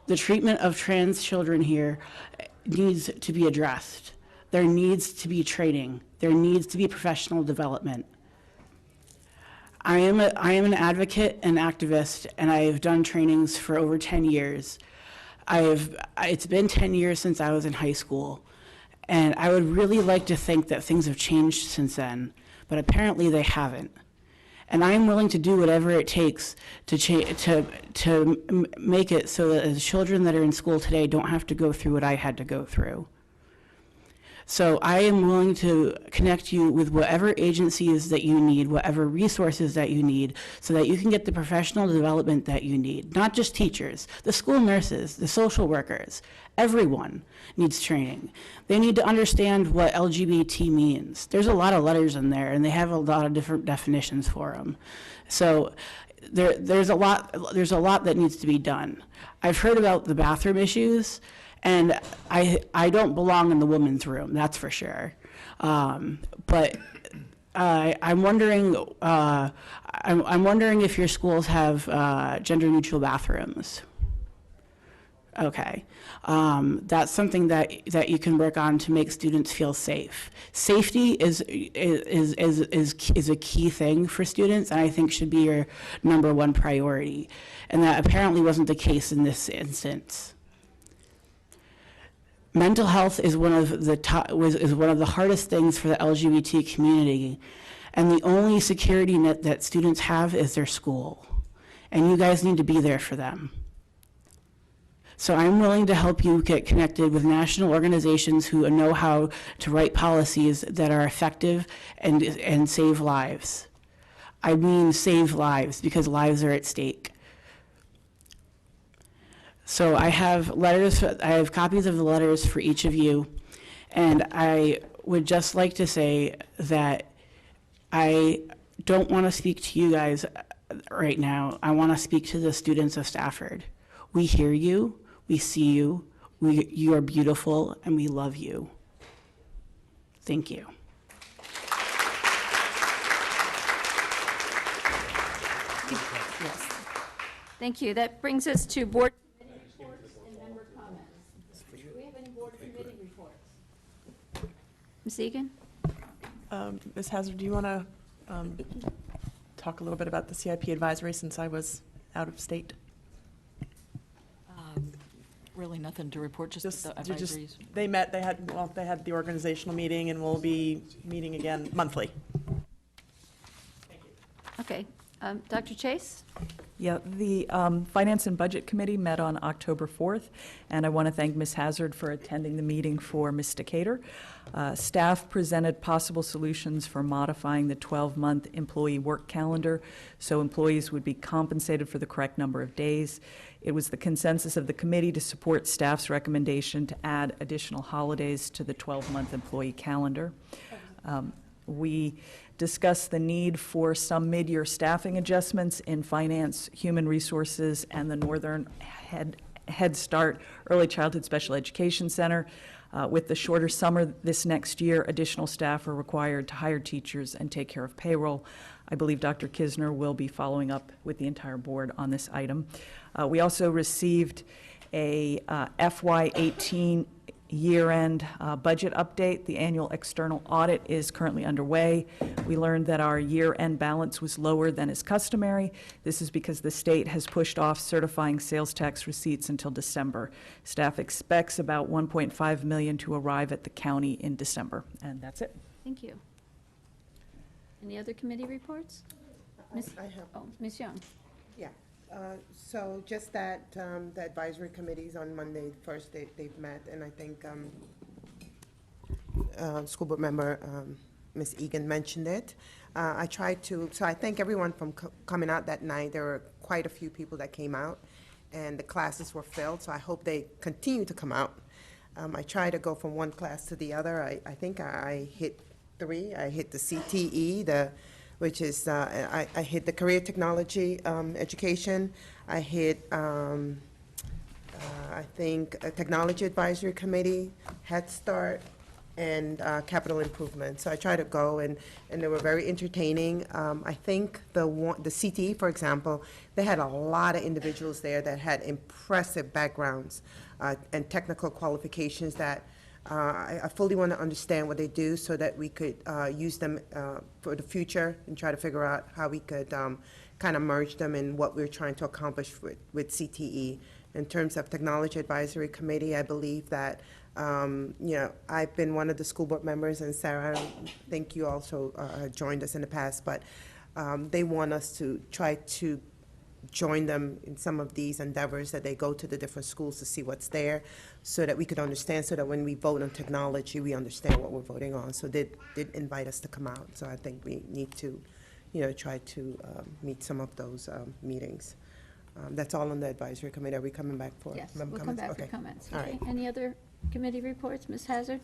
[SPEAKER 8] The treatment of trans children here needs to be addressed. There needs to be training. There needs to be professional development. I am an advocate and activist, and I have done trainings for over 10 years. It's been 10 years since I was in high school, and I would really like to think that things have changed since then, but apparently they haven't. And I am willing to do whatever it takes to make it so that the children that are in school today don't have to go through what I had to go through. So I am willing to connect you with whatever agencies that you need, whatever resources that you need, so that you can get the professional development that you need. Not just teachers, the school nurses, the social workers, everyone needs training. They need to understand what LGBT means. There's a lot of letters in there, and they have a lot of different definitions for them. So there's a lot that needs to be done. I've heard about the bathroom issues, and I don't belong in the women's room, that's for sure. But I'm wondering if your schools have gender-neutral bathrooms. Okay, that's something that you can work on to make students feel safe. Safety is a key thing for students, and I think should be your #1 priority. And that apparently wasn't the case in this instance. Mental health is one of the hardest things for the LGBT community, and the only security net that students have is their school, and you guys need to be there for them. So I'm willing to help you get connected with national organizations who know how to write policies that are effective and save lives. I mean save lives, because lives are at stake. So I have copies of the letters for each of you, and I would just like to say that I don't want to speak to you guys right now. I want to speak to the students of Stafford. We hear you, we see you, you are beautiful, and we love you. Thank you.
[SPEAKER 4] Yes. Thank you. That brings us to board committee reports and member comments. Do we have any board committee reports? Ms. Egan?
[SPEAKER 2] Ms. Hazard, do you want to talk a little bit about the CIP advisory since I was out of state?
[SPEAKER 18] Really nothing to report, just the advisories.
[SPEAKER 2] They met, they had the organizational meeting, and we'll be meeting again monthly.
[SPEAKER 4] Okay. Dr. Chase?
[SPEAKER 19] Yeah, the Finance and Budget Committee met on October 4th, and I want to thank Ms. Hazard for attending the meeting for Ms. Decatur. Staff presented possible solutions for modifying the 12-month employee work calendar so employees would be compensated for the correct number of days. It was the consensus of the committee to support staff's recommendation to add additional holidays to the 12-month employee calendar. We discussed the need for some mid-year staffing adjustments in finance, human resources, and the Northern Head Start Early Childhood Special Education Center. With the shorter summer this next year, additional staff are required to hire teachers and take care of payroll. I believe Dr. Kisner will be following up with the entire board on this item. We also received a FY18 year-end budget update. The annual external audit is currently underway. We learned that our year-end balance was lower than is customary. This is because the state has pushed off certifying sales tax receipts until December. Staff expects about $1.5 million to arrive at the county in December, and that's it.
[SPEAKER 4] Thank you. Any other committee reports? Ms. Young.
[SPEAKER 12] Yeah, so just that, the advisory committees on Monday, first they've met, and I think school board member Ms. Egan mentioned it. I tried to, so I thank everyone from coming out that night. There were quite a few people that came out, and the classes were filled, so I hope they continue to come out. I try to go from one class to the other. I think I hit 3. I hit the CTE, which is, I hit the career technology education. I hit, I think, a technology advisory committee, Head Start, and capital improvement. So I try to go, and they were very entertaining. I think the CTE, for example, they had a lot of individuals there that had impressive backgrounds and technical qualifications that I fully want to understand what they do so that we could use them for the future and try to figure out how we could kind of merge them in what we're trying to accomplish with CTE. In terms of Technology Advisory Committee, I believe that, you know, I've been one of the school board members, and Sarah, I think you also joined us in the past, but they want us to try to join them in some of these endeavors, that they go to the different schools to see what's there so that we could understand, so that when we vote on technology, we understand what we're voting on. So they did invite us to come out. So I think we need to, you know, try to meet some of those meetings. That's all on the advisory committee. Are we coming back for
[SPEAKER 4] Yes,
[SPEAKER 12] member
[SPEAKER 4] we'll come
[SPEAKER 12] comments?
[SPEAKER 4] back for
[SPEAKER 12] Okay.
[SPEAKER 4] comments.
[SPEAKER 12] All
[SPEAKER 4] Okay.
[SPEAKER 12] right.
[SPEAKER 4] Any other committee reports? Ms. Hazard?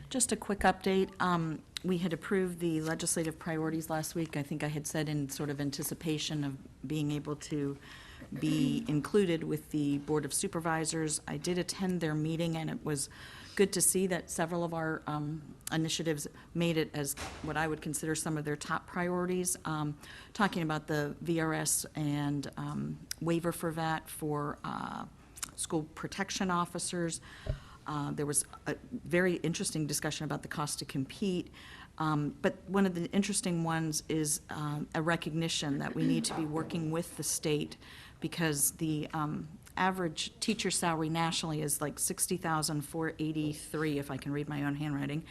[SPEAKER 18] Just a quick update. We had approved the legislative priorities last week. I think I had said in sort of anticipation of being able to be included with the Board of Supervisors. I did attend their meeting, and it was good to see that several of our initiatives made it as what I would consider some of their top priorities. Talking about the VRS and waiver for that for school protection officers. There was a very interesting discussion about the cost to compete. But one of the interesting ones is a recognition that we need to be working with the state, because the average teacher salary nationally is like $60,483, if I can read my own handwriting.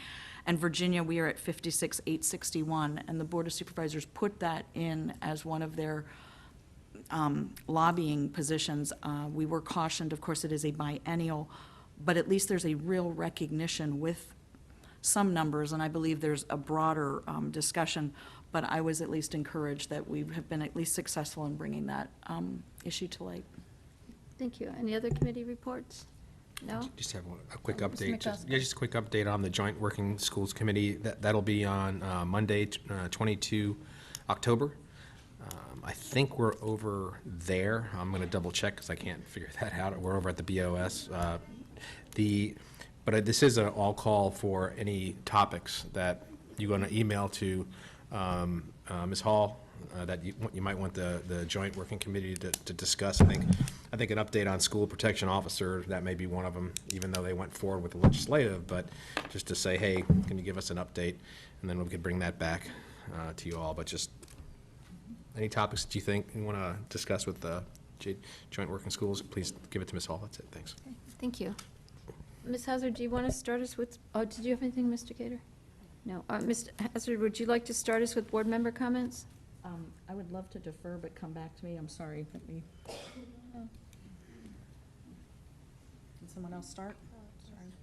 [SPEAKER 18] And Virginia, we are at $56,861, and the Board of Supervisors put that in as one of their lobbying positions. We were cautioned, of course, it is a biennial, but at least there's a real recognition with some numbers, and I believe there's a broader discussion, but I was at least encouraged that we have been at least successful in bringing that issue to light.
[SPEAKER 4] Thank you. Any other committee reports? No?
[SPEAKER 17] Just have a quick
[SPEAKER 4] Mr.
[SPEAKER 17] update.
[SPEAKER 4] McCusker.
[SPEAKER 17] Just a quick update on the Joint Working Schools Committee. That'll be on Monday, 22 October. I think we're over there. I'm going to double check because I can't figure that out. We're over at the BOS. But this is an all call for any topics that you're going to email to Ms. Hall that you might want the Joint Working Committee to discuss. I think an update on school protection officer, that may be one of them, even though they went forward with the legislative, but just to say, hey, can you give us an update? And then we could bring that back to you all. But just any topics that you think you want to discuss with the Joint Working Schools, please give it to Ms. Hall. That's it. Thanks.
[SPEAKER 4] Okay. Thank you. Ms. Hazard, do you want to start us with, oh, did you have anything, Mr. Gator? No. Mr. Hazard, would you like to start us with board member comments?
[SPEAKER 18] I would love to defer, but come back to me. I'm sorry. Can someone else start?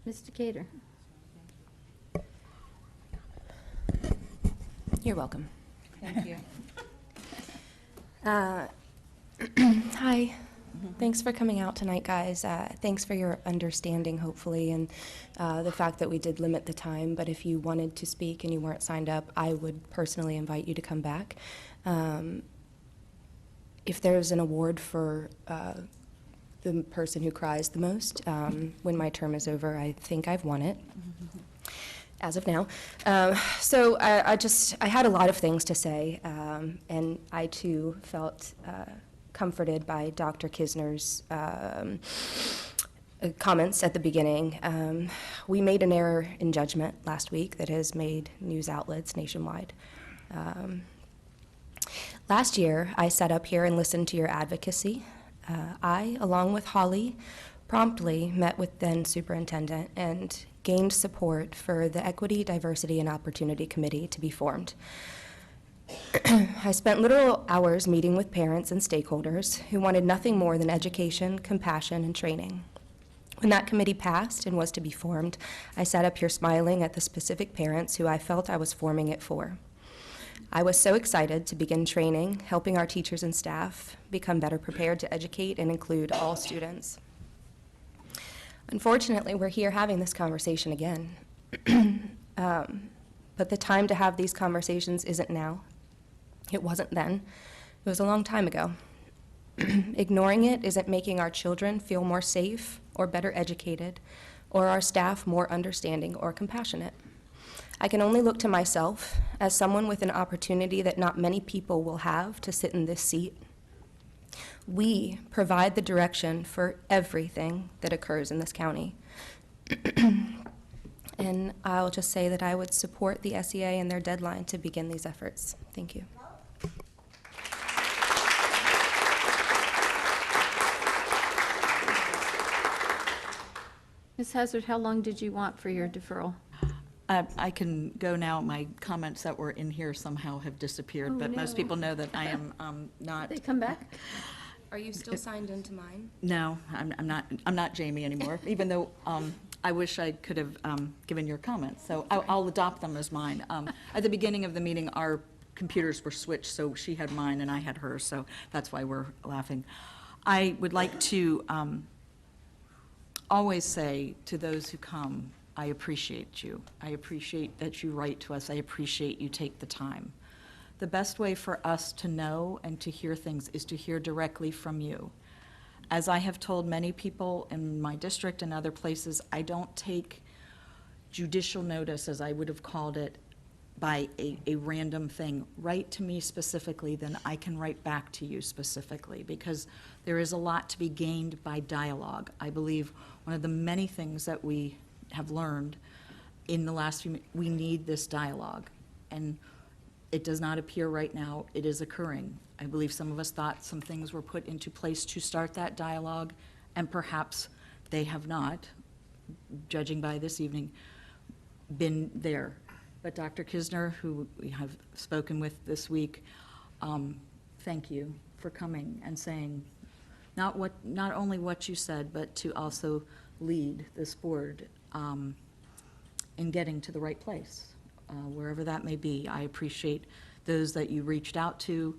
[SPEAKER 4] Mr. Gator?
[SPEAKER 1] You're welcome.
[SPEAKER 18] Thank you.
[SPEAKER 1] Hi. Thanks for coming out tonight, guys. Thanks for your understanding, hopefully, and the fact that we did limit the time. But if you wanted to speak and you weren't signed up, I would personally invite you to come back. If there's an award for the person who cries the most, when my term is over, I think I've won it. As of now. So I had a lot of things to say, and I too felt comforted by Dr. Kisner's comments at the beginning. We made an error in judgment last week that has made news outlets nationwide. Last year, I sat up here and listened to your advocacy. I, along with Holly, promptly met with then superintendent and gained support for the Equity, Diversity, and Opportunity Committee to be formed. I spent literal hours meeting with parents and stakeholders who wanted nothing more than education, compassion, and training. When that committee passed and was to be formed, I sat up here smiling at the specific parents who I felt I was forming it for. I was so excited to begin training, helping our teachers and staff become better prepared to educate and include all students. Unfortunately, we're here having this conversation again. But the time to have these conversations isn't now. It wasn't then. It was a long time ago. Ignoring it isn't making our children feel more safe or better educated, or our staff more understanding or compassionate. I can only look to myself as someone with an opportunity that not many people will have to sit in this seat. We provide the direction for everything that occurs in this county. And I'll just say that I would support the SEA and their deadline to begin these efforts. Thank you.
[SPEAKER 4] Ms. Hazard, how long did you want for your deferral?
[SPEAKER 18] I can go now. My comments that were in here somehow have disappeared,
[SPEAKER 4] Oh,
[SPEAKER 18] but most
[SPEAKER 4] no.
[SPEAKER 18] people know that I am not.
[SPEAKER 4] They come back?
[SPEAKER 1] Are you still signed into mine?
[SPEAKER 18] No, I'm not. I'm not Jamie anymore. Even though I wish I could have given your comments, so I'll adopt them as mine. At the beginning of the meeting, our computers were switched, so she had mine and I had hers, so that's why we're laughing. I would like to always say to those who come, I appreciate you. I appreciate that you write to us. I appreciate you take the time. The best way for us to know and to hear things is to hear directly from you. As I have told many people in my district and other places, I don't take judicial notice, as I would have called it, by a random thing. Write to me specifically, then I can write back to you specifically, because there is a lot to be gained by dialogue. I believe one of the many things that we have learned in the last few, we need this dialogue. And it does not appear right now, it is occurring. I believe some of us thought some things were put into place to start that dialogue, and perhaps they have not, judging by this evening, been there. But Dr. Kisner, who we have spoken with this week, thank you for coming and saying not only what you said, but to also lead this board in getting to the right place, wherever that may be. I appreciate those that you reached out to,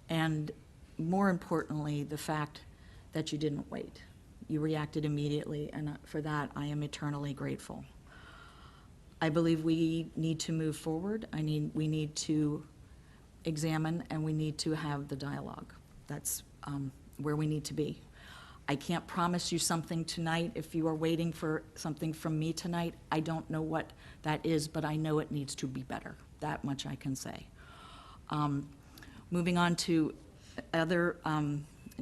[SPEAKER 18] and more importantly, the fact that you didn't wait. You reacted immediately, and for that, I am eternally grateful. I believe we need to move forward. We need to examine, and we need to have the dialogue. That's where we need to be. I can't promise you something tonight. If you are waiting for something from me tonight, I don't know what that is, but I know it needs to be better. That much I can say. Moving on to other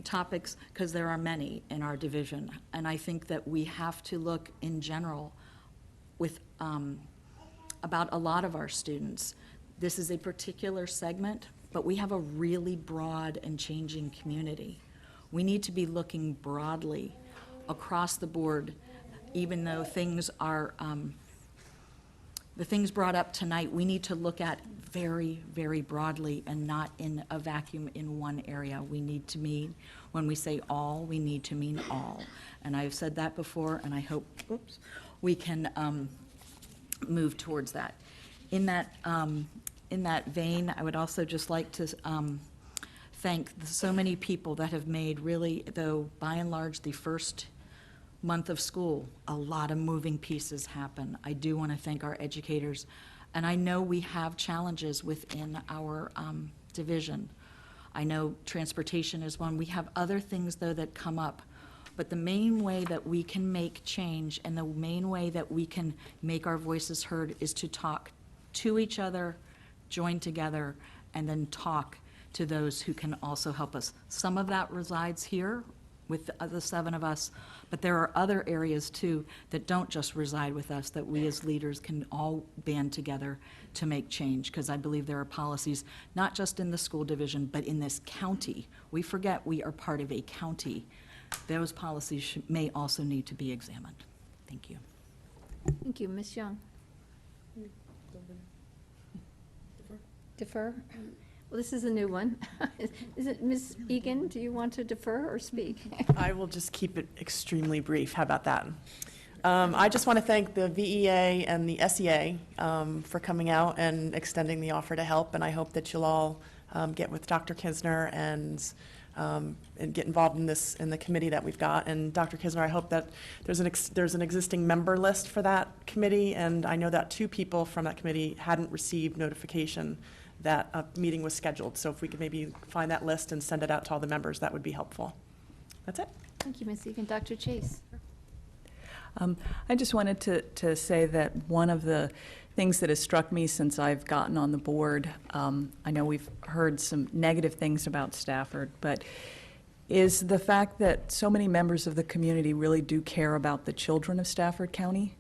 [SPEAKER 18] topics, because there are many in our division, and I think that we have to look in general with about a lot of our students. This is a particular segment, but we have a really broad and changing community. We need to be looking broadly across the board, even though things are, the things brought up tonight, we need to look at very, very broadly and not in a vacuum in one area. We need to mean, when we say all, we need to mean all. And I've said that before, and I hope, we can move towards that. In that vein, I would also just like to thank so many people that have made really, though by and large, the first month of school, a lot of moving pieces happen. I do want to thank our educators, and I know we have challenges within our division. I know transportation is one. We have other things, though, that come up. But the main way that we can make change and the main way that we can make our voices heard is to talk to each other, join together, and then talk to those who can also help us. Some of that resides here with the other 7 of us, but there are other areas too that don't just reside with us, that we as leaders can all band together to make change, because I believe there are policies, not just in the school division, but in this county. We forget we are part of a county. Those policies may also need to be examined. Thank you.
[SPEAKER 4] Thank you. Ms. Young? Defer? Well, this is a new one. Is it, Ms. Egan, do you want to defer or speak?
[SPEAKER 2] I will just keep it extremely brief. How about that? I just want to thank the VEA and the SEA for coming out and extending the offer to help, and I hope that you'll all get with Dr. Kisner and get involved in the committee that we've got. And Dr. Kisner, I hope that there's an existing member list for that committee, and I know that 2 people from that committee hadn't received notification that a meeting was scheduled. So if we could maybe find that list and send it out to all the members, that would be helpful. That's it.
[SPEAKER 4] Thank you, Ms. Egan. Dr. Chase.
[SPEAKER 19] I just wanted to say that one of the things that has struck me since I've gotten on the board, I know we've heard some negative things about Stafford, but is the fact that so many members of the community really do care about the children of Stafford County.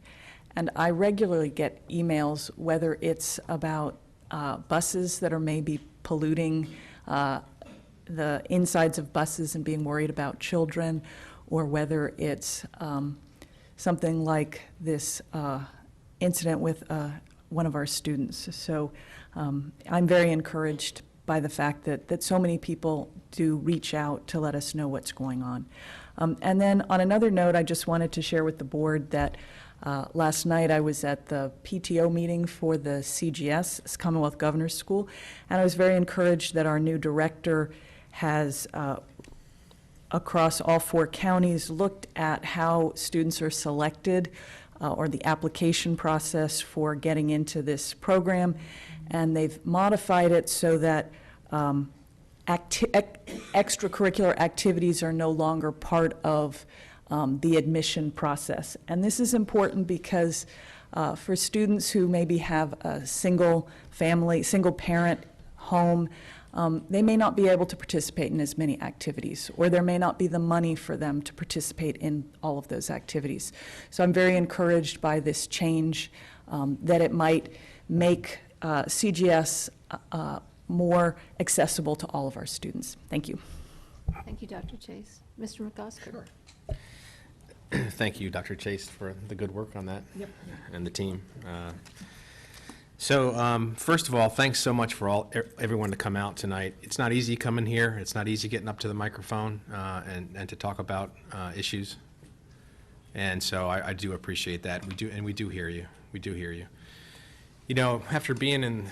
[SPEAKER 19] And I regularly get emails, whether it's about buses that are maybe polluting the insides of buses and being worried about children, or whether it's something like this incident with one of our students. So I'm very encouraged by the fact that so many people do reach out to let us know what's going on. And then on another note, I just wanted to share with the board that last night I was at the PTO meeting for the CGS, Commonwealth Governor's School, and I was very encouraged that our new director has across all 4 counties looked at how students are selected or the application process for getting into this program, and they've modified it so that extracurricular activities are no longer part of the admission process. And this is important because for students who maybe have a single family, single parent home, they may not be able to participate in as many activities, or there may not be the money for them to participate in all of those activities. So I'm very encouraged by this change, that it might make CGS more accessible to all of our students. Thank you.
[SPEAKER 4] Thank you, Dr. Chase. Mr. McOsker.
[SPEAKER 17] Thank you, Dr. Chase, for the good work on that.
[SPEAKER 2] Yep.
[SPEAKER 17] And the team. So first of all, thanks so much for everyone to come out tonight. It's not easy coming here. It's not easy getting up to the microphone and to talk about issues. And so I do appreciate that. We do hear you. We do hear you. You know, after being in,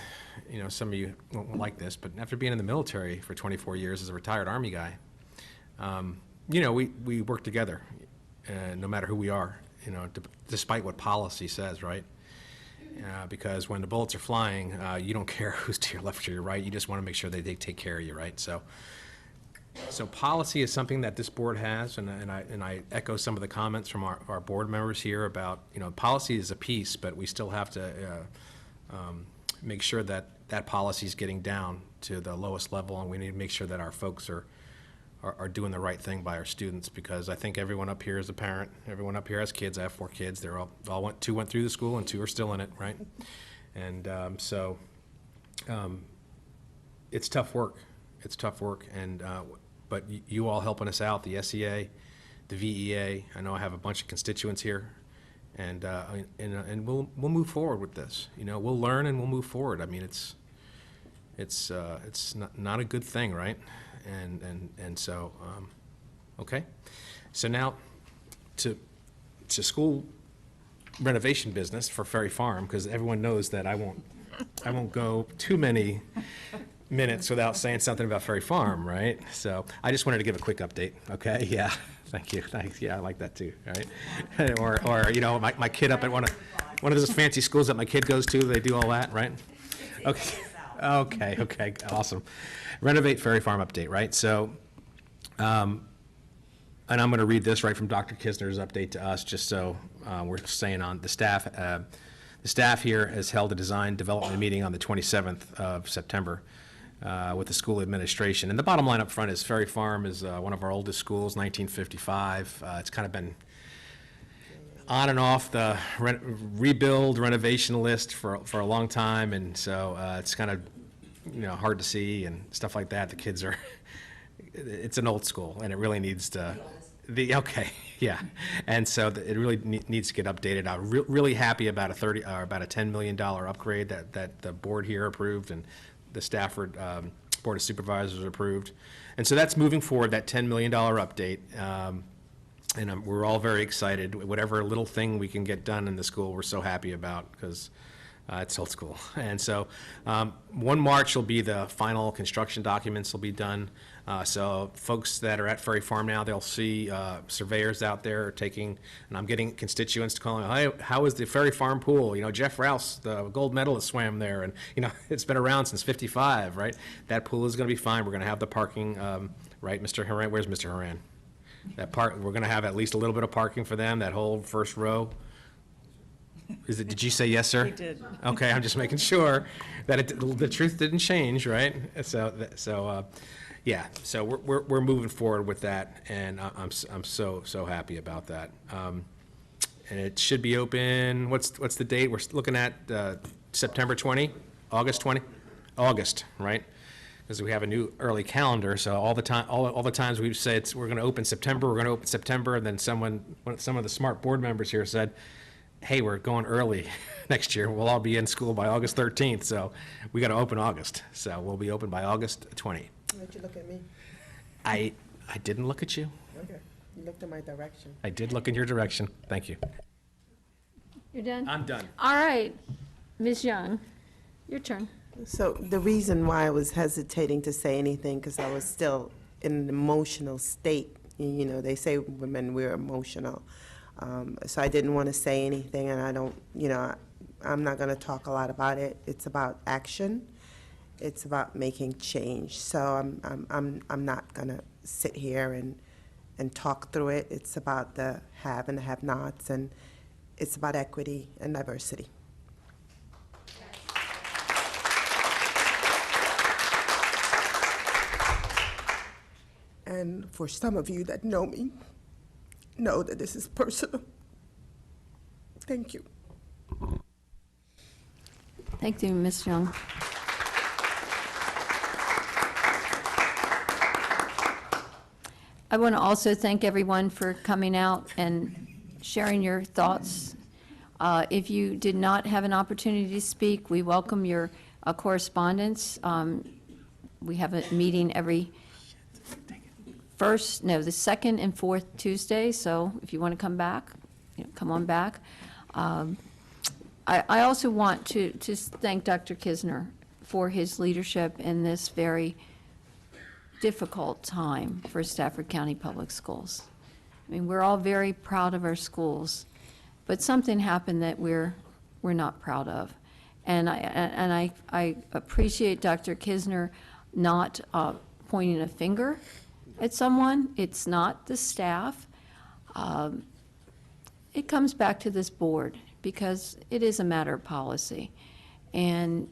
[SPEAKER 17] you know, some of you won't like this, but after being in the military for 24 years as a retired Army guy, you know, we work together, no matter who we are, you know, despite what policy says, right? Because when the bullets are flying, you don't care who's to your left or to your right. You just want to make sure that they take care of you, right? So policy is something that this board has, and I echo some of the comments from our board members here about, you know, policy is a piece, but we still have to make sure that that policy is getting down to the lowest level, and we need to make sure that our folks are doing the right thing by our students, because I think everyone up here is a parent. Everyone up here has kids. I have 4 kids. They're all 2 went through the school and 2 are still in it, right? And it's tough work. It's tough work, and but you all helping us out, the SEA, the VEA. I know I have a bunch of constituents here, and we'll move forward with this. You know, we'll learn and we'll move forward. I mean, it's not a good thing, right? And so, okay. So now to school renovation business for Ferry Farm, because everyone knows that I won't go too many minutes without saying something about Ferry Farm, right? So I just wanted to give a quick update, okay? Yeah, thank you, thanks, yeah, I like that too, right? Or you know, my kid up at one of those fancy schools that my kid goes to, they do all that, right? Okay, awesome. Renovate Ferry Farm update, right? So, and I'm going to read this right from Dr. Kisner's update to us, just so we're staying on the staff. The staff here has held a design development meeting on the 27th of September with the school administration. And the bottom line up front is Ferry Farm is one of our oldest schools, 1955. It's kind of been on and off the rebuild renovation list for a long time, and so it's kind of, you know, hard to see and stuff like that. The kids are, it's an old school, and it really needs to, okay, yeah, and so it really needs to get updated. I'm really happy about about a $10 million upgrade that the board here approved, and the Stafford Board of Supervisors approved. And so that's moving forward, that $10 million update. And we're all very excited. Whatever little thing we can get done in the school, we're so happy about, because it's old school. And so 1 March will be the final construction documents will be done. So folks that are at Ferry Farm now, they'll see surveyors out there taking, and I'm getting constituents calling, hey, how is the Ferry Farm pool? You know, Jeff Rouse, the gold medalist, swam there, and you know, it's been around since '55, right? That pool is going to be fine. We're going to have the parking, right, Mr. Haran? Where's Mr. Haran? We're going to have at least a little bit of parking for them, that whole first row. Did you say yes, sir?
[SPEAKER 19] We did.
[SPEAKER 17] Okay, I'm just making sure that the truth didn't change, right? Yeah, so we're moving forward with that, and I'm so happy about that. And it should be open. What's the date? We're looking at September 20, August 20, August, right? Because we have a new early calendar, so all the times we've said we're going to open September, and then some of the smart board members here said, hey, we're going early next year. We'll all be in school by August 13th, so we got to open August. So we'll be open by August 20.
[SPEAKER 12] Why'd you look at me?
[SPEAKER 17] I didn't look at you.
[SPEAKER 12] Okay, you looked in my direction.
[SPEAKER 17] I did look in your direction. Thank you.
[SPEAKER 4] You're done?
[SPEAKER 17] I'm done.
[SPEAKER 4] All right. Ms. Young, your turn.
[SPEAKER 12] So the reason why I was hesitating to say anything, because I was still in an emotional state. You know, they say women, we're emotional. So I didn't want to say anything, and I don't, you know, I'm not going to talk a lot about it. It's about action. It's about making change. So I'm not going to sit here and talk through it. It's about the have and the have-nots, and it's about equity and diversity. And for some of you that know me, know that this is personal. Thank you.
[SPEAKER 4] Thank you, Ms. Young. I want to also thank everyone for coming out and sharing your thoughts. If you did not have an opportunity to speak, we welcome your correspondence. We have a meeting every the second and fourth Tuesday, so if you want to come back, come on back. I also want to thank Dr. Kisner for his leadership in this very difficult time for Stafford County Public Schools. I mean, we're all very proud of our schools, but something happened that we're not proud of. And I appreciate Dr. Kisner not pointing a finger at someone. It's not the staff. It comes back to this board because it is a matter of policy. And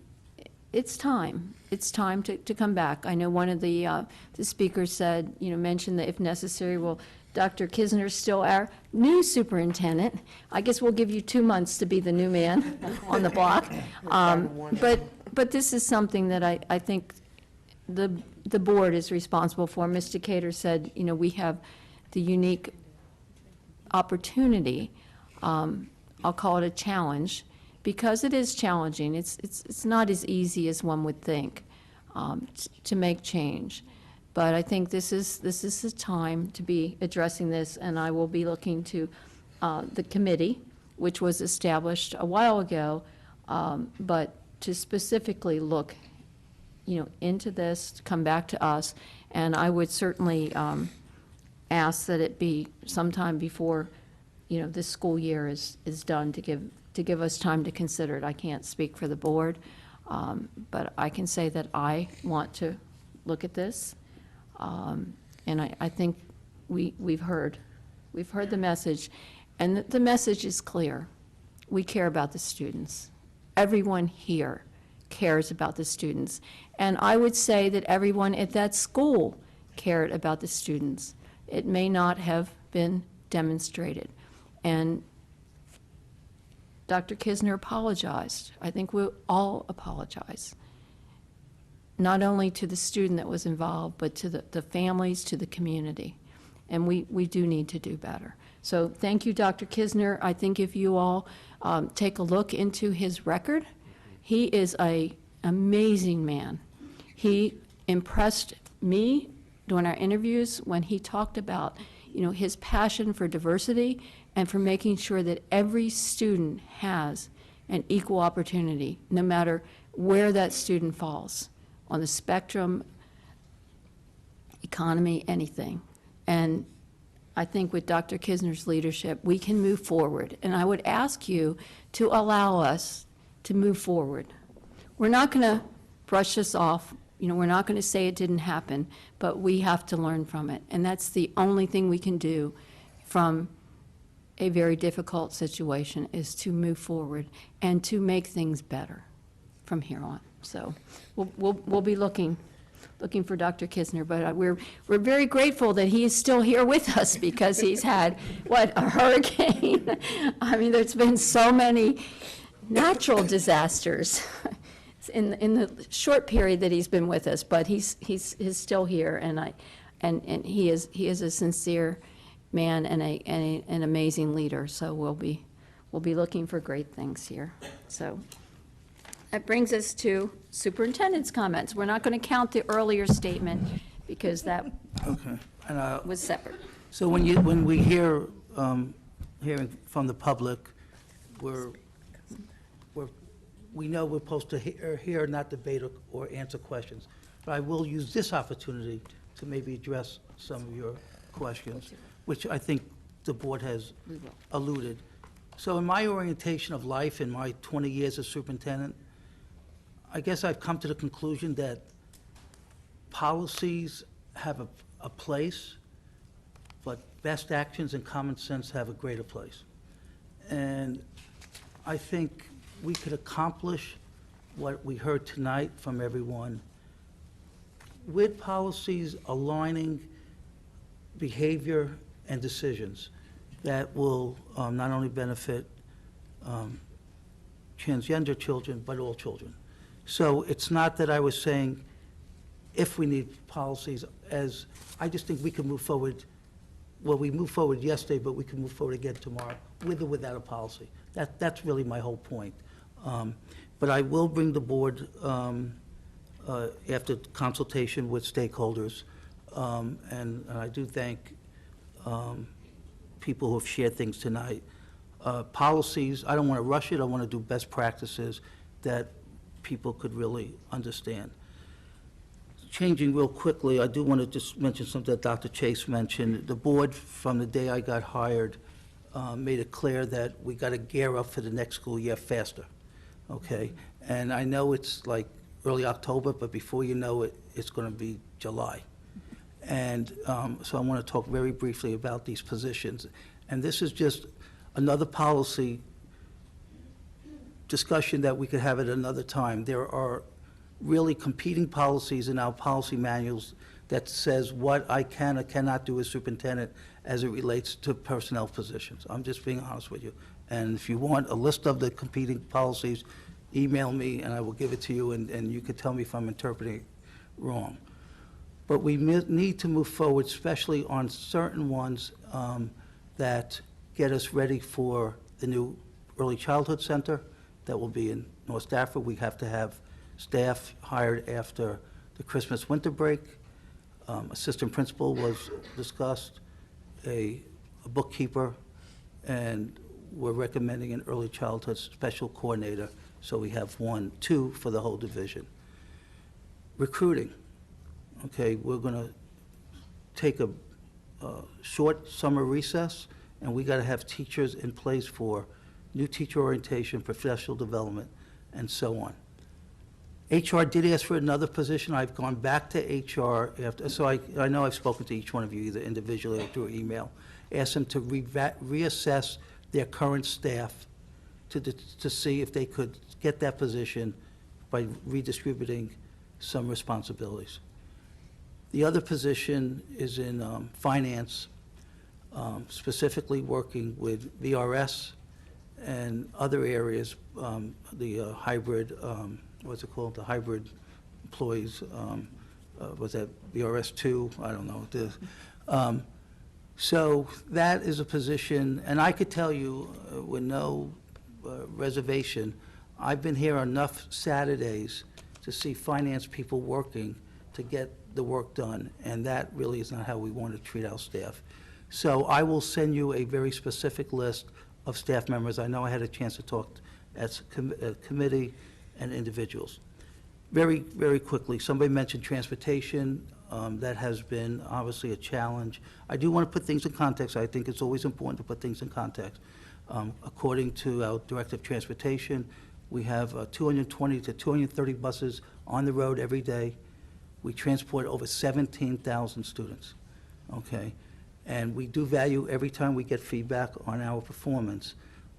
[SPEAKER 4] it's time. It's time to come back. I know one of the speakers said, mentioned that if necessary, well, Dr. Kisner's still our new superintendent. I guess we'll give you 2 months to be the new man on the block. But this is something that I think the board is responsible for. Ms. Decatur said, we have the unique opportunity, I'll call it a challenge, because it is challenging. It's not as easy as one would think to make change. But I think this is the time to be addressing this, and I will be looking to the committee, which was established a while ago, but to specifically look into this, to come back to us, and I would certainly ask that it be sometime before, this school year is done, to give us time to consider it. I can't speak for the board, but I can say that I want to look at this, and I think we've heard the message, and the message is clear. We care about the students. Everyone here cares about the students. And I would say that everyone at that school cared about the students. It may not have been demonstrated. And Dr. Kisner apologized. I think we'll all apologize. Not only to the student that was involved, but to the families, to the community. And we do need to do better. So thank you, Dr. Kisner. I think if you all take a look into his record, he is an amazing man. He impressed me during our interviews when he talked about, his passion for diversity and for making sure that every student has an equal opportunity, no matter where that student falls on the spectrum, economy, anything. And I think with Dr. Kisner's leadership, we can move forward. And I would ask you to allow us to move forward. We're not going to brush this off. We're not going to say it didn't happen, but we have to learn from it. And that's the only thing we can do from a very difficult situation, is to move forward and to make things better from here on. So we'll be looking for Dr. Kisner, but we're very grateful that he is still here with us, because he's had, a hurricane. I mean, there's been so many natural disasters in the short period that he's been with us, but he's still here, and he is a sincere man and an amazing leader. So we'll be looking for great things here. So that brings us to superintendent's comments. We're not going to count the earlier statement because that was separate.
[SPEAKER 5] So when we hear hearing from the public, we know we're supposed to hear, not debate or answer questions. But I will use this opportunity to maybe address some of your questions, which I think the board has alluded. So in my orientation of life, in my 20 years as superintendent, I guess I've come to the conclusion that policies have a place, but best actions and common sense have a greater place. And I think we could accomplish what we heard tonight from everyone with policies aligning behavior and decisions that will not only benefit transgender children, but all children. So it's not that I was saying if we need policies, as I just think we can move forward. Well, we moved forward yesterday, but we can move forward again tomorrow, with or without a policy. That's really my whole point. But I will bring the board, after consultation with stakeholders, and I do thank people who have shared things tonight. Policies, I don't want to rush it. I want to do best practices that people could really understand. Changing real quickly, I do want to just mention something that Dr. Chase mentioned. The board, from the day I got hired, made it clear that we got to gear up for the next school year faster, okay? And I know it's like early October, but before you know it, it's going to be July. And so I want to talk very briefly about these positions. And this is just another policy discussion that we could have at another time. There are really competing policies in our policy manuals that says what I can or cannot do as superintendent as it relates to personnel positions. I'm just being honest with you. And if you want a list of the competing policies, email me and I will give it to you, and you can tell me if I'm interpreting it wrong. But we need to move forward, especially on certain ones that get us ready for the new early childhood center that will be in North Stafford. We have to have staff hired after the Christmas winter break. Assistant principal was discussed, a bookkeeper, and we're recommending an early childhood special coordinator, so we have 2 for the whole division. Recruiting. Okay, we're going to take a short summer recess, and we got to have teachers in place for new teacher orientation, professional development, and so on. HR did ask for another position. I've gone back to HR after, so I know I've spoken to each one of you either individually or through email, asked them to reassess their current staff to see if they could get that position by redistributing some responsibilities. The other position is in finance, specifically working with VRS and other areas, the hybrid, what's it called, the hybrid employees, was that VRS2? I don't know. So that is a position, and I could tell you with no reservation, I've been here enough Saturdays to see finance people working to get the work done, and that really is not how we want to treat our staff. So I will send you a very specific list of staff members. I know I had a chance to talk as a committee and individuals. Very, very quickly, somebody mentioned transportation. That has been obviously a challenge. I do want to put things in context. I think it's always important to put things in context. According to our Director of Transportation, we have 220 to 230 buses on the road every day. We transport over 17,000 students, okay? And we do value every time we get feedback on our performance,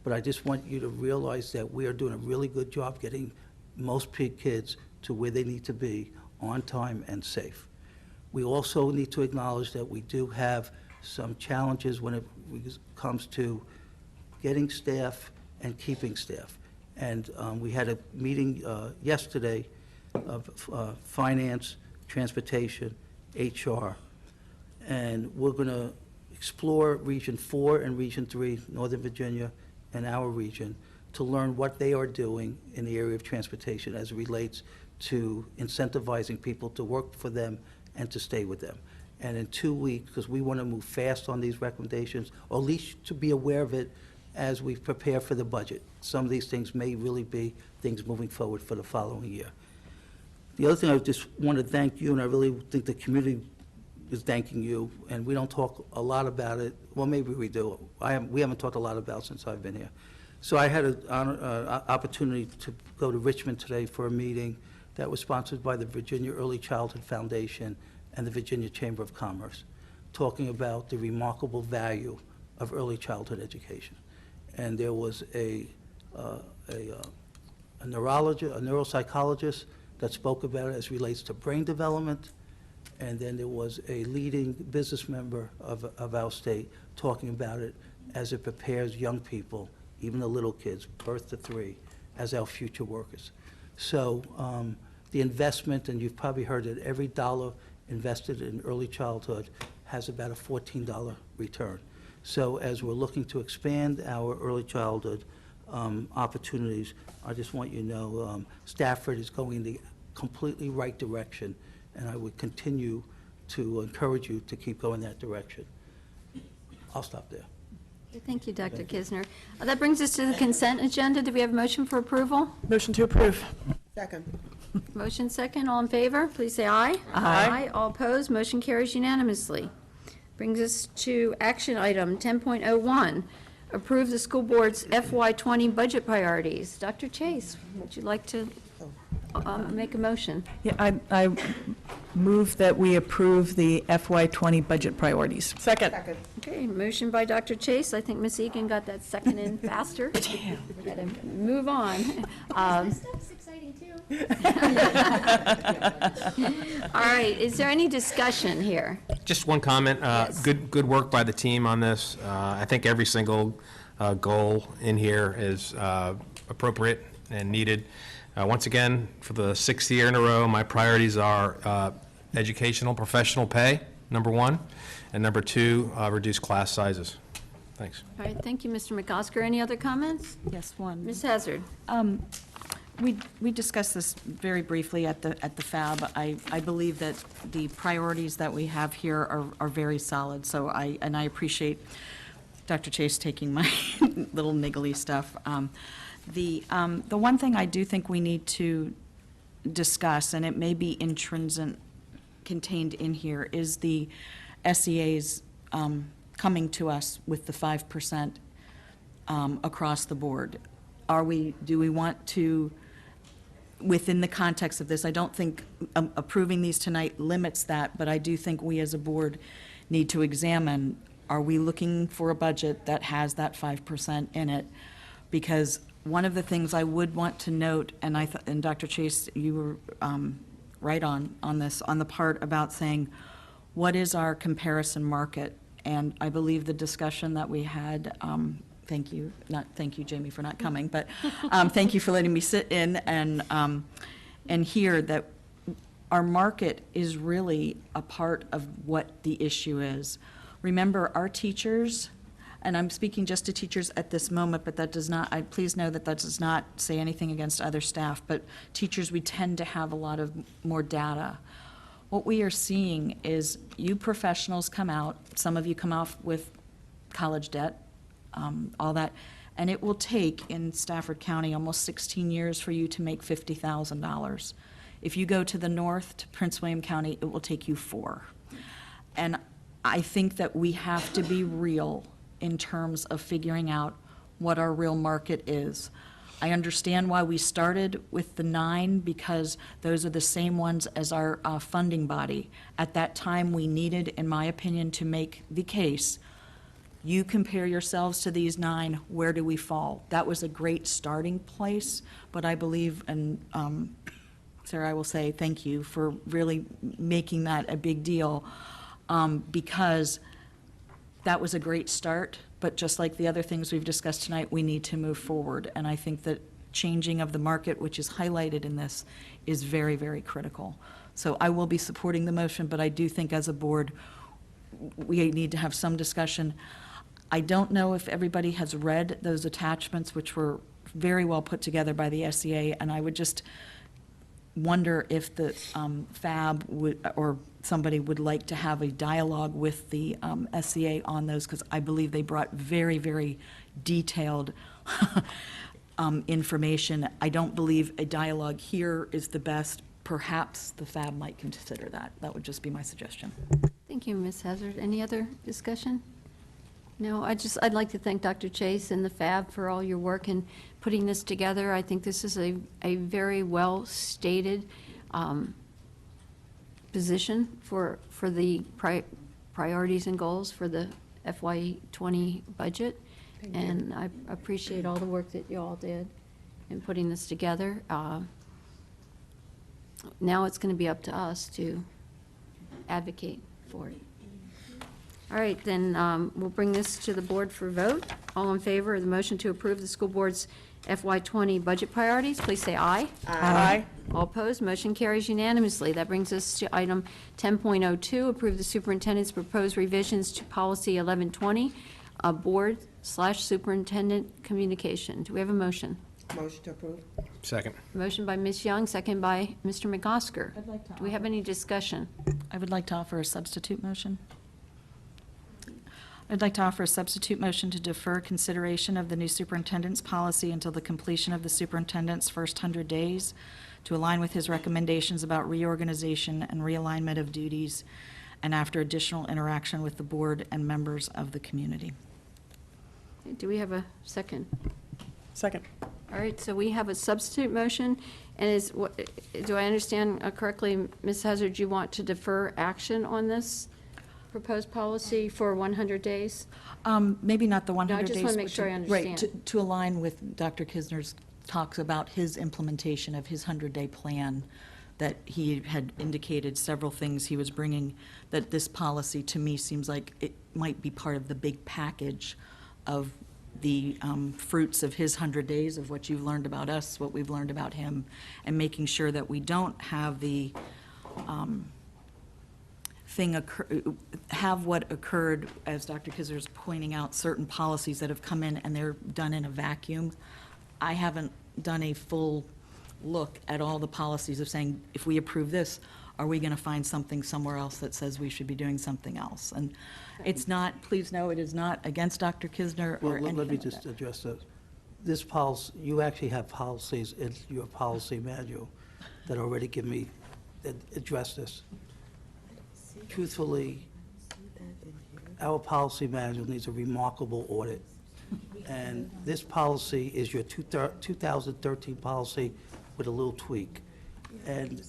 [SPEAKER 5] but I just want you to realize that we are doing a really good job getting most kids to where they need to be on time and safe. We also need to acknowledge that we do have some challenges when it comes to getting staff and keeping staff. And we had a meeting yesterday of finance, transportation, HR, and we're going to explore Region 4 and Region 3, Northern Virginia, and our region, to learn what they are doing in the area of transportation as it relates to incentivizing people to work for them and to stay with them. And in 2 weeks, because we want to move fast on these recommendations, or at least to be aware of it as we prepare for the budget. Some of these things may really be things moving forward for the following year. The other thing I just want to thank you, and I really think the community is thanking you, and we don't talk a lot about it. Well, maybe we do. We haven't talked a lot about it since I've been here. So I had an opportunity to go to Richmond today for a meeting that was sponsored by the Virginia Early Childhood Foundation and the Virginia Chamber of Commerce, talking about the remarkable value of early childhood education. And there was a neurologist, a neuropsychologist that spoke about it as relates to brain development, and then there was a leading business member of our state talking about it as it prepares young people, even the little kids, birth to 3, as our future workers. So the investment, and you've probably heard that every dollar invested in early childhood has about a $14 return. So as we're looking to expand our early childhood opportunities, I just want you to know Stafford is going in the completely right direction, and I would continue to encourage you to keep going that direction. I'll stop there.
[SPEAKER 4] Thank you, Dr. Kisner. That brings us to the consent agenda. Do we have a motion for approval?
[SPEAKER 2] Motion to approve.
[SPEAKER 12] Second.
[SPEAKER 4] Motion second. All in favor, please say aye.
[SPEAKER 2] Aye.
[SPEAKER 4] All opposed, motion carries unanimously. Brings us to action item 10.01, approve the school board's FY20 budget priorities. Dr. Chase, would you like to make a motion?
[SPEAKER 19] Yeah, I move that we approve the FY20 budget priorities.
[SPEAKER 2] Second.
[SPEAKER 4] Okay, motion by Dr. Chase. I think Ms. Egan got that second in faster. Gotta move on.
[SPEAKER 10] This stuff's exciting too.
[SPEAKER 4] All right, is there any discussion here?
[SPEAKER 17] Just one comment.
[SPEAKER 4] Yes.
[SPEAKER 17] Good work by the team on this. I think every single goal in here is appropriate and needed. Once again, for the 6th year in a row, my priorities are educational professional pay, number 1, and number 2, reduce class sizes. Thanks.
[SPEAKER 4] All right, thank you, Mr. McOsker. Any other comments?
[SPEAKER 18] Yes, one.
[SPEAKER 4] Ms. Hazard?
[SPEAKER 18] We discussed this very briefly at the FAB. I believe that the priorities that we have here are very solid, so I appreciate Dr. Chase taking my little niggly stuff. The one thing I do think we need to discuss, and it may be contained in here, is the SEAs coming to us with the 5% across the board. Do we want to, within the context of this, I don't think approving these tonight limits that, but I do think we as a board need to examine, are we looking for a budget that has that 5% in it? Because one of the things I would want to note, and Dr. Chase, you were right on this, on the part about saying, what is our comparison market? And I believe the discussion that we had, thank you, Jamie, for not coming, but thank you for letting me sit in and hear that our market is really a part of what the issue is. Remember, our teachers, and I'm speaking just to teachers at this moment, but that does not, please know that does not say anything against other staff, but teachers, we tend to have a lot of more data. what we are seeing is you professionals come out, some of you come off with college debt, all that, and it will take, in Stafford County, almost 16 years for you to make $50,000. If you go to the north, to Prince William County, it will take you 4. And I think that we have to be real in terms of figuring out what our real market is. I understand why we started with the 9, because those are the same ones as our funding body. At that time, we needed, in my opinion, to make the case, you compare yourselves to these 9, where do we fall? That was a great starting place, but I believe, and Sarah, I will say thank you for really making that a big deal, because that was a great start, but just like the other things we've discussed tonight, we need to move forward. And I think that changing of the market, which is highlighted in this, is very, very critical. So I will be supporting the motion, but I do think as a board, we need to have some discussion. I don't know if everybody has read those attachments, which were very well put together by the SEA, and I would just wonder if the FAB would, or somebody would like to have a dialogue with the SCA on those, because I believe they brought very, very detailed information. I don't believe a dialogue here is the best. Perhaps the FAB might consider that. That would just be my suggestion.
[SPEAKER 4] Thank you, Ms. Hazard. Any other discussion? No, I'd like to thank Dr. Chase and the FAB for all your work in putting this together. I think this is a very well-stated position for the priorities and goals for the FY20 budget. And I appreciate all the work that you all did in putting this together. Now it's going to be up to us to advocate for it. All right, then we'll bring this to the board for vote. All in favor of the motion to approve the school board's FY20 budget priorities, please say aye.
[SPEAKER 2] Aye.
[SPEAKER 4] All opposed, motion carries unanimously. That brings us to item 10.02, approve the superintendent's proposed revisions to policy 1120, board/superintendent communication. Do we have a motion?
[SPEAKER 12] Motion to approve.
[SPEAKER 17] Second.
[SPEAKER 4] Motion by Ms. Young, second by Mr. McOsker.
[SPEAKER 18] I'd like to
[SPEAKER 4] Do we have any discussion?
[SPEAKER 18] I would like to offer a substitute motion. I'd like to offer a substitute motion to defer consideration of the new superintendent's policy until the completion of the superintendent's first 100 days to align with his recommendations about reorganization and realignment of duties, and after additional interaction with the board and members of the community.
[SPEAKER 4] Do we have a second?
[SPEAKER 2] Second.
[SPEAKER 4] All right, so we have a substitute motion, and do I understand correctly, Ms. Hazard, you want to defer action on this proposed policy for 100 days?
[SPEAKER 18] Maybe not the 100 days.
[SPEAKER 4] No, I just want to make
[SPEAKER 18] but
[SPEAKER 4] sure I understand.
[SPEAKER 18] Right, to align with Dr. Kisner's talks about his implementation of his 100-day plan, that he had indicated several things he was bringing, that this policy, to me, seems like it might be part of the big package of the fruits of his 100 days, of what you've learned about us, what we've learned about him, and making sure that we don't have the have what occurred, as Dr. Kisner's pointing out, certain policies that have come in and they're done in a vacuum. I haven't done a full look at all the policies of saying, if we approve this, are we going to find something somewhere else that says we should be doing something else? And it's not, please know, it is not against Dr. Kisner or anything
[SPEAKER 5] Let me
[SPEAKER 18] like
[SPEAKER 5] just
[SPEAKER 18] that.
[SPEAKER 5] address that. This policy, you actually have policies in your policy manual that already give me, that address this. Truthfully, our policy manual needs a remarkable audit. And this policy is your 2013 policy with a little tweak. And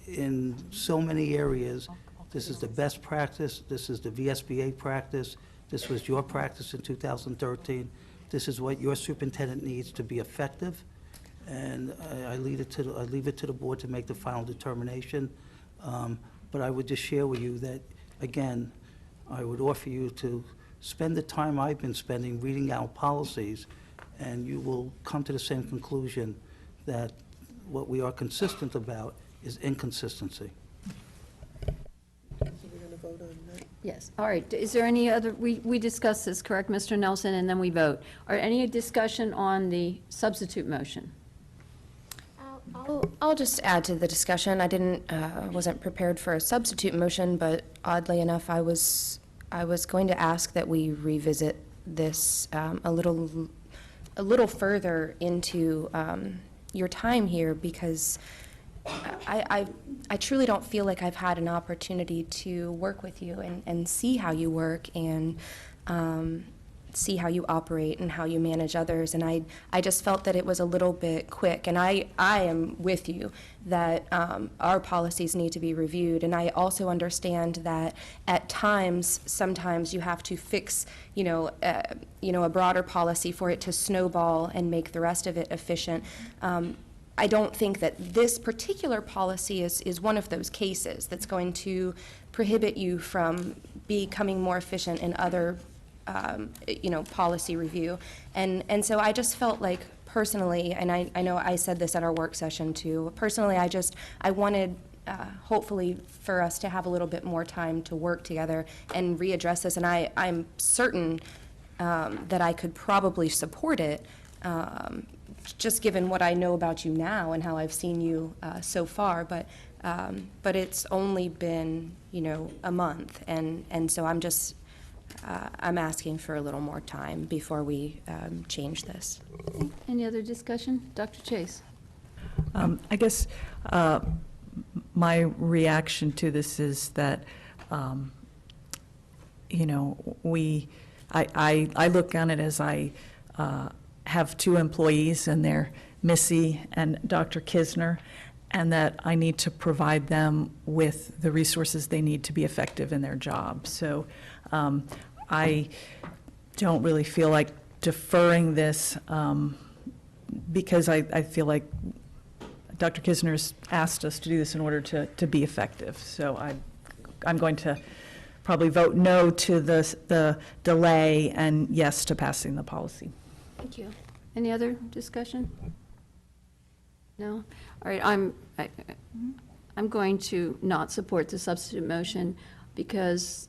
[SPEAKER 5] in so many areas, this is the best practice, this is the VSBA practice, this was your practice in 2013, this is what your superintendent needs to be effective, and I leave it to the board to make the final determination. But I would just share with you that, again, I would offer you to spend the time I've been spending reading our policies, and you will come to the same conclusion that what we are consistent about is inconsistency.
[SPEAKER 12] So we're going to vote on that?
[SPEAKER 4] Yes, all right. Is there any other, we discussed this, correct, Mr. Nelson, and then we vote. Are any discussion on the substitute motion?
[SPEAKER 10] I'll
[SPEAKER 1] I'll just add to the discussion. I wasn't prepared for a substitute motion, but oddly enough, I was going to ask that we revisit this a little further into your time here, because I truly don't feel like I've had an opportunity to work with you and see how you work and see how you operate and how you manage others. And I just felt that it was a little bit quick. And I am with you that our policies need to be reviewed. And I also understand that at times, sometimes you have to fix, a broader policy for it to snowball and make the rest of it efficient. I don't think that this particular policy is one of those cases that's going to prohibit you from becoming more efficient in other policy review. And so I just felt like personally, and I know I said this at our work session too, personally I wanted hopefully for us to have a little bit more time to work together and readdress this, and I'm certain that I could probably support it, just given what I know about you now and how I've seen you so far, but it's only been, a month, and so I'm asking for a little more time before we change this.
[SPEAKER 4] Any other discussion? Dr. Chase?
[SPEAKER 19] I guess my reaction to this is that, I look on it as I have two employees, and they're Missy and Dr. Kisner, and that I need to provide them with the resources they need to be effective in their job. So I don't really feel like deferring this because I feel like Dr. Kisner's asked us to do this in order to be effective. So I'm going to probably vote no to the delay and yes to passing the policy.
[SPEAKER 4] Thank you. Any other discussion? No? All right, I'm going to not support the substitute motion because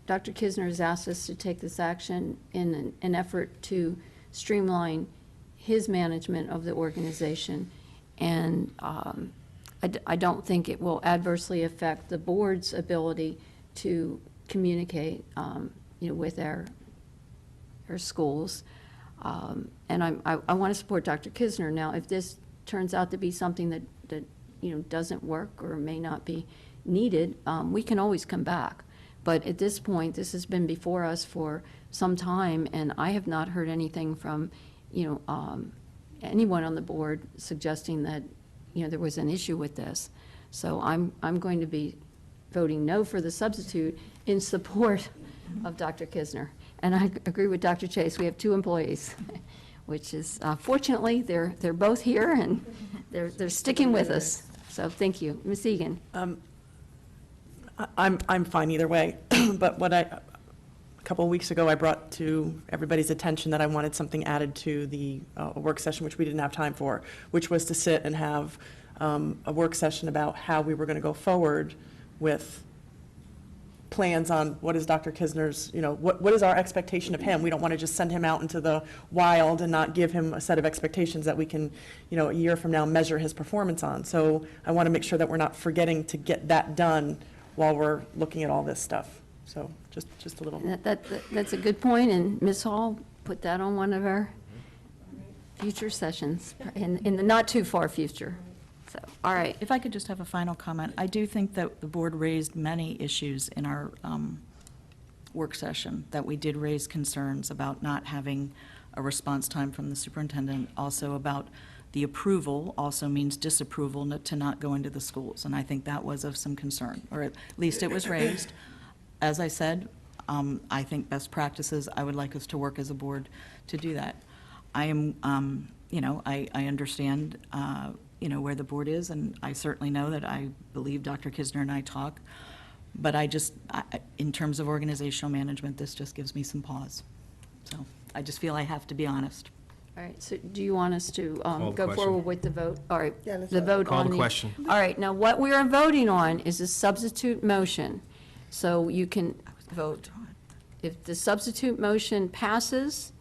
[SPEAKER 4] Dr. Kisner has asked us to take this action in an effort to streamline his management of the organization. And I don't think it will adversely affect the board's ability to communicate, with our schools. And I want to support Dr. Kisner. Now, if this turns out to be something that doesn't work or may not be needed, we can always come back. But at this point, this has been before us for some time, and I have not heard anything from, anyone on the board suggesting that, there was an issue with this. So I'm going to be voting no for the substitute in support of Dr. Kisner. And I agree with Dr. Chase. We have two employees, which is, fortunately, they're both here, and they're sticking with us. So thank you. Ms. Egan.
[SPEAKER 2] I'm fine either way, but a couple of weeks ago, I brought to everybody's attention that I wanted something added to the work session, which we didn't have time for, which was to sit and have a work session about how we were going to go forward with plans on what is Dr. Kisner's, what is our expectation of him. We don't want to just send him out into the wild and not give him a set of expectations that we can, a year from now, measure his performance on. So I want to make sure that we're not forgetting to get that done while we're looking at all this stuff. So just a little.
[SPEAKER 4] That's a good point, and Ms. Hall put that on one of our future sessions in the not too far future. So, all right.
[SPEAKER 18] If I could just have a final comment. I do think that the board raised many issues in our work session, that we did raise concerns about not having a response time from the superintendent, also about the approval also means disapproval to not go into the schools, and I think that was of some concern, or at least it was raised. As I said, I think best practices, I would like us to work as a board to do that. I am, I understand, where the board is, and I certainly know that I believe Dr. Kisner and I talk, but in terms of organizational management, this just gives me some pause. So I just feel I have to be honest.
[SPEAKER 4] All right, so do you want us to go
[SPEAKER 17] question.
[SPEAKER 4] forward with the vote? All right, the vote
[SPEAKER 17] Call
[SPEAKER 4] on
[SPEAKER 17] the question.
[SPEAKER 4] All right, now what we are voting on is a substitute motion. So you can vote. If the substitute motion passes,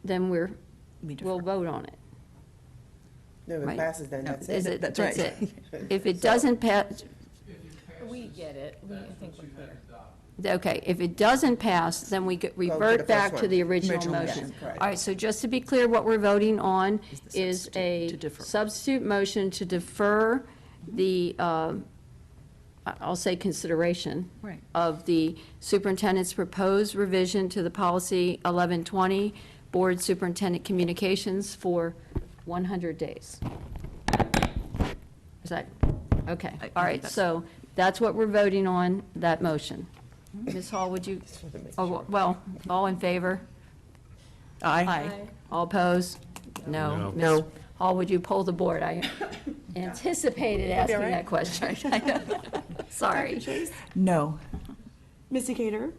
[SPEAKER 4] then we'll vote on it.
[SPEAKER 12] No, if it
[SPEAKER 4] Right.
[SPEAKER 12] passes, then that's
[SPEAKER 4] Is
[SPEAKER 12] it.
[SPEAKER 4] it?
[SPEAKER 19] That's
[SPEAKER 4] That's
[SPEAKER 19] right.
[SPEAKER 4] it. If it doesn't pass,
[SPEAKER 21] We get it. I think we're clear.
[SPEAKER 4] okay, if it doesn't pass, then we
[SPEAKER 12] the
[SPEAKER 4] revert back
[SPEAKER 12] first
[SPEAKER 4] to
[SPEAKER 12] one.
[SPEAKER 4] the original
[SPEAKER 19] Original
[SPEAKER 4] motion.
[SPEAKER 12] motion, correct.
[SPEAKER 4] All right, so just to be clear, what we're voting on
[SPEAKER 19] the
[SPEAKER 4] is
[SPEAKER 19] substitute,
[SPEAKER 4] a
[SPEAKER 19] to defer.
[SPEAKER 4] substitute motion to defer the, I'll say consideration
[SPEAKER 19] Right.
[SPEAKER 4] of the superintendent's proposed revision to the policy 1120, board superintendent communications for 100 days. Is that, okay, all right, so that's what we're voting on, that motion. Ms. Hall, would you, oh, well, all in favor?
[SPEAKER 19] Aye.
[SPEAKER 4] All opposed? No.
[SPEAKER 17] No.
[SPEAKER 4] Ms.
[SPEAKER 12] No.
[SPEAKER 4] Hall, would you pull the board? I anticipated asking that question. Sorry.
[SPEAKER 19] No.
[SPEAKER 20] Ms. Decatur?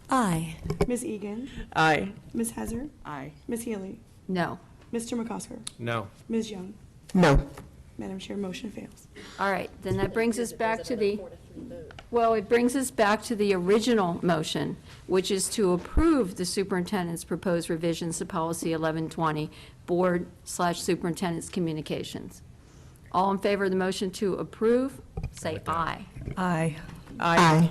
[SPEAKER 19] Aye.
[SPEAKER 20] Ms. Egan?
[SPEAKER 2] Aye.
[SPEAKER 20] Ms. Hazard?
[SPEAKER 19] Aye.
[SPEAKER 20] Ms. Healy?
[SPEAKER 4] No.
[SPEAKER 20] Mr. McCosker?
[SPEAKER 17] No.
[SPEAKER 20] Ms. Young?
[SPEAKER 12] No.
[SPEAKER 20] Madam Chair, motion fails.
[SPEAKER 4] All right, then that brings us back to the, well, it brings us back to the original motion, which is to approve the superintendent's proposed revisions to policy 1120, board/superintendent's communications. All in favor of the motion to approve, say aye.
[SPEAKER 19] Aye.
[SPEAKER 12] Aye.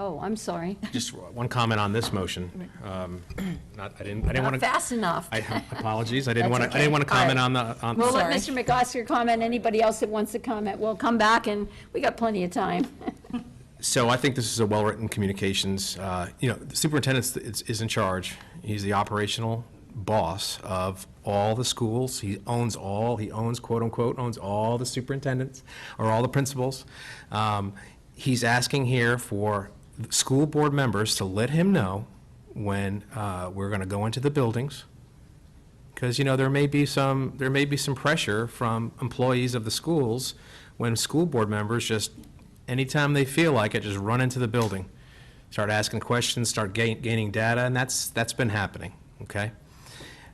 [SPEAKER 4] Oh, I'm sorry.
[SPEAKER 17] Just one comment on this motion. I didn't want
[SPEAKER 4] Not
[SPEAKER 17] to.
[SPEAKER 4] fast enough.
[SPEAKER 17] Apologies. I didn't
[SPEAKER 4] That's
[SPEAKER 17] want to.
[SPEAKER 4] okay.
[SPEAKER 17] I didn't want to
[SPEAKER 4] All
[SPEAKER 17] comment
[SPEAKER 4] right.
[SPEAKER 17] on the. On,
[SPEAKER 4] We'll let
[SPEAKER 19] Sorry.
[SPEAKER 4] Mr. McOsker comment, anybody else that wants to comment, we'll come back, and we got plenty of time.
[SPEAKER 17] So I think this is a well-written communications. The superintendent is in charge. He's the operational boss of all the schools. He owns, quote unquote, owns all the superintendents or all the principals. He's asking here for school board members to let him know when we're going to go into the buildings. Because, there may be some pressure from employees of the schools when school board members just, anytime they feel like it, just run into the building, start asking questions, start gaining data, and that's been happening, okay?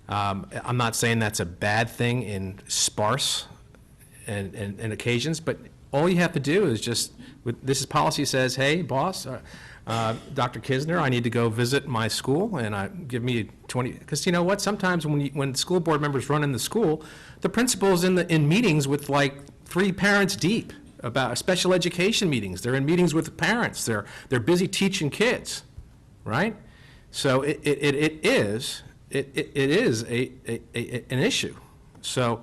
[SPEAKER 17] I'm not saying that's a bad thing in sparse and occasions, but all you have to do is just, this policy says, hey, boss, Dr. Kisner, I need to go visit my school, and give me 20, because you know what, sometimes when school board members run in the school, the principal's in meetings with like 3 parents deep about special education meetings. They're in meetings with the parents. They're busy teaching kids, right? So it is an issue. So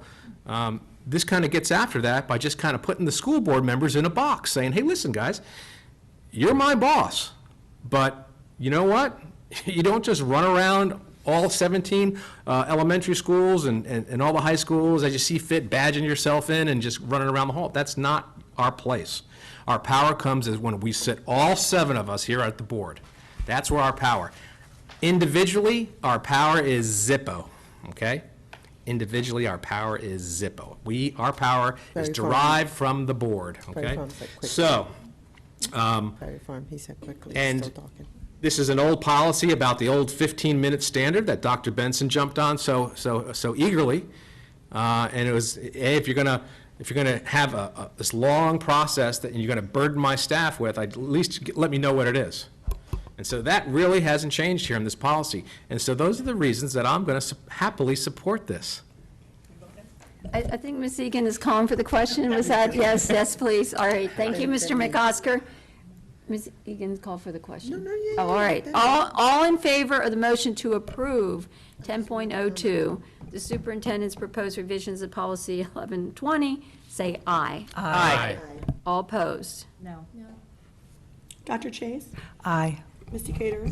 [SPEAKER 17] this kind of gets after that by just kind of putting the school board members in a box, saying, hey, listen, guys, you're my boss, but you know what? You don't just run around all 17 elementary schools and all the high schools as you see fit, badging yourself in and just running around the hall. That's not our place. Our power comes is when we sit, all 7 of us here at the board. That's where our power. Individually, our power is Zippo, okay? Individually, our power is Zippo. Our power is
[SPEAKER 12] Very
[SPEAKER 17] derived from the board,
[SPEAKER 12] Very
[SPEAKER 17] okay?
[SPEAKER 12] fun, said quickly.
[SPEAKER 17] So,
[SPEAKER 12] Very firm, he said quickly.
[SPEAKER 17] and
[SPEAKER 12] Still talking.
[SPEAKER 17] this is an old policy about the old 15-minute standard that Dr. Benson jumped on so eagerly. And it was, hey, if you're gonna have this long process that you're gonna burden my staff with, at least let me know what it is. And so that really hasn't changed here in this policy. And so those are the reasons that I'm gonna happily support this.
[SPEAKER 4] I think Ms. Egan is calling for the question. Was that, yes, please. All right, thank you, Mr. McOsker. Ms. Egan called for the question. Oh, all right. All in favor of the motion to approve 10.02, the superintendent's proposed revisions of policy 1120, say aye.
[SPEAKER 17] Aye.
[SPEAKER 4] All opposed?
[SPEAKER 18] No.
[SPEAKER 20] Dr. Chase?
[SPEAKER 19] Aye.
[SPEAKER 20] Ms. Decatur?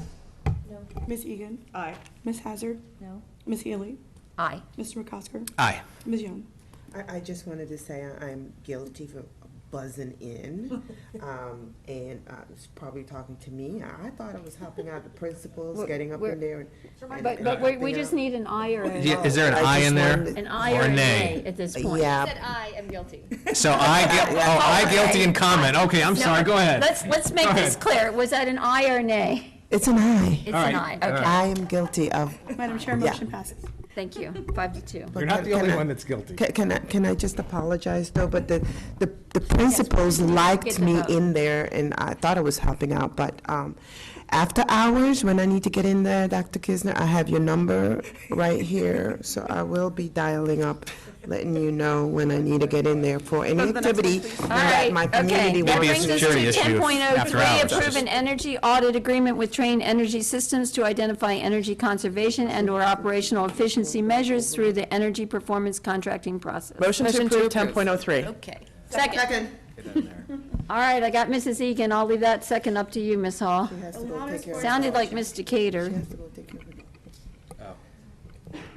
[SPEAKER 20] No. Ms. Egan?
[SPEAKER 19] Aye.
[SPEAKER 20] Ms. Hazard?
[SPEAKER 18] No.
[SPEAKER 20] Ms. Healy?
[SPEAKER 4] Aye.
[SPEAKER 20] Mr. McCosker?
[SPEAKER 17] Aye.
[SPEAKER 20] Ms. Young?
[SPEAKER 12] I just wanted to say I'm guilty for buzzing in, and it's probably talking to me. I thought I was helping out the principals, getting up in there and
[SPEAKER 4] But we just need an aye or a
[SPEAKER 17] Yeah, is there an aye in there?
[SPEAKER 4] an aye or a nay at this point.
[SPEAKER 12] Yeah.
[SPEAKER 10] Said I am guilty.
[SPEAKER 17] So I guilty in comment. Okay, I'm sorry, go ahead.
[SPEAKER 4] Let's make
[SPEAKER 17] Go
[SPEAKER 4] this
[SPEAKER 17] ahead.
[SPEAKER 4] clear. Was that an aye or a nay?
[SPEAKER 12] It's an aye.
[SPEAKER 4] It's
[SPEAKER 17] All
[SPEAKER 4] an
[SPEAKER 17] right.
[SPEAKER 4] aye,
[SPEAKER 17] All
[SPEAKER 4] okay.
[SPEAKER 12] I am guilty of,
[SPEAKER 20] Madam Chair,
[SPEAKER 12] Yeah.
[SPEAKER 20] motion passes.
[SPEAKER 4] Thank you. 5-2.
[SPEAKER 17] You're not the only one that's guilty.
[SPEAKER 12] Can I just apologize, though, but the principals liked me in there, and I thought I was helping out, but after hours, when I need to get in there, Dr. Kisner, I have your number right here, so I will be dialing up, letting you know when I need to get in there for any activity that my community
[SPEAKER 4] That
[SPEAKER 12] wants.
[SPEAKER 4] brings us to 10.03, approve an energy audit agreement with Train Energy Systems to identify energy conservation and/or operational efficiency measures through the energy performance contracting process.
[SPEAKER 2] Motion to approve 10.03.
[SPEAKER 4] Okay. Second. All right, I got Mrs. Egan. I'll leave that second up to you, Ms. Hall. Sounded like Ms. Decatur.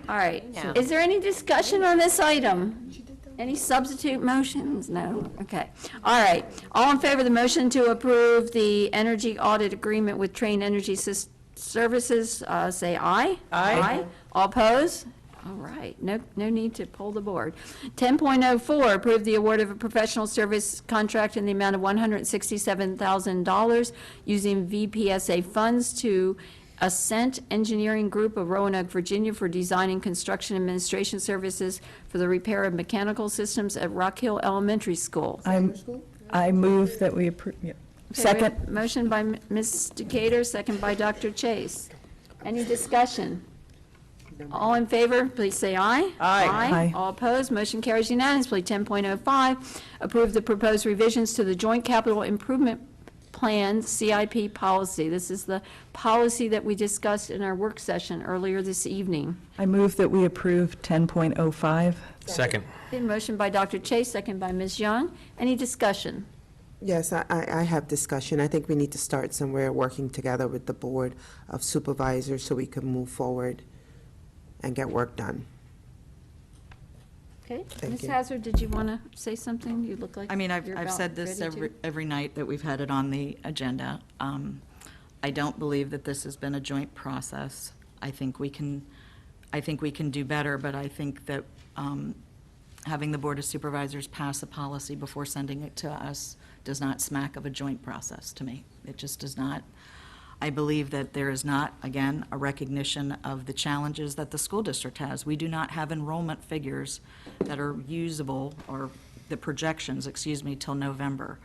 [SPEAKER 4] All right. Is there any discussion on this item? Any substitute motions? No? Okay. All right. All in favor of the motion to approve the energy audit agreement with Train Energy Services, say aye. Aye. All opposed? All right. No need to pull the board. 10.04, approve the award of a professional service contract in the amount of $167,000 using VPSA funds to Ascent Engineering Group of Roanoke, Virginia, for design and construction administration services for the repair of mechanical systems at Rock Hill Elementary School.
[SPEAKER 19] I move that we approve,
[SPEAKER 4] Okay,
[SPEAKER 19] second.
[SPEAKER 4] Motion by Ms. Decatur, second by Dr. Chase. Any discussion? All in favor, please say aye.
[SPEAKER 2] Aye.
[SPEAKER 4] All opposed, motion carries unanimously. 10.05, approve the proposed revisions to the Joint Capital Improvement Plan CIP policy. This is the policy that we discussed in our work session earlier this evening.
[SPEAKER 19] I move that we approve 10.05.
[SPEAKER 17] Second.
[SPEAKER 4] Okay, motion by Dr. Chase, second by Ms. Young. Any discussion?
[SPEAKER 12] Yes, I have discussion. I think we need to start somewhere, working together with the Board of Supervisors so we can move forward and get work done.
[SPEAKER 4] Okay,
[SPEAKER 12] Thank
[SPEAKER 4] Ms.
[SPEAKER 12] you.
[SPEAKER 4] Hazard, did you want to say something? You look like
[SPEAKER 18] I mean, I've
[SPEAKER 4] you're
[SPEAKER 18] I've
[SPEAKER 4] about
[SPEAKER 18] said this
[SPEAKER 4] ready to.
[SPEAKER 18] every night that we've had it on the agenda. I don't believe that this has been a joint process. I think we can do better, but I think that having the Board of Supervisors pass a policy before sending it to us does not smack of a joint process to me. It just does not. I believe that there is not, again, a recognition of the challenges that the school district has. We do not have enrollment figures that are usable, or the projections, till November.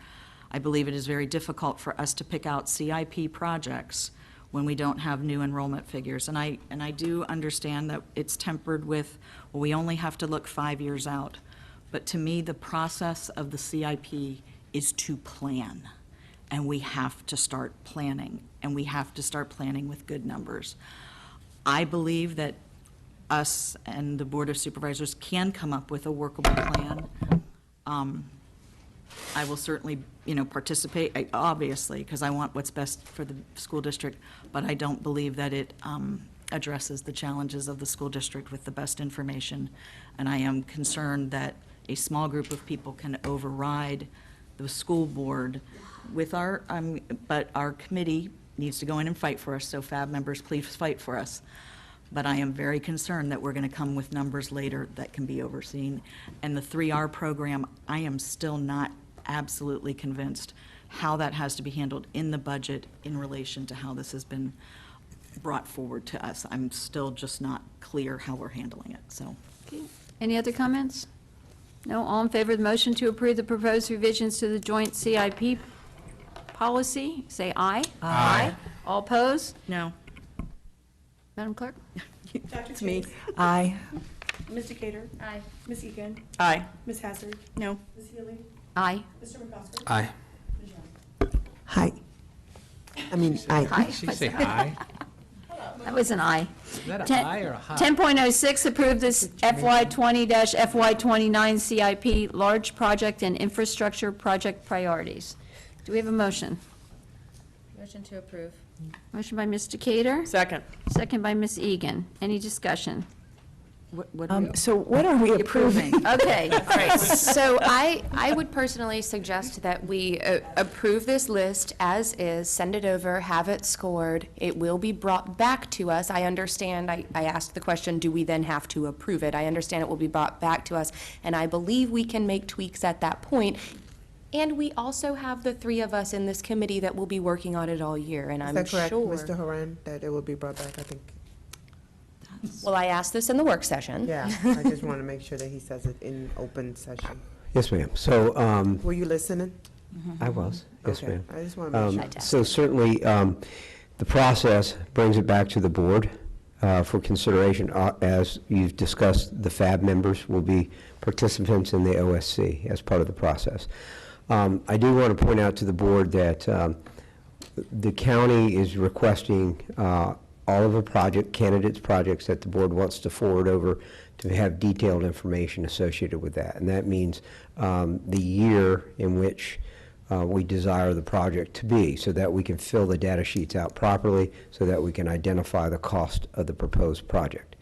[SPEAKER 18] I believe it is very difficult for us to pick out CIP projects when we don't have new enrollment figures. And I do understand that it's tempered with, well, we only have to look 5 years out. But to me, the process of the CIP is to plan. And we have to start planning, and we have to start planning with good numbers. I believe that us and the Board of Supervisors can come up with a workable plan. I will certainly, participate, obviously, because I want what's best for the school district, but I don't believe that it addresses the challenges of the school district with the best information. And I am concerned that a small group of people can override the school board with but our committee needs to go in and fight for us, so FAB members, please fight for us. But I am very concerned that we're going to come with numbers later that can be overseen. And the 3R program, I am still not absolutely convinced how that has to be handled in the budget in relation to how this has been brought forward to us. I'm still just not clear how we're handling it, so.
[SPEAKER 4] Okay. Any other comments? No, all in favor of the motion to approve the proposed revisions to the joint CIP policy, say aye.
[SPEAKER 17] Aye.
[SPEAKER 4] All opposed?
[SPEAKER 18] No.
[SPEAKER 4] Madam Clerk?
[SPEAKER 18] It's me.
[SPEAKER 19] Aye.
[SPEAKER 20] Ms. Decatur?
[SPEAKER 4] Aye.
[SPEAKER 20] Ms. Egan?
[SPEAKER 2] Aye.
[SPEAKER 20] Ms. Hazard?
[SPEAKER 18] No.
[SPEAKER 20] Ms. Healy?
[SPEAKER 4] Aye.
[SPEAKER 20] Mr. McCosker?
[SPEAKER 17] Aye.
[SPEAKER 12] Hi. I mean, aye.
[SPEAKER 4] Aye.
[SPEAKER 17] Did she say aye?
[SPEAKER 4] That was an aye.
[SPEAKER 17] Is that
[SPEAKER 4] Ten-
[SPEAKER 17] an aye or a hi?
[SPEAKER 4] 10.06, approve this FY20-FY29 CIP, large project and infrastructure project priorities. Do we have a motion?
[SPEAKER 1] Motion to approve.
[SPEAKER 4] Motion by Ms. Decatur,
[SPEAKER 2] Second.
[SPEAKER 4] second by Ms. Egan. Any discussion?
[SPEAKER 19] So what are we approving?
[SPEAKER 4] Okay, all right.
[SPEAKER 1] So I would personally suggest that we approve this list as is, send it over, have it scored. It will be brought back to us. I understand, I asked the question, do we then have to approve it? I understand it will be brought back to us, and I believe we can make tweaks at that point. And we also have the three of us in this committee that will be working on it all year, and I'm
[SPEAKER 12] Is that correct,
[SPEAKER 1] sure.
[SPEAKER 12] Mr. Horan, that it will be brought back, I think?
[SPEAKER 1] Well, I asked this in the work session.
[SPEAKER 12] Yeah, I just want to make sure that he says it in open session.
[SPEAKER 6] Yes, ma'am. So,
[SPEAKER 12] Were you listening?
[SPEAKER 6] I was, yes,
[SPEAKER 12] Okay,
[SPEAKER 6] ma'am.
[SPEAKER 12] I just want to make sure.
[SPEAKER 6] So certainly, the process brings it back to the board for consideration. As you've discussed, the FAB members will be participants in the OSC as part of the process. I do want to point out to the board that the county is requesting all of the candidates' projects that the board wants to forward over to have detailed information associated with that. And that means the year in which we desire the project to be, so that we can fill the data sheets out properly, so that we can identify the cost of the proposed project.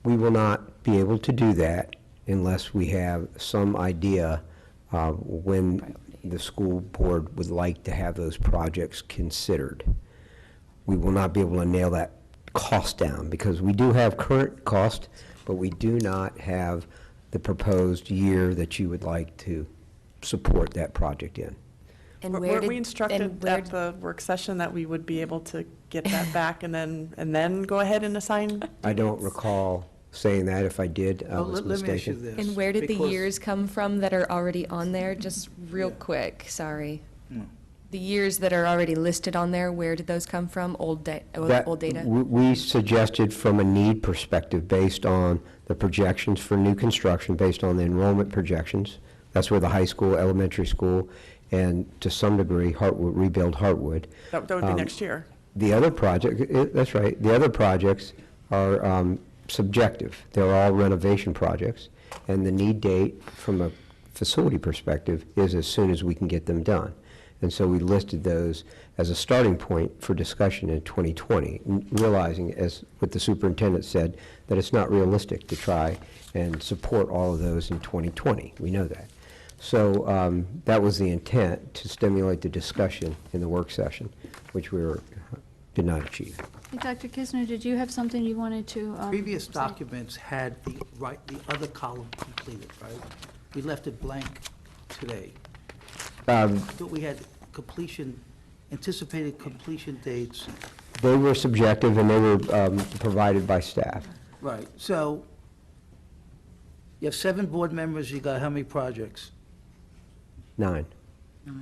[SPEAKER 6] We will not be able to do that unless we have some idea when the school board would like to have those projects considered. We will not be able to nail that cost down, because we do have current cost, but we do not have the proposed year that you would like to support that project in.
[SPEAKER 1] And
[SPEAKER 2] Weren't we instructed at the work session that we would be able to get that back and then go ahead and assign?
[SPEAKER 6] I don't recall saying that. If I did, I was
[SPEAKER 5] Let me ask you
[SPEAKER 6] mistaken.
[SPEAKER 5] this.
[SPEAKER 1] And where did the
[SPEAKER 5] because-
[SPEAKER 1] years come from that are already on there? Just real quick, sorry. The years that are already listed on there, where did those come from? Old data?
[SPEAKER 6] We suggested from a need perspective, based on the projections for new construction, based on the enrollment projections. That's where the high school, elementary school, and to some degree, rebuild Hartwood.
[SPEAKER 2] That would be next year.
[SPEAKER 6] The other project, that's right, the other projects are subjective. They're all renovation projects, and the need date from a facility perspective is as soon as we can get them done. And so we listed those as a starting point for discussion in 2020, realizing, as what the superintendent said, that it's not realistic to try and support all of those in 2020. We know that. So that was the intent, to stimulate the discussion in the work session, which did not achieve.
[SPEAKER 4] Hey, Dr. Kisner, did you have something you wanted to?
[SPEAKER 5] Previous documents had the other column completed, right? We left it blank today. But we had anticipated completion dates.
[SPEAKER 6] They were subjective, and they were provided by staff.
[SPEAKER 5] Right, so you have 7 board members, you got how many projects?
[SPEAKER 6] 9.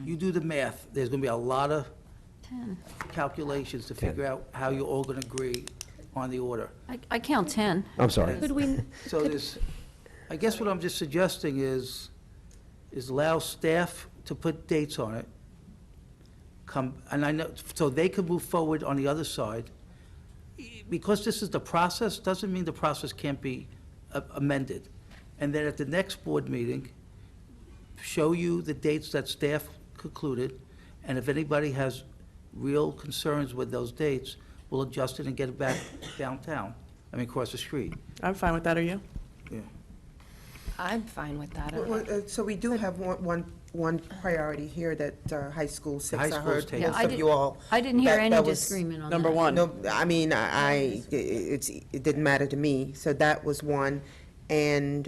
[SPEAKER 5] You do the math, there's gonna be a lot of
[SPEAKER 4] 10.
[SPEAKER 5] calculations to figure out how you're all gonna agree on the order.
[SPEAKER 4] I count 10.
[SPEAKER 6] I'm sorry.
[SPEAKER 1] Could we,
[SPEAKER 5] So there's, I guess what I'm just suggesting is allow staff to put dates on it. And I know, so they could move forward on the other side. Because this is the process, doesn't mean the process can't be amended. And then at the next board meeting, show you the dates that staff concluded, and if anybody has real concerns with those dates, we'll adjust it and get it back downtown, across the street.
[SPEAKER 2] I'm fine with that, are you?
[SPEAKER 5] Yeah.
[SPEAKER 1] I'm fine with that.
[SPEAKER 12] So we do have one priority here that high school 6,
[SPEAKER 5] High
[SPEAKER 12] I
[SPEAKER 5] school's
[SPEAKER 12] heard
[SPEAKER 5] taken.
[SPEAKER 12] most of you all.
[SPEAKER 4] I didn't hear
[SPEAKER 12] that
[SPEAKER 4] any
[SPEAKER 12] was
[SPEAKER 4] disagreement on
[SPEAKER 2] Number
[SPEAKER 4] that.
[SPEAKER 2] one.
[SPEAKER 12] No, I mean, it didn't matter to me, so that was one. And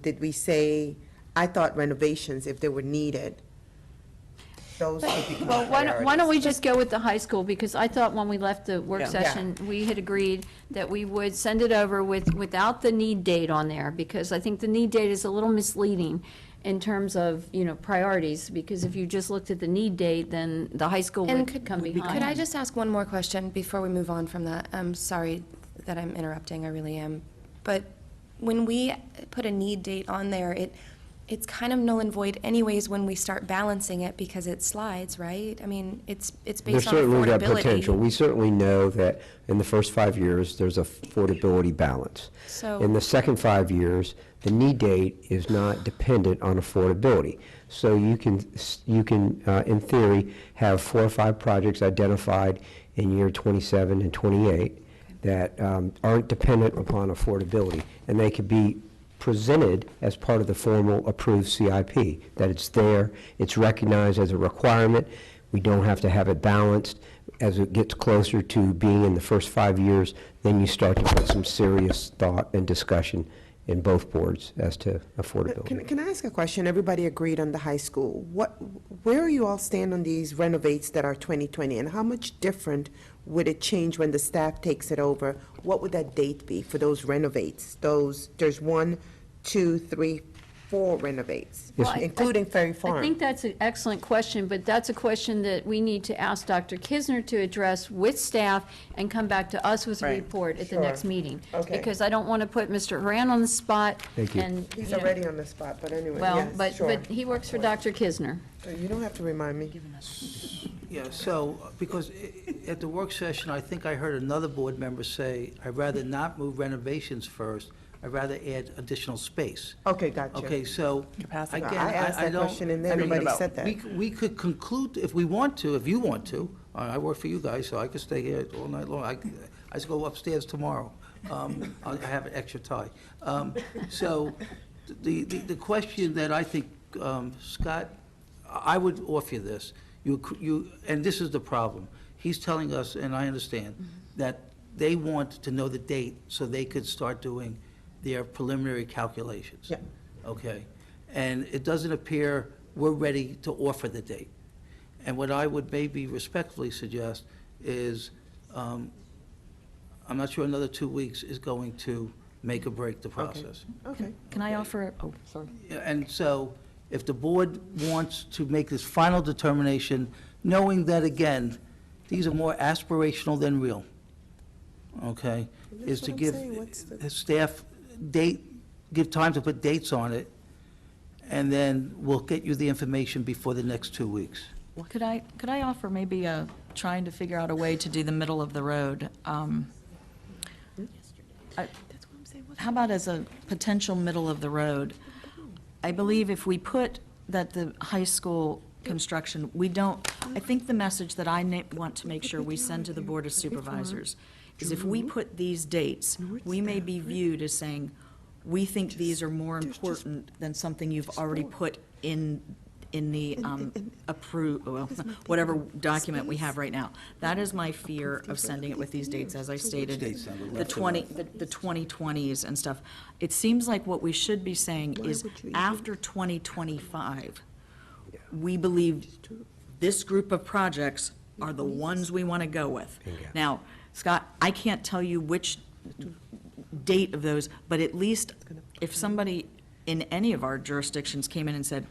[SPEAKER 12] did we say, I thought renovations, if they were needed, those would be
[SPEAKER 4] Well, why don't we just go with the high school, because I thought when we left the work
[SPEAKER 2] Yeah.
[SPEAKER 4] session, we had agreed that we would send it over without the need date on there, because I think the need date is a little misleading in terms of, priorities, because if you just looked at the need date, then the high school
[SPEAKER 1] And
[SPEAKER 4] would come behind.
[SPEAKER 1] could I just ask one more question before we move on from that? I'm sorry that I'm interrupting, I really am. But when we put a need date on there, it's kind of null and void anyways when we start balancing it, because it slides, right? It's
[SPEAKER 6] There's
[SPEAKER 1] based on
[SPEAKER 6] certainly that potential.
[SPEAKER 1] affordability.
[SPEAKER 6] We certainly know that in the first 5 years, there's affordability balance.
[SPEAKER 1] So-
[SPEAKER 6] In the second 5 years, the need date is not dependent on affordability. So you can, in theory, have 4 or 5 projects identified in year 27 and 28 that aren't dependent upon affordability, and they could be presented as part of the formal approved CIP, that it's there, it's recognized as a requirement, we don't have to have it balanced. As it gets closer to being in the first 5 years, then you start to put some serious thought and discussion in both boards as to affordability.
[SPEAKER 12] Can I ask a question? Everybody agreed on the high school. Where are you all stand on these renovates that are 2020, and how much different would it change when the staff takes it over? What would that date be for those renovates? There's 1, 2, 3, 4 renovates, including Ferry Farm.
[SPEAKER 4] I think that's an excellent question, but that's a question that we need to ask Dr. Kisner to address with staff and come back to us with a
[SPEAKER 12] Right.
[SPEAKER 4] report at the
[SPEAKER 12] Sure.
[SPEAKER 4] next meeting.
[SPEAKER 12] Okay.
[SPEAKER 4] Because I don't want to put Mr. Horan on the spot.
[SPEAKER 6] Thank you.
[SPEAKER 4] And,
[SPEAKER 12] He's
[SPEAKER 4] you know,
[SPEAKER 12] already on the spot, but anyway,
[SPEAKER 4] well,
[SPEAKER 12] yes, sure.
[SPEAKER 4] but he works for Dr. Kisner.
[SPEAKER 12] You don't have to remind me.
[SPEAKER 5] Yeah, so, because at the work session, I think I heard another board member say, I'd rather not move renovations first, I'd rather add additional space.
[SPEAKER 12] Okay, gotcha.
[SPEAKER 5] Okay, so,
[SPEAKER 2] Capacity.
[SPEAKER 5] again,
[SPEAKER 12] I asked that
[SPEAKER 5] don't.
[SPEAKER 12] question and then
[SPEAKER 5] I mean,
[SPEAKER 12] nobody said that.
[SPEAKER 5] We could conclude, if we want to, if you want to, I work for you guys, so I could stay here all night long. I just go upstairs tomorrow. I have an extra tie. So, the question that I think, Scott, I would offer you this. And this is the problem. He's telling us, and I understand, that they want to know the date so they could start doing their preliminary calculations.
[SPEAKER 12] Yeah.
[SPEAKER 5] Okay? And it doesn't appear we're ready to offer the date. And what I would maybe respectfully suggest is, I'm not sure another 2 weeks is going to make or break the process.
[SPEAKER 12] Okay.
[SPEAKER 18] Can I offer, oh, sorry.
[SPEAKER 5] Yeah, and so, if the board wants to make this final determination, knowing that, again, these are more aspirational than real, okay, is to give the staff give time to put dates on it, and then we'll get you the information before the next 2 weeks.
[SPEAKER 18] Could I offer maybe trying to figure out a way to do the middle of the road? How about as a potential middle of the road? I believe if we put that the high school construction, I think the message that I want to make sure we send to the Board of Supervisors is if we put these dates, we may be viewed as saying, we think these are more important than something you've already put in the whatever document we have right now. That is my fear of sending it with these dates, as I stated, the 2020s and stuff. It seems like what we should be saying is after 2025, we believe this group of projects are the ones we want to go with. Now, Scott, I can't tell you which date of those, but at least if somebody in any of our jurisdictions came in and said,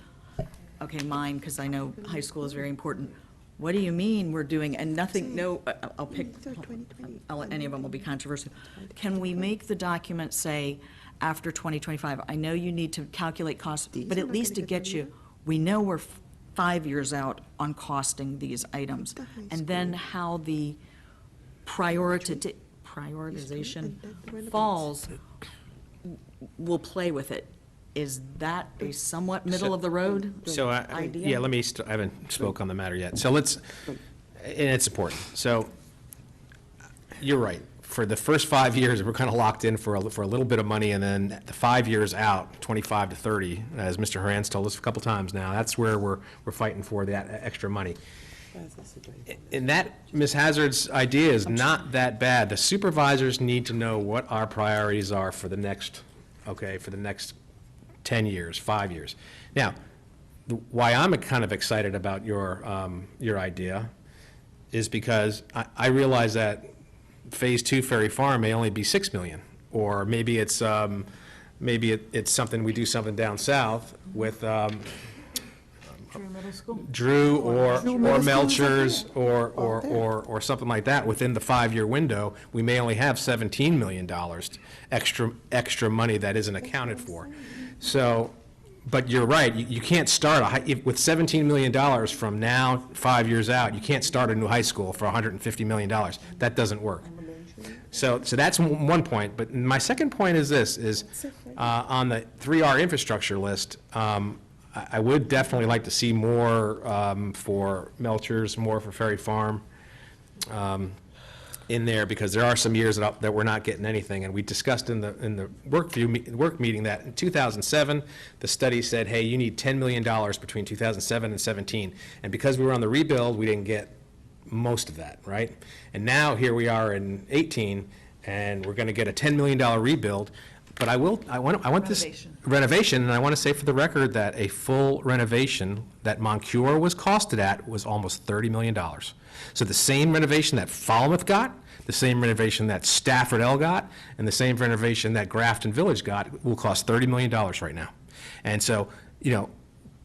[SPEAKER 18] okay, mine, because I know high school is very important, what do you mean we're doing, and nothing, no, any of them will be controversial. Can we make the document say, after 2025, I know you need to calculate costs, but at least to get you, we know we're 5 years out on costing these items, and then how the prioritization falls, we'll play with it. Is that a somewhat middle-of-the-road idea?
[SPEAKER 17] Yeah, I haven't spoke on the matter yet. So let's, and it's important. So you're right. For the first 5 years, we're kind of locked in for a little bit of money, and then the 5 years out, 25 to 30, as Mr. Horan's told us a couple times now, that's where we're fighting for that extra money. And that, Ms. Hazard's idea is not that bad. The supervisors need to know what our priorities are for the next 10 years, 5 years. Now, why I'm kind of excited about your idea is because I realize that Phase 2 Ferry Farm may only be 6 million, or maybe it's it's something, we do something down south with Drew or Melchers or something like that. Within the 5-year window, we may only have $17 million extra money that isn't accounted for. So, but you're right, you can't start with $17 million from now, 5 years out, you can't start a new high school for $150 million. That doesn't work. So that's one point. But my second point is this, on the 3R infrastructure list, I would definitely like to see more for Melchers, more for Ferry Farm in there, because there are some years that we're not getting anything. And we discussed in the work meeting that in 2007, the study said, hey, you need $10 million between 2007 and 17. And because we were on the rebuild, we didn't get most of that, right? And now here we are in 18, and we're going to get a $10 million rebuild. But I want this renovation, and I want to say for the record that a full renovation that Moncur was costed at was almost $30 million. So the same renovation that Falmouth got, the same renovation that Stafford L got, and the same renovation that Grafton Village got will cost $30 million right now. And so, you know,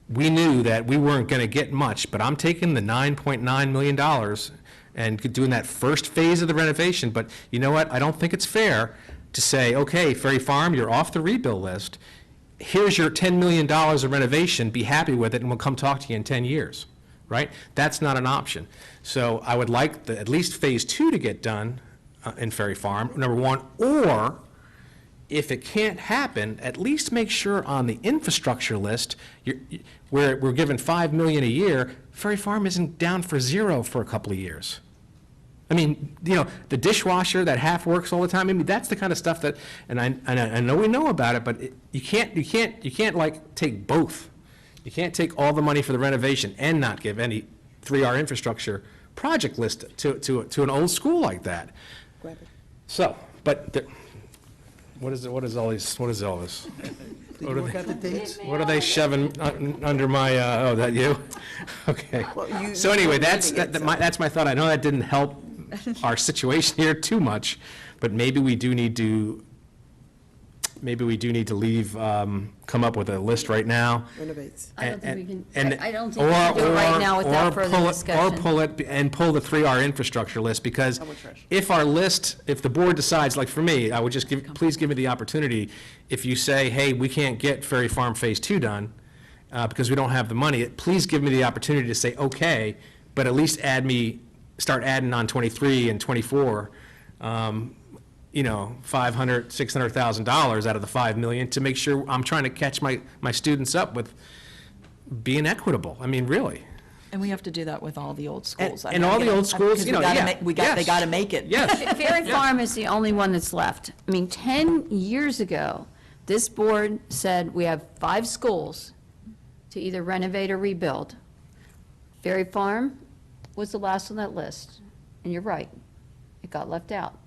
[SPEAKER 17] we knew that we weren't going to get much, but I'm taking the $9.9 million and doing that first phase of the renovation. But you know what? I don't think it's fair to say, okay, Ferry Farm, you're off the rebuild list. Here's your $10 million of renovation. Be happy with it, and we'll come talk to you in 10 years, right? That's not an option. So I would like at least phase 2 to get done in Ferry Farm, number one, or if it can't happen, at least make sure on the infrastructure list, where we're given $5 million a year, Ferry Farm isn't down for zero for a couple of years. I mean, you know, the dishwasher that half works all the time. I mean, that's the kind of stuff that, and I know we know about it, but you can't like take both. You can't take all the money for the renovation and not give any 3R infrastructure project list to an old school like that. So, but what is all this?
[SPEAKER 5] Did you work out the dates?
[SPEAKER 17] What are they shoving under my, oh, that you? Okay.
[SPEAKER 12] Well,
[SPEAKER 17] So anyway, that's my thought. I know that didn't help our situation here too much, but maybe we do need to leave, come up with a list right now.
[SPEAKER 12] Renovates.
[SPEAKER 4] I don't think we can,
[SPEAKER 17] And-
[SPEAKER 4] I don't think we can do it right now without further discussion.
[SPEAKER 17] Or pull it and pull the 3R infrastructure list, because if the board decides, like for me, I would just please give me the opportunity, if you say, hey, we can't get Ferry Farm Phase 2 done, because we don't have the money, please give me the opportunity to say, okay, but at least start adding on 23 and 24, you know, $500,000, $600,000 out of the $5 million to make sure I'm trying to catch my students up with being equitable. I mean, really.
[SPEAKER 18] And we have to do that with all the old schools.
[SPEAKER 17] And all the old schools, you know, yeah.
[SPEAKER 18] They got to make it.
[SPEAKER 17] Yes.
[SPEAKER 4] Ferry Farm is the only one that's left. I mean, 10 years ago, this board said we have 5 schools to either renovate or rebuild. Ferry Farm was the last on that list, and you're right, it got left out.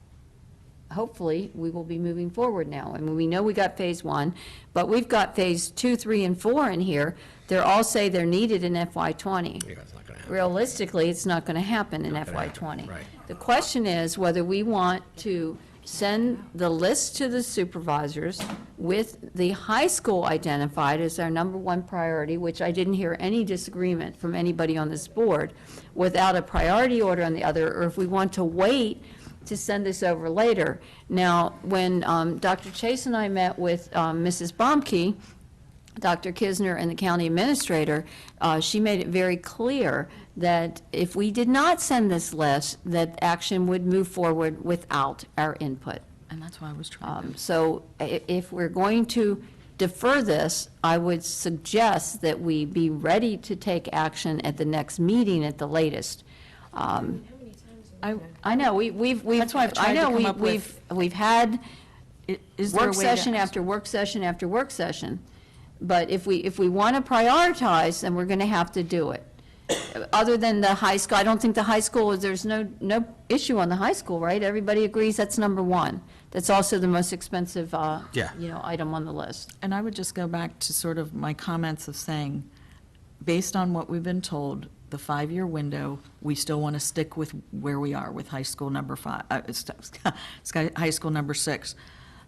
[SPEAKER 4] Hopefully, we will be moving forward now. I mean, we know we got phase 1, but we've got phase 2, 3, and 4 in here. They're all say they're needed in FY20.
[SPEAKER 17] Yeah, it's not gonna happen.
[SPEAKER 4] Realistically, it's not going to happen in FY20.
[SPEAKER 17] Right.
[SPEAKER 4] The question is whether we want to send the list to the supervisors with the high school identified as our number 1 priority, which I didn't hear any disagreement from anybody on this board, without a priority order on the other, or if we want to wait to send this over later. Now, when Dr. Chase and I met with Mrs. Baumke, Dr. Kisner and the county administrator, she made it very clear that if we did not send this list, that action would move forward without our input.
[SPEAKER 18] And that's why I was trying to.
[SPEAKER 4] So if we're going to defer this, I would suggest that we be ready to take action at the next meeting at the latest. I know, we've,
[SPEAKER 18] That's why I've tried to come up
[SPEAKER 4] we've had
[SPEAKER 18] Is there a
[SPEAKER 4] work
[SPEAKER 18] way to-
[SPEAKER 4] session after work session after work session. But if we want to prioritize, then we're going to have to do it. Other than the high school, I don't think the high school, there's no issue on the high school, right? Everybody agrees that's number 1. That's also the most expensive, item on the list.
[SPEAKER 18] And I would just go back to sort of my comments of saying, based on what we've been told, the 5-year window, we still want to stick with where we are with high school number 5, high school number 6.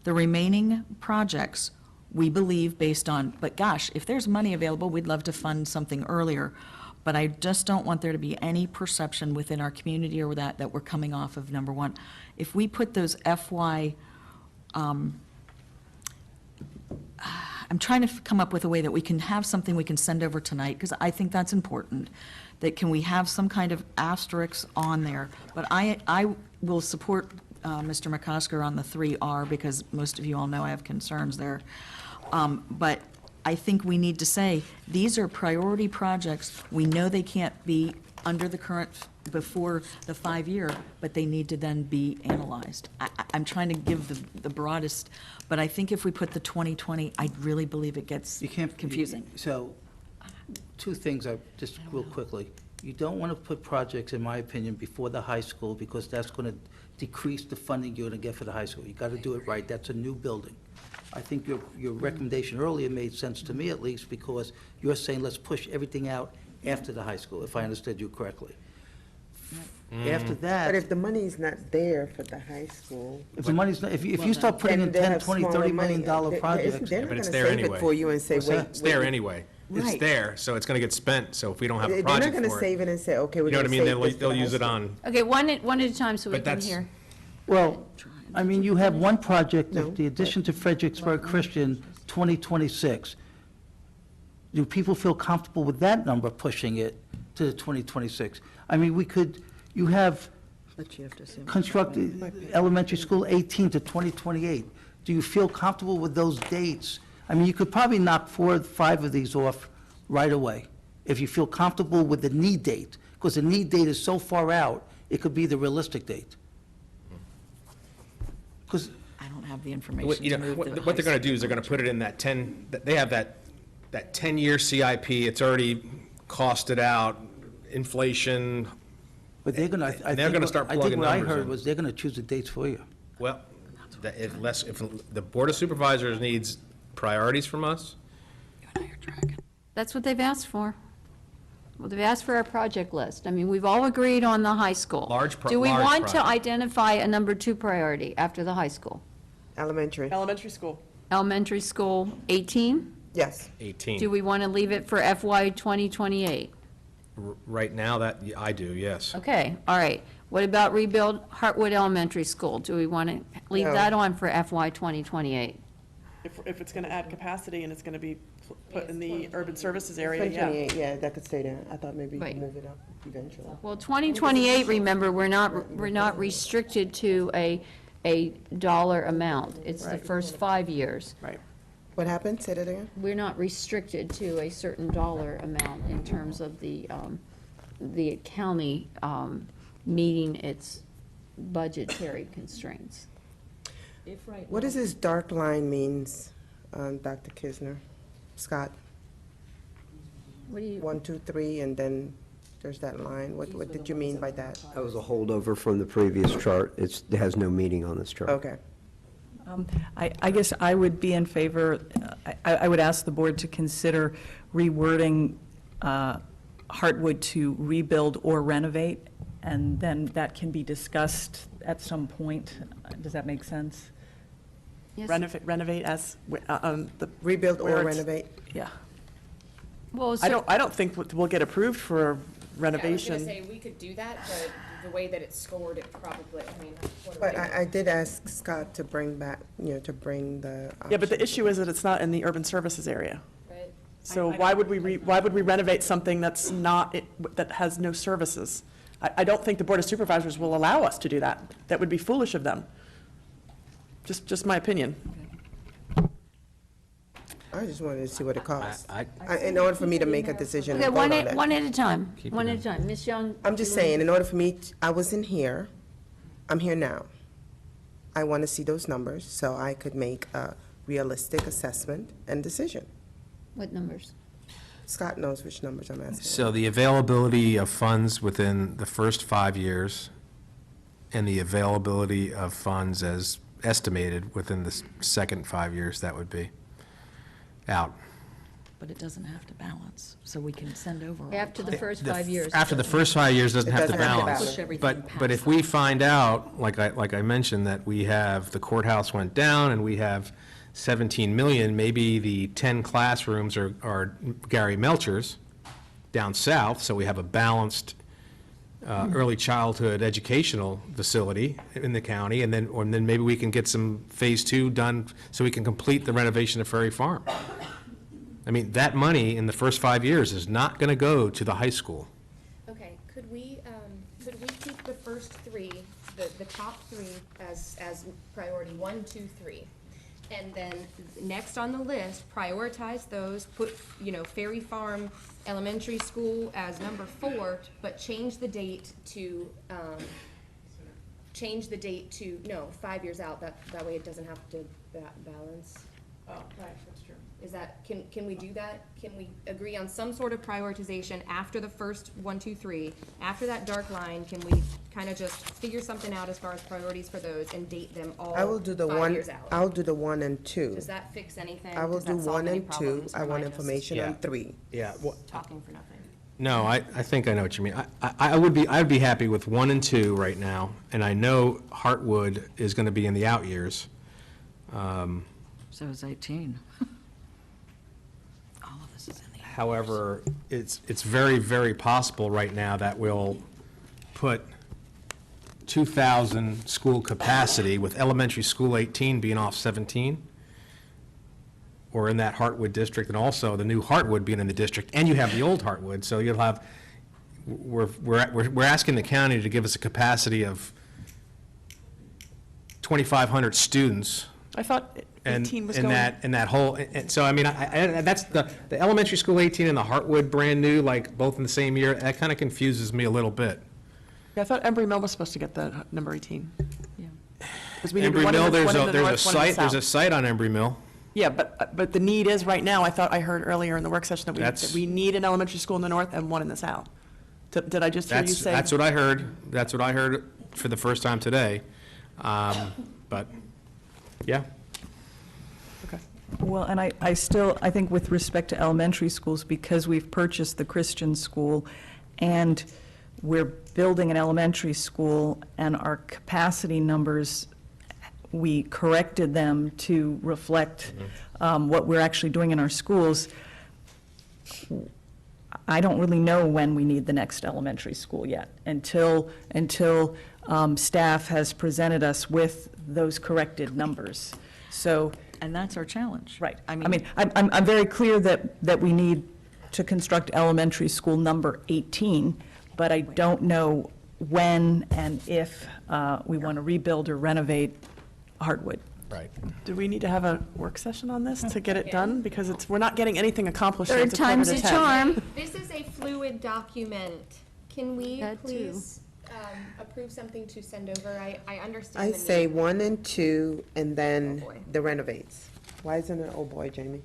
[SPEAKER 18] The remaining projects, we believe based on, but gosh, if there's money available, we'd love to fund something earlier. But I just don't want there to be any perception within our community or that we're coming off of number 1. If we put those I'm trying to come up with a way that we can have something we can send over tonight, because I think that's important, that can we have some kind of asterisk on there? But I will support Mr. McCosker on the 3R, because most of you all know I have concerns there. But I think we need to say, these are priority projects. We know they can't be under the current, before the 5-year, but they need to then be analyzed. I'm trying to give the broadest, but I think if we put the 2020, I really believe it gets confusing.
[SPEAKER 5] So, 2 things, just real quickly. You don't want to put projects, in my opinion, before the high school, because that's going to decrease the funding you're going to get for the high school. You got to do it right. That's a new building. I think your recommendation earlier made sense to me, at least, because you're saying let's push everything out after the high school, if I understood you correctly. After that.
[SPEAKER 12] But if the money's not there for the high school.
[SPEAKER 5] If the money's not, if you start putting in
[SPEAKER 12] then they
[SPEAKER 5] 10,
[SPEAKER 12] have
[SPEAKER 5] 20,
[SPEAKER 12] smaller
[SPEAKER 5] $30 million
[SPEAKER 12] money.
[SPEAKER 5] projects.
[SPEAKER 12] They're not
[SPEAKER 17] But
[SPEAKER 12] gonna
[SPEAKER 17] it's there
[SPEAKER 12] save it
[SPEAKER 17] anyway.
[SPEAKER 12] for you and say,
[SPEAKER 5] What's
[SPEAKER 12] wait.
[SPEAKER 5] that?
[SPEAKER 17] It's there
[SPEAKER 12] wait.
[SPEAKER 17] anyway. It's
[SPEAKER 12] Right.
[SPEAKER 17] there, so it's going to get spent, so if we don't have a
[SPEAKER 12] They're
[SPEAKER 17] project
[SPEAKER 12] not gonna
[SPEAKER 17] for
[SPEAKER 12] save it and say, okay, we're
[SPEAKER 17] you know what I
[SPEAKER 12] gonna
[SPEAKER 17] mean?
[SPEAKER 12] save
[SPEAKER 17] They'll,
[SPEAKER 12] this for
[SPEAKER 17] they'll
[SPEAKER 12] the
[SPEAKER 17] use
[SPEAKER 12] high
[SPEAKER 17] it
[SPEAKER 12] school.
[SPEAKER 17] on,
[SPEAKER 4] Okay, one at a time so we
[SPEAKER 17] But
[SPEAKER 4] can
[SPEAKER 17] that's-
[SPEAKER 4] hear.
[SPEAKER 5] Well, I mean, you have one project,
[SPEAKER 12] No,
[SPEAKER 5] the addition to Fredericksburg Christian, 2026. Do people feel comfortable with that number, pushing it to 2026? I mean, you have
[SPEAKER 18] But you have to assume.
[SPEAKER 5] constructed elementary school 18 to 2028. Do you feel comfortable with those dates? I mean, you could probably knock 4 or 5 of these off right away, if you feel comfortable with the need date, because the need date is so far out, it could be the realistic date. Because
[SPEAKER 18] I don't have the information
[SPEAKER 17] you
[SPEAKER 18] to
[SPEAKER 17] know,
[SPEAKER 18] move
[SPEAKER 17] what
[SPEAKER 18] the
[SPEAKER 17] what
[SPEAKER 18] high
[SPEAKER 17] they're going to do
[SPEAKER 18] school
[SPEAKER 17] is they're going to put
[SPEAKER 18] budget.
[SPEAKER 17] it in that 10, they have that 10-year CIP, it's already costed out, inflation,
[SPEAKER 5] But they're gonna, I
[SPEAKER 17] And they're gonna start
[SPEAKER 5] think
[SPEAKER 17] plugging
[SPEAKER 5] what I
[SPEAKER 17] numbers
[SPEAKER 5] heard
[SPEAKER 17] in.
[SPEAKER 5] was they're gonna choose the dates for you.
[SPEAKER 17] well, if the Board of Supervisors needs priorities from us,
[SPEAKER 4] That's what they've asked for. Well, they've asked for a project list. I mean, we've all agreed on the high school. Do we
[SPEAKER 17] large
[SPEAKER 4] want to
[SPEAKER 17] project.
[SPEAKER 4] identify a number 2 priority after the high school?
[SPEAKER 12] Elementary,
[SPEAKER 2] Elementary school.
[SPEAKER 4] Elementary school, 18?
[SPEAKER 12] yes.
[SPEAKER 17] 18.
[SPEAKER 4] Do we want to leave it for FY 2028?
[SPEAKER 17] Right now, that, I do, yes.
[SPEAKER 4] Okay, all right. What about rebuild Hartwood Elementary School? Do we want to leave
[SPEAKER 12] No.
[SPEAKER 4] that on for FY 2028?
[SPEAKER 2] If it's going to add capacity and it's going to be put in the urban services area,
[SPEAKER 12] 2028, yeah, that could stay there. I thought maybe you
[SPEAKER 4] Right.
[SPEAKER 12] could move it up eventually.
[SPEAKER 4] Well, 2028, remember, we're not restricted to a dollar amount. It's the
[SPEAKER 2] Right.
[SPEAKER 4] first 5 years.
[SPEAKER 2] Right.
[SPEAKER 12] What happened? Say that again?
[SPEAKER 4] We're not restricted to a certain dollar amount in terms of the county meeting its budgetary constraints.
[SPEAKER 12] What does this dark line means, Dr. Kisner? Scott?
[SPEAKER 4] What do you?
[SPEAKER 12] 1, 2, 3, and then there's that line. What did you mean by that?
[SPEAKER 6] That was a holdover from the previous chart. It has no meaning on this chart.
[SPEAKER 12] Okay.
[SPEAKER 19] I guess I would be in favor, I would ask the board to consider rewording Hartwood to rebuild or renovate, and then that can be discussed at some point. Does that make sense?
[SPEAKER 4] Yes.
[SPEAKER 2] Renovate as, the.
[SPEAKER 12] Rebuild
[SPEAKER 2] where
[SPEAKER 12] or
[SPEAKER 2] it's-
[SPEAKER 12] renovate?
[SPEAKER 2] Yeah.
[SPEAKER 4] Well,
[SPEAKER 2] I don't think we'll get approved for renovation.
[SPEAKER 1] I was going to say, we could do that, but the way that it's scored, it probably, I mean. what are
[SPEAKER 12] But
[SPEAKER 1] we-
[SPEAKER 12] I did ask Scott to bring back, to bring the.
[SPEAKER 2] Yeah, but the
[SPEAKER 12] option.
[SPEAKER 2] issue is that it's not in the urban services area.
[SPEAKER 1] Right.
[SPEAKER 2] So why would we renovate something that's not, that has no services? I don't think the Board of Supervisors will allow us to do that. That would be foolish of them. Just my opinion.
[SPEAKER 12] I just wanted to see what it costs. In order for me to make a decision
[SPEAKER 4] Okay,
[SPEAKER 12] and vote on that.
[SPEAKER 4] one at a time.
[SPEAKER 17] Keep
[SPEAKER 4] One
[SPEAKER 17] it
[SPEAKER 4] at
[SPEAKER 17] in.
[SPEAKER 4] a time. Ms. Young?
[SPEAKER 12] I'm just saying, in order for me, I wasn't here, I'm here now. I want to see those numbers so I could make a realistic assessment and decision.
[SPEAKER 4] What numbers?
[SPEAKER 12] Scott knows which numbers I'm asking.
[SPEAKER 17] So the availability of funds within the first 5 years and the availability of funds as estimated within the second 5 years, that would be out.
[SPEAKER 18] But it doesn't have to balance, so we can send over. all
[SPEAKER 4] After the
[SPEAKER 18] time.
[SPEAKER 4] first 5 years.
[SPEAKER 17] After the first 5 years, doesn't
[SPEAKER 12] It
[SPEAKER 17] have to
[SPEAKER 12] doesn't have to
[SPEAKER 17] balance.
[SPEAKER 12] balance.
[SPEAKER 18] Push everything
[SPEAKER 17] But if we find out, like I mentioned, that we have, the courthouse went down and we have 17 million, maybe the 10 classrooms are Gary Melcher's down south, so we have a balanced early childhood educational facility in the county, and then maybe we can get some phase 2 done so we can complete the renovation of Ferry Farm. I mean, that money in the first 5 years is not going to go to the high school.
[SPEAKER 1] Okay, could we keep the first 3, the top 3 as priority 1, 2, 3? And then next on the list, prioritize those, put, Ferry Farm Elementary School as number 4, but change the date to, 5 years out, that way it doesn't have to balance.
[SPEAKER 2] Oh, right, that's true.
[SPEAKER 1] Is that, can we do that? Can we agree on some sort of prioritization after the first 1, 2, 3? After that dark line, can we kind of just figure something out as far as priorities for those and date them all
[SPEAKER 12] I will do the
[SPEAKER 1] 5
[SPEAKER 12] one,
[SPEAKER 1] years out?
[SPEAKER 12] I'll do the 1 and 2.
[SPEAKER 1] Does that fix anything?
[SPEAKER 12] I will
[SPEAKER 1] Does that
[SPEAKER 12] do
[SPEAKER 1] solve
[SPEAKER 12] 1
[SPEAKER 1] any
[SPEAKER 12] and 2.
[SPEAKER 1] problems, or
[SPEAKER 12] I
[SPEAKER 1] am
[SPEAKER 12] want
[SPEAKER 1] just
[SPEAKER 12] information on 3.
[SPEAKER 17] Yeah,
[SPEAKER 1] Talking for nothing.
[SPEAKER 17] no, I think I know what you mean. I'd be happy with 1 and 2 right now, and I know Heartwood is going to be in the out years.
[SPEAKER 18] So is 18. All of this is in the.
[SPEAKER 17] However, it's very, very possible right now that we'll put 2,000 school capacity with elementary school 18 being off 17, or in that Heartwood district, and also the new Heartwood being in the district, and you have the old Heartwood, so you'll have, we're asking the county to give us a capacity of 2,500 students.
[SPEAKER 2] I thought
[SPEAKER 17] And
[SPEAKER 2] 18 was
[SPEAKER 17] in
[SPEAKER 2] going.
[SPEAKER 17] that whole, and so I mean, that's the elementary school 18 and the Heartwood brand new, like both in the same year. That kind of confuses me a little bit.
[SPEAKER 2] Yeah, I thought Embry Mill was supposed to get the number 18.
[SPEAKER 18] Yeah.
[SPEAKER 2] 'Cause we need
[SPEAKER 17] Embry
[SPEAKER 2] one in
[SPEAKER 17] Mill,
[SPEAKER 2] the- one in the
[SPEAKER 17] there's a
[SPEAKER 2] north, one in the
[SPEAKER 17] site, there's a
[SPEAKER 2] south.
[SPEAKER 17] site on Embry Mill.
[SPEAKER 2] Yeah, but the need is right now, I thought I heard earlier in the work session that
[SPEAKER 17] That's-
[SPEAKER 2] we need an elementary school in the north and one in the south. Did I just hear you say?
[SPEAKER 17] That's what I heard. That's what I heard for the first time today. But, yeah.
[SPEAKER 2] Okay.
[SPEAKER 19] Well, and I think with respect to elementary schools, because we've purchased the Christian school and we're building an elementary school and our capacity numbers, we corrected them to reflect what we're actually doing in our schools. I don't really know when we need the next elementary school yet, until staff has presented us with those corrected numbers. So.
[SPEAKER 18] And that's our challenge.
[SPEAKER 19] Right. I mean, I'm very clear that we need to construct elementary school number 18, but I don't know when and if we want to rebuild or renovate Heartwood.
[SPEAKER 17] Right.
[SPEAKER 2] Do we need to have a work session on this to get it done? Because we're not getting anything accomplished.
[SPEAKER 4] Third
[SPEAKER 2] until
[SPEAKER 4] time's a
[SPEAKER 2] 10.
[SPEAKER 4] charm.
[SPEAKER 1] This is a fluid document. Can we
[SPEAKER 4] That too.
[SPEAKER 1] please approve something to send over? I understand.
[SPEAKER 12] I
[SPEAKER 1] the
[SPEAKER 12] say
[SPEAKER 1] need.
[SPEAKER 12] 1 and 2, and then
[SPEAKER 1] Oh, boy.
[SPEAKER 12] the renovates. Why isn't it, oh boy, Jamie?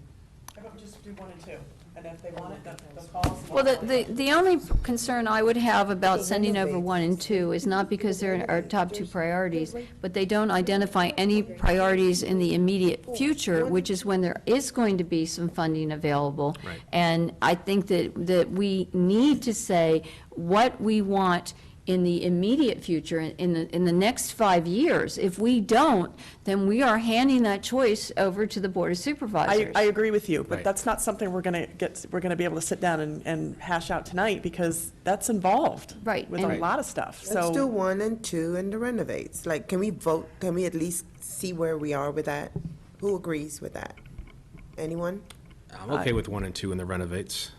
[SPEAKER 2] How about we just do 1 and 2, and if they want it, they'll call us.
[SPEAKER 4] Well, the only concern I would have about sending over 1 and 2 is not because they're our top 2 priorities, but they don't identify any priorities in the immediate future, which is when there is going to be some funding available.
[SPEAKER 17] Right.
[SPEAKER 4] And I think that we need to say what we want in the immediate future, in the next 5 years. If we don't, then we are handing that choice over to the Board of Supervisors.
[SPEAKER 2] I agree with you, but
[SPEAKER 17] Right.
[SPEAKER 2] that's not something we're going to be able to sit down and hash out tonight, because that's involved.
[SPEAKER 4] Right,
[SPEAKER 2] With a
[SPEAKER 4] and-
[SPEAKER 2] lot of stuff,
[SPEAKER 12] Let's do
[SPEAKER 2] so.
[SPEAKER 12] 1 and 2 and the renovates. Like, can we vote, can we at least see where we are with that? Who agrees with that? Anyone?
[SPEAKER 17] I'm okay with 1 and 2 in the renovates.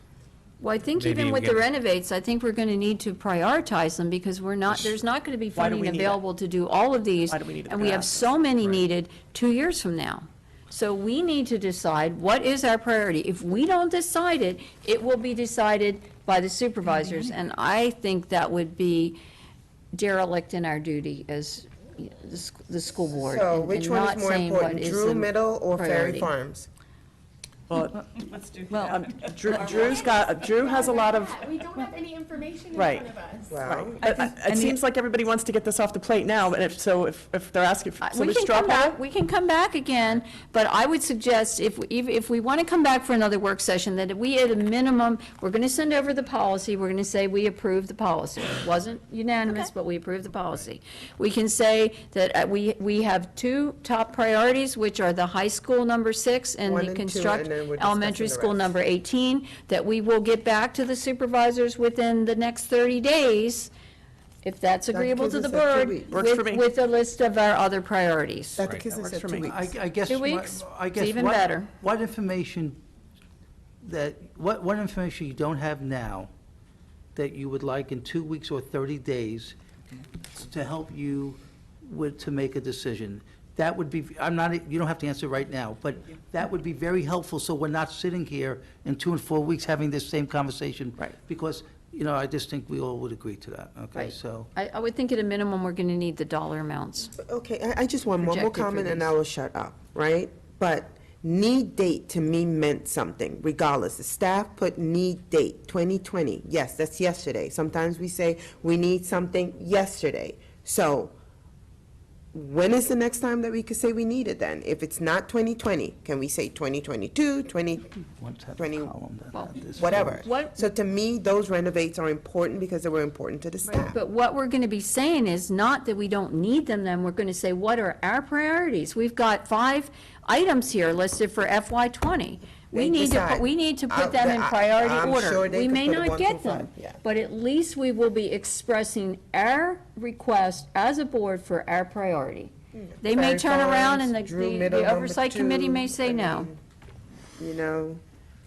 [SPEAKER 4] Well, I think
[SPEAKER 17] Maybe
[SPEAKER 4] even
[SPEAKER 17] we
[SPEAKER 4] with the
[SPEAKER 17] get-
[SPEAKER 4] renovates, I think we're going to need to prioritize them, because there's not going to be
[SPEAKER 2] Why do we
[SPEAKER 4] funding
[SPEAKER 2] need it?
[SPEAKER 4] available to do all of these.
[SPEAKER 2] Why do we need it
[SPEAKER 4] And we have
[SPEAKER 2] fast?
[SPEAKER 4] so many needed 2 years from now. So we need to decide what is our priority. If we don't decide it, it will be decided by the supervisors. And I think that would be derelict in our duty as the school board.
[SPEAKER 12] So
[SPEAKER 4] and-
[SPEAKER 12] which
[SPEAKER 4] and
[SPEAKER 12] one
[SPEAKER 4] not
[SPEAKER 12] is more
[SPEAKER 4] saying what
[SPEAKER 12] important,
[SPEAKER 4] is
[SPEAKER 12] Drew
[SPEAKER 4] the
[SPEAKER 12] Middle or Ferry
[SPEAKER 4] priority.
[SPEAKER 12] Farms?
[SPEAKER 2] Well,
[SPEAKER 18] Well,
[SPEAKER 2] Drew has a lot of,
[SPEAKER 1] We don't have any information in
[SPEAKER 2] Right.
[SPEAKER 1] front of us.
[SPEAKER 12] Well,
[SPEAKER 2] it seems like everybody wants to get this off the plate now, but if they're asking, so
[SPEAKER 4] We
[SPEAKER 2] we
[SPEAKER 4] can
[SPEAKER 2] straw
[SPEAKER 4] come
[SPEAKER 2] poll?
[SPEAKER 4] back, we can come back again, but I would suggest if we want to come back for another work session, that we at a minimum, we're going to send over the policy, we're going to say we approve the policy. It wasn't unanimous, but we approve the policy. We can say that we have 2 top priorities, which are the high school number 6 and
[SPEAKER 12] 1
[SPEAKER 4] the
[SPEAKER 12] and 2,
[SPEAKER 4] construct
[SPEAKER 12] and then we're
[SPEAKER 4] elementary
[SPEAKER 12] discussing the
[SPEAKER 4] school
[SPEAKER 12] rest.
[SPEAKER 4] number 18, that we will get back to the supervisors within the next 30 days, if that's agreeable to
[SPEAKER 12] gives
[SPEAKER 4] the
[SPEAKER 12] us that 2
[SPEAKER 4] board,
[SPEAKER 12] weeks.
[SPEAKER 2] Works for me.
[SPEAKER 4] with a list of our other priorities.
[SPEAKER 12] Dr. Kissing
[SPEAKER 2] works
[SPEAKER 12] said
[SPEAKER 2] for
[SPEAKER 12] 2
[SPEAKER 2] me.
[SPEAKER 12] weeks.
[SPEAKER 5] I guess.
[SPEAKER 4] 2
[SPEAKER 5] my-
[SPEAKER 4] weeks?
[SPEAKER 5] I
[SPEAKER 4] It's
[SPEAKER 5] guess
[SPEAKER 4] even
[SPEAKER 5] what-
[SPEAKER 4] better.
[SPEAKER 5] What information what information you don't have now that you would like in 2 weeks or 30 days to help you to make a decision? That would be, you don't have to answer right now, but that would be very helpful, so we're not sitting here in 2 and 4 weeks having this same conversation.
[SPEAKER 2] Right.
[SPEAKER 5] Because, I just think we all would agree to that, okay?
[SPEAKER 4] Right.
[SPEAKER 5] So,
[SPEAKER 4] I would think at a minimum, we're going to need the dollar amounts.
[SPEAKER 12] Okay, I just want one more
[SPEAKER 4] Projected for
[SPEAKER 12] comment and
[SPEAKER 4] these.
[SPEAKER 12] I will shut up, right? But Need date to me meant something, regardless. The staff put need date, 2020. Yes, that's yesterday. Sometimes we say we need something yesterday. So when is the next time that we could say we need it then? If it's not 2020, can we say 2022, 2020, whatever? So to me, those renovates are important because they were important to the staff.
[SPEAKER 4] But what we're going to be saying is not that we don't need them, then we're going to say, what are our priorities? We've got 5 items here listed for FY '20. We need to put them in priority
[SPEAKER 12] I'm
[SPEAKER 4] order.
[SPEAKER 12] sure they
[SPEAKER 4] We
[SPEAKER 12] could
[SPEAKER 4] may
[SPEAKER 12] put it
[SPEAKER 4] not
[SPEAKER 12] 1
[SPEAKER 4] get
[SPEAKER 12] through
[SPEAKER 4] them,
[SPEAKER 12] 5, yeah.
[SPEAKER 4] but at least we will be expressing our request as a board for our priority. They may turn around and the oversight committee may say no.
[SPEAKER 12] You know,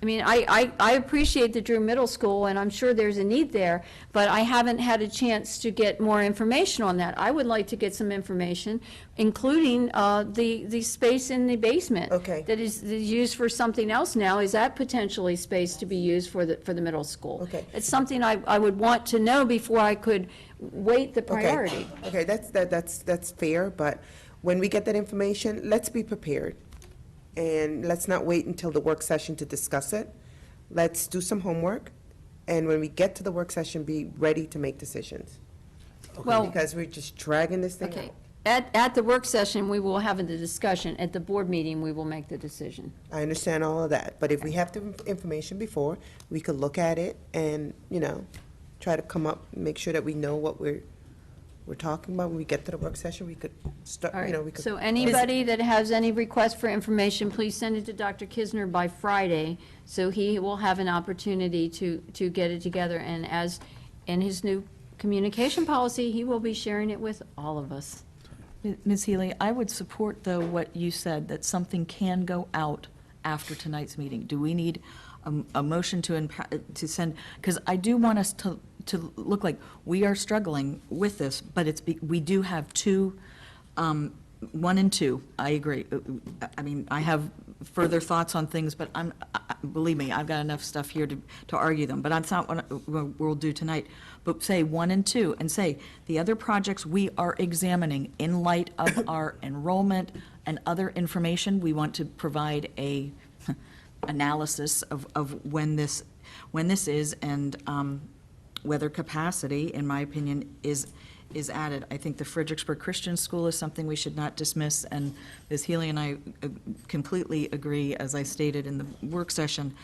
[SPEAKER 4] I mean, I appreciate the Drew Middle School, and I'm sure there's a need there, but I haven't had a chance to get more information on that. I would like to get some information, including the space in the basement.
[SPEAKER 12] Okay.
[SPEAKER 4] That is used for something else now. Is that potentially space to be used for the middle school?
[SPEAKER 12] Okay.
[SPEAKER 4] It's something I would want to know before I could weight the priority.
[SPEAKER 12] Okay, that's fair, but when we get that information, let's be prepared. And let's not wait until the work session to discuss it. Let's do some homework, and when we get to the work session, be ready to make decisions.
[SPEAKER 4] Well,
[SPEAKER 12] because we're just dragging this thing
[SPEAKER 4] Okay.
[SPEAKER 12] out.
[SPEAKER 4] At the work session, we will have the discussion. At the board meeting, we will make the decision.
[SPEAKER 12] I understand all of that, but if we have the information before, we could look at it and, try to come up, make sure that we know what we're talking about. When we get to the work session, we could start,
[SPEAKER 4] All right,
[SPEAKER 12] we could.
[SPEAKER 4] so anybody that has any request for information, please send it to Dr. Kisner by Friday, so he will have an opportunity to get it together, and as, in his new communication policy, he will be sharing it with all of us.
[SPEAKER 18] Ms. Healy, I would support, though, what you said, that something can go out after tonight's meeting. Do we need a motion to send, because I do want us to look like we are struggling with this, but we do have 2, 1 and 2, I agree. I mean, I have further thoughts on things, but believe me, I've got enough stuff here to argue them, but that's not what we'll do tonight. But say 1 and 2, and say the other projects we are examining in light of our enrollment and other information, we want to provide a analysis of when this is, and whether capacity, in my opinion, is added. I think the Fredericksburg Christian School is something we should not dismiss, and Ms. Healy and I completely agree, as I stated in the work session.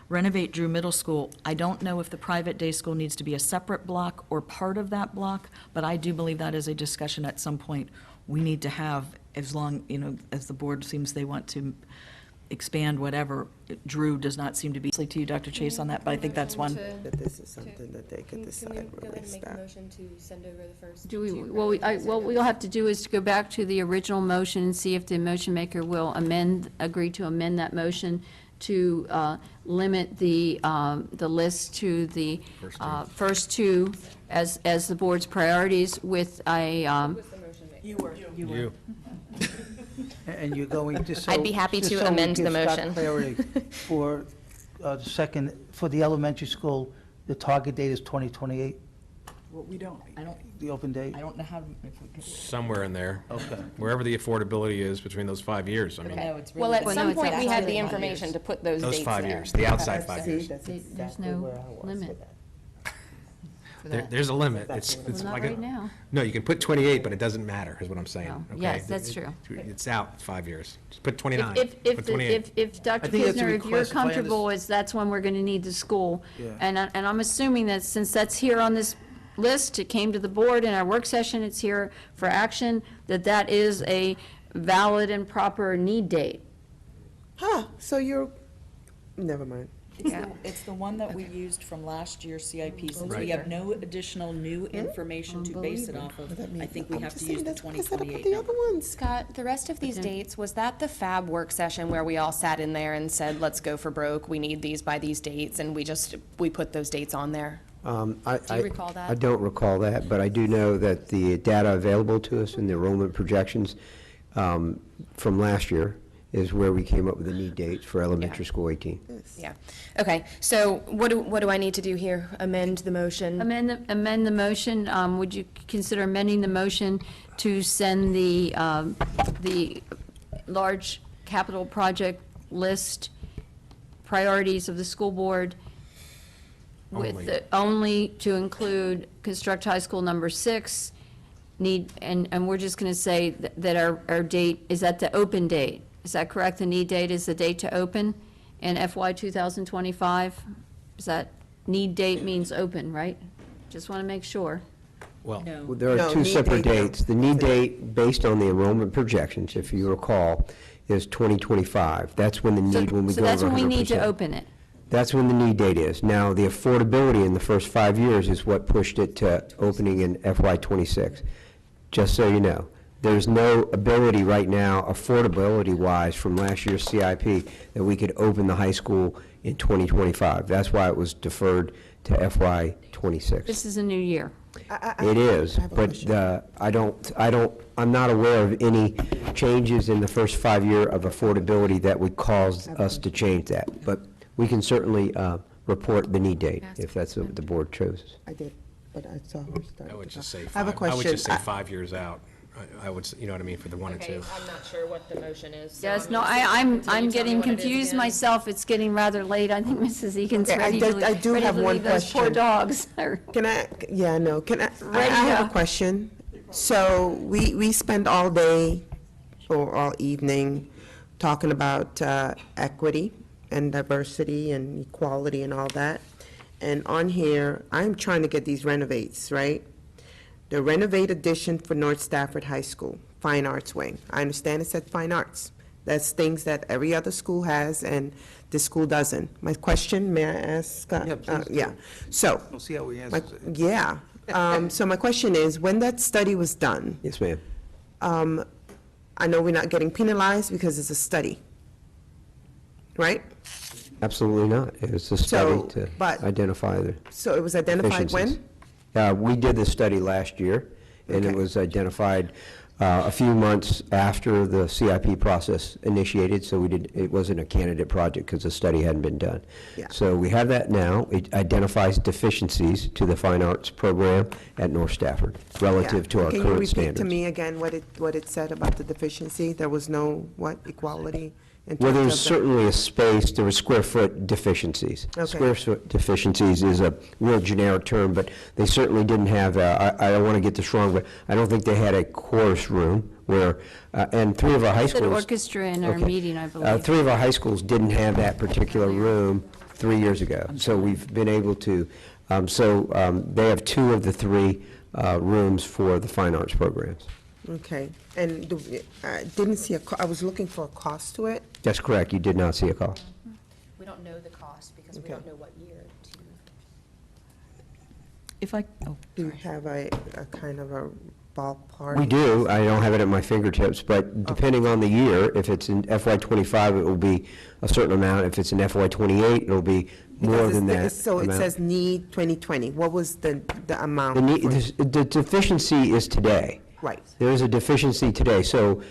[SPEAKER 18] Renovate Drew Middle School, I don't know if the private day school needs to be a separate block or part of that block, but I do believe that is a discussion at some point we need to have, as long, as the board seems they want to expand whatever. Drew does not seem to be, to you, Dr. Chase, on that, but I think that's one.
[SPEAKER 12] That this is something that they could decide really staff.
[SPEAKER 1] motion to send over the first
[SPEAKER 4] Do we, what we'll have to do is to go back to the original motion and see if the motion maker will agree to amend that motion to limit the list to the first 2 as the board's priorities with a.
[SPEAKER 18] You were.
[SPEAKER 5] And you're going to, so.
[SPEAKER 1] I'd be happy
[SPEAKER 5] just
[SPEAKER 1] to
[SPEAKER 5] so we
[SPEAKER 1] amend the
[SPEAKER 5] give Scott
[SPEAKER 1] motion.
[SPEAKER 5] clarity, for the second, for the elementary school, the target date is 2028,
[SPEAKER 19] Well, we don't,
[SPEAKER 5] the open date?
[SPEAKER 18] I don't know how.
[SPEAKER 17] Somewhere in there.
[SPEAKER 5] Okay.
[SPEAKER 17] Wherever the affordability is between those 5 years. I mean,
[SPEAKER 1] Well, at
[SPEAKER 4] Well,
[SPEAKER 1] some
[SPEAKER 4] no, it's
[SPEAKER 1] point, we had
[SPEAKER 4] outside
[SPEAKER 1] the
[SPEAKER 4] of 5
[SPEAKER 1] information to put those
[SPEAKER 17] those
[SPEAKER 1] dates
[SPEAKER 17] 5
[SPEAKER 1] there.
[SPEAKER 17] years, the outside 5
[SPEAKER 12] See,
[SPEAKER 17] years.
[SPEAKER 12] that's
[SPEAKER 4] There's
[SPEAKER 12] exactly
[SPEAKER 4] no
[SPEAKER 12] where I was
[SPEAKER 4] limit.
[SPEAKER 12] with that.
[SPEAKER 17] There's a limit.
[SPEAKER 4] Well,
[SPEAKER 17] It's
[SPEAKER 4] not
[SPEAKER 17] like,
[SPEAKER 4] right now.
[SPEAKER 17] no, you can put 28, but it doesn't matter, is what I'm saying.
[SPEAKER 4] No.
[SPEAKER 17] okay?
[SPEAKER 4] Yes, that's true.
[SPEAKER 17] It's out 5 years. Just put 29,
[SPEAKER 4] If
[SPEAKER 17] put 28.
[SPEAKER 4] Dr.
[SPEAKER 5] I think that's a
[SPEAKER 4] Kisner, if you're
[SPEAKER 5] request, if I
[SPEAKER 4] comfortable, is that's when we're going to need the school.
[SPEAKER 5] Yeah.
[SPEAKER 4] And I'm assuming that since that's here on this list, it came to the board in our work session, it's here for action, that is a valid and proper need date.
[SPEAKER 12] So you're, never mind.
[SPEAKER 18] It's the one that we used from last year's CIP, since we
[SPEAKER 17] Right.
[SPEAKER 18] have no additional new information to base it off of. I think we have to use the
[SPEAKER 12] The
[SPEAKER 18] 2028
[SPEAKER 12] other ones.
[SPEAKER 1] Scott, the rest of these dates, was that the FAB work session where we all sat in there and said, let's go for broke, we need these by these dates, and we put those dates on there? Do you recall that?
[SPEAKER 6] I don't recall that, but I do know that the data available to us in the enrollment projections from last year is where we came up with the need dates for elementary school 18.
[SPEAKER 1] Yeah. Okay, so what do I need to do here? Amend the motion?
[SPEAKER 4] Amend the motion, would you consider amending the motion to send the large capital project list priorities of the school board with only to include construct high school number 6, and we're just going to say that our date, is that the open date? Is that correct? The need date is the date to open in FY 2025? Is that, need date means open, right? Just want to make sure.
[SPEAKER 17] Well,
[SPEAKER 6] There are two separate dates. The need date, based on the enrollment projections, if you recall, is 2025. That's when the need, when we
[SPEAKER 4] So
[SPEAKER 6] go over 100%.
[SPEAKER 4] that's when we need to open it.
[SPEAKER 6] That's when the need date is. Now, the affordability in the first 5 years is what pushed it to opening in FY '26. Just so you know, there's no ability right now, affordability-wise, from last year's CIP, that we could open the high school in 2025. That's why it was deferred to FY '26.
[SPEAKER 4] This is a new year.
[SPEAKER 6] It is, but I'm not aware of any changes in the first 5 year of affordability that would cause us to change that. But we can certainly report the need date, if that's what the board chooses.
[SPEAKER 12] I did, but I saw her start.
[SPEAKER 17] I would just say
[SPEAKER 12] I have a
[SPEAKER 17] I would
[SPEAKER 12] question.
[SPEAKER 17] just say 5 years out. I would, you know what I mean, for the 1 and 2.
[SPEAKER 1] I'm not sure what the motion is. so
[SPEAKER 4] Yes,
[SPEAKER 1] I'm
[SPEAKER 4] no,
[SPEAKER 1] gonna see if you
[SPEAKER 4] I'm
[SPEAKER 1] tell me
[SPEAKER 4] getting
[SPEAKER 1] what it is
[SPEAKER 4] confused
[SPEAKER 1] again.
[SPEAKER 4] myself. It's getting rather late. I think Mrs. Egan's
[SPEAKER 12] Okay,
[SPEAKER 4] ready
[SPEAKER 12] I do
[SPEAKER 4] ready
[SPEAKER 12] have
[SPEAKER 4] to
[SPEAKER 12] one
[SPEAKER 4] leave those poor
[SPEAKER 12] question.
[SPEAKER 4] dogs.
[SPEAKER 12] Can I, yeah, no, can I
[SPEAKER 4] Ready,
[SPEAKER 12] have
[SPEAKER 4] yeah.
[SPEAKER 12] a question. So we spend all day or all evening talking about equity and diversity and equality and all that. And on here, I'm trying to get these renovates, right? The renovate addition for North Stafford High School, Fine Arts Wing. I understand it said fine arts. That's things that every other school has and this school doesn't. My question, may I ask?
[SPEAKER 5] Yeah, please do.
[SPEAKER 12] Yeah, so.
[SPEAKER 5] We'll see how he
[SPEAKER 12] my-
[SPEAKER 5] answers it.
[SPEAKER 12] Yeah. So my question is, when that study was done,
[SPEAKER 6] Yes, ma'am.
[SPEAKER 12] I know we're not getting penalized because it's a study, right?
[SPEAKER 6] Absolutely not. It was a study
[SPEAKER 12] So,
[SPEAKER 6] to
[SPEAKER 12] but-
[SPEAKER 6] identify the
[SPEAKER 12] So it was identified
[SPEAKER 6] deficiencies.
[SPEAKER 12] when?
[SPEAKER 6] We did this study last year, and it
[SPEAKER 12] Okay.
[SPEAKER 6] was identified a few months after the CIP process initiated, so it wasn't a candidate project because the study hadn't been done.
[SPEAKER 12] Yeah.
[SPEAKER 6] So we have that now. It identifies deficiencies to the fine arts program at North Stafford relative
[SPEAKER 12] Yeah.
[SPEAKER 6] to our
[SPEAKER 12] Can you
[SPEAKER 6] current
[SPEAKER 12] repeat
[SPEAKER 6] standards.
[SPEAKER 12] to me again what it said about the deficiency? There was no, what, equality? in
[SPEAKER 6] Well,
[SPEAKER 12] terms
[SPEAKER 6] there's
[SPEAKER 12] of the-
[SPEAKER 6] certainly a space, there were square foot deficiencies.
[SPEAKER 12] Okay.
[SPEAKER 6] Square foot deficiencies is a real generic term, but they certainly didn't have, I don't want to get this wrong, but I don't think they had a chorus room where, and 3 of our high
[SPEAKER 4] It's an
[SPEAKER 6] schools.
[SPEAKER 4] orchestra in our
[SPEAKER 6] Okay.
[SPEAKER 4] meeting, I believe.
[SPEAKER 6] 3 of our high schools didn't have that particular room 3 years ago. So we've been able to, they have 2 of the 3 rooms for the fine arts programs.
[SPEAKER 12] Okay, and I didn't see I was looking for a cost to it.
[SPEAKER 6] That's correct, you did not see a cost.
[SPEAKER 1] We don't know the cost because we
[SPEAKER 12] Okay.
[SPEAKER 1] don't know what year to.
[SPEAKER 18] If I, oh,
[SPEAKER 12] Do you have a kind of a ballpark?
[SPEAKER 6] We do. I don't have it at my fingertips, but depending on the year, if it's in FY '25, it will be a certain amount. If it's in FY '28, it'll be more
[SPEAKER 12] Because
[SPEAKER 6] than that
[SPEAKER 12] So it
[SPEAKER 6] amount.
[SPEAKER 12] says need 2020. What was the amount?
[SPEAKER 6] The need-
[SPEAKER 12] for-
[SPEAKER 6] the deficiency is today.
[SPEAKER 12] Right.
[SPEAKER 6] There is a deficiency today. So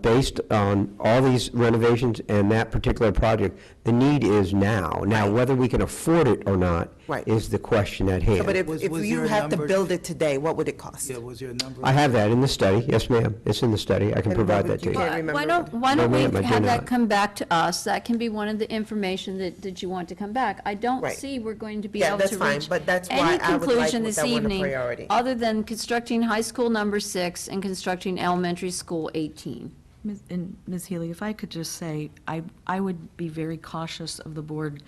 [SPEAKER 6] based on all these renovations and that particular project, the need is now. Now, whether we can afford it or not
[SPEAKER 12] Right.
[SPEAKER 6] is the question at hand.
[SPEAKER 12] But if
[SPEAKER 5] Was
[SPEAKER 12] if
[SPEAKER 5] there
[SPEAKER 12] you
[SPEAKER 5] a
[SPEAKER 12] had to
[SPEAKER 5] number-
[SPEAKER 12] build it today, what would it cost?
[SPEAKER 5] Yeah, was there a number?
[SPEAKER 6] I have that in the study. Yes, ma'am. It's in the study. I can
[SPEAKER 12] And
[SPEAKER 6] provide
[SPEAKER 12] Robert,
[SPEAKER 6] that to
[SPEAKER 12] you
[SPEAKER 6] you.
[SPEAKER 12] can't remember?
[SPEAKER 4] Why don't
[SPEAKER 6] No,
[SPEAKER 4] we
[SPEAKER 6] ma'am, I do
[SPEAKER 4] have that
[SPEAKER 6] not.
[SPEAKER 4] come back to us? That can be one of the information that you want to come back. I don't
[SPEAKER 12] Right.
[SPEAKER 4] see we're going to be
[SPEAKER 12] Yeah,
[SPEAKER 4] able
[SPEAKER 12] that's
[SPEAKER 4] to
[SPEAKER 12] fine,
[SPEAKER 4] reach
[SPEAKER 12] but that's why
[SPEAKER 4] any
[SPEAKER 12] I would like
[SPEAKER 4] conclusion
[SPEAKER 12] with
[SPEAKER 4] this
[SPEAKER 12] that one a
[SPEAKER 4] evening,
[SPEAKER 12] priority.
[SPEAKER 4] other than constructing high school number 6 and constructing elementary school 18.
[SPEAKER 18] And Ms. Healy, if I could just say, I would be very cautious of the board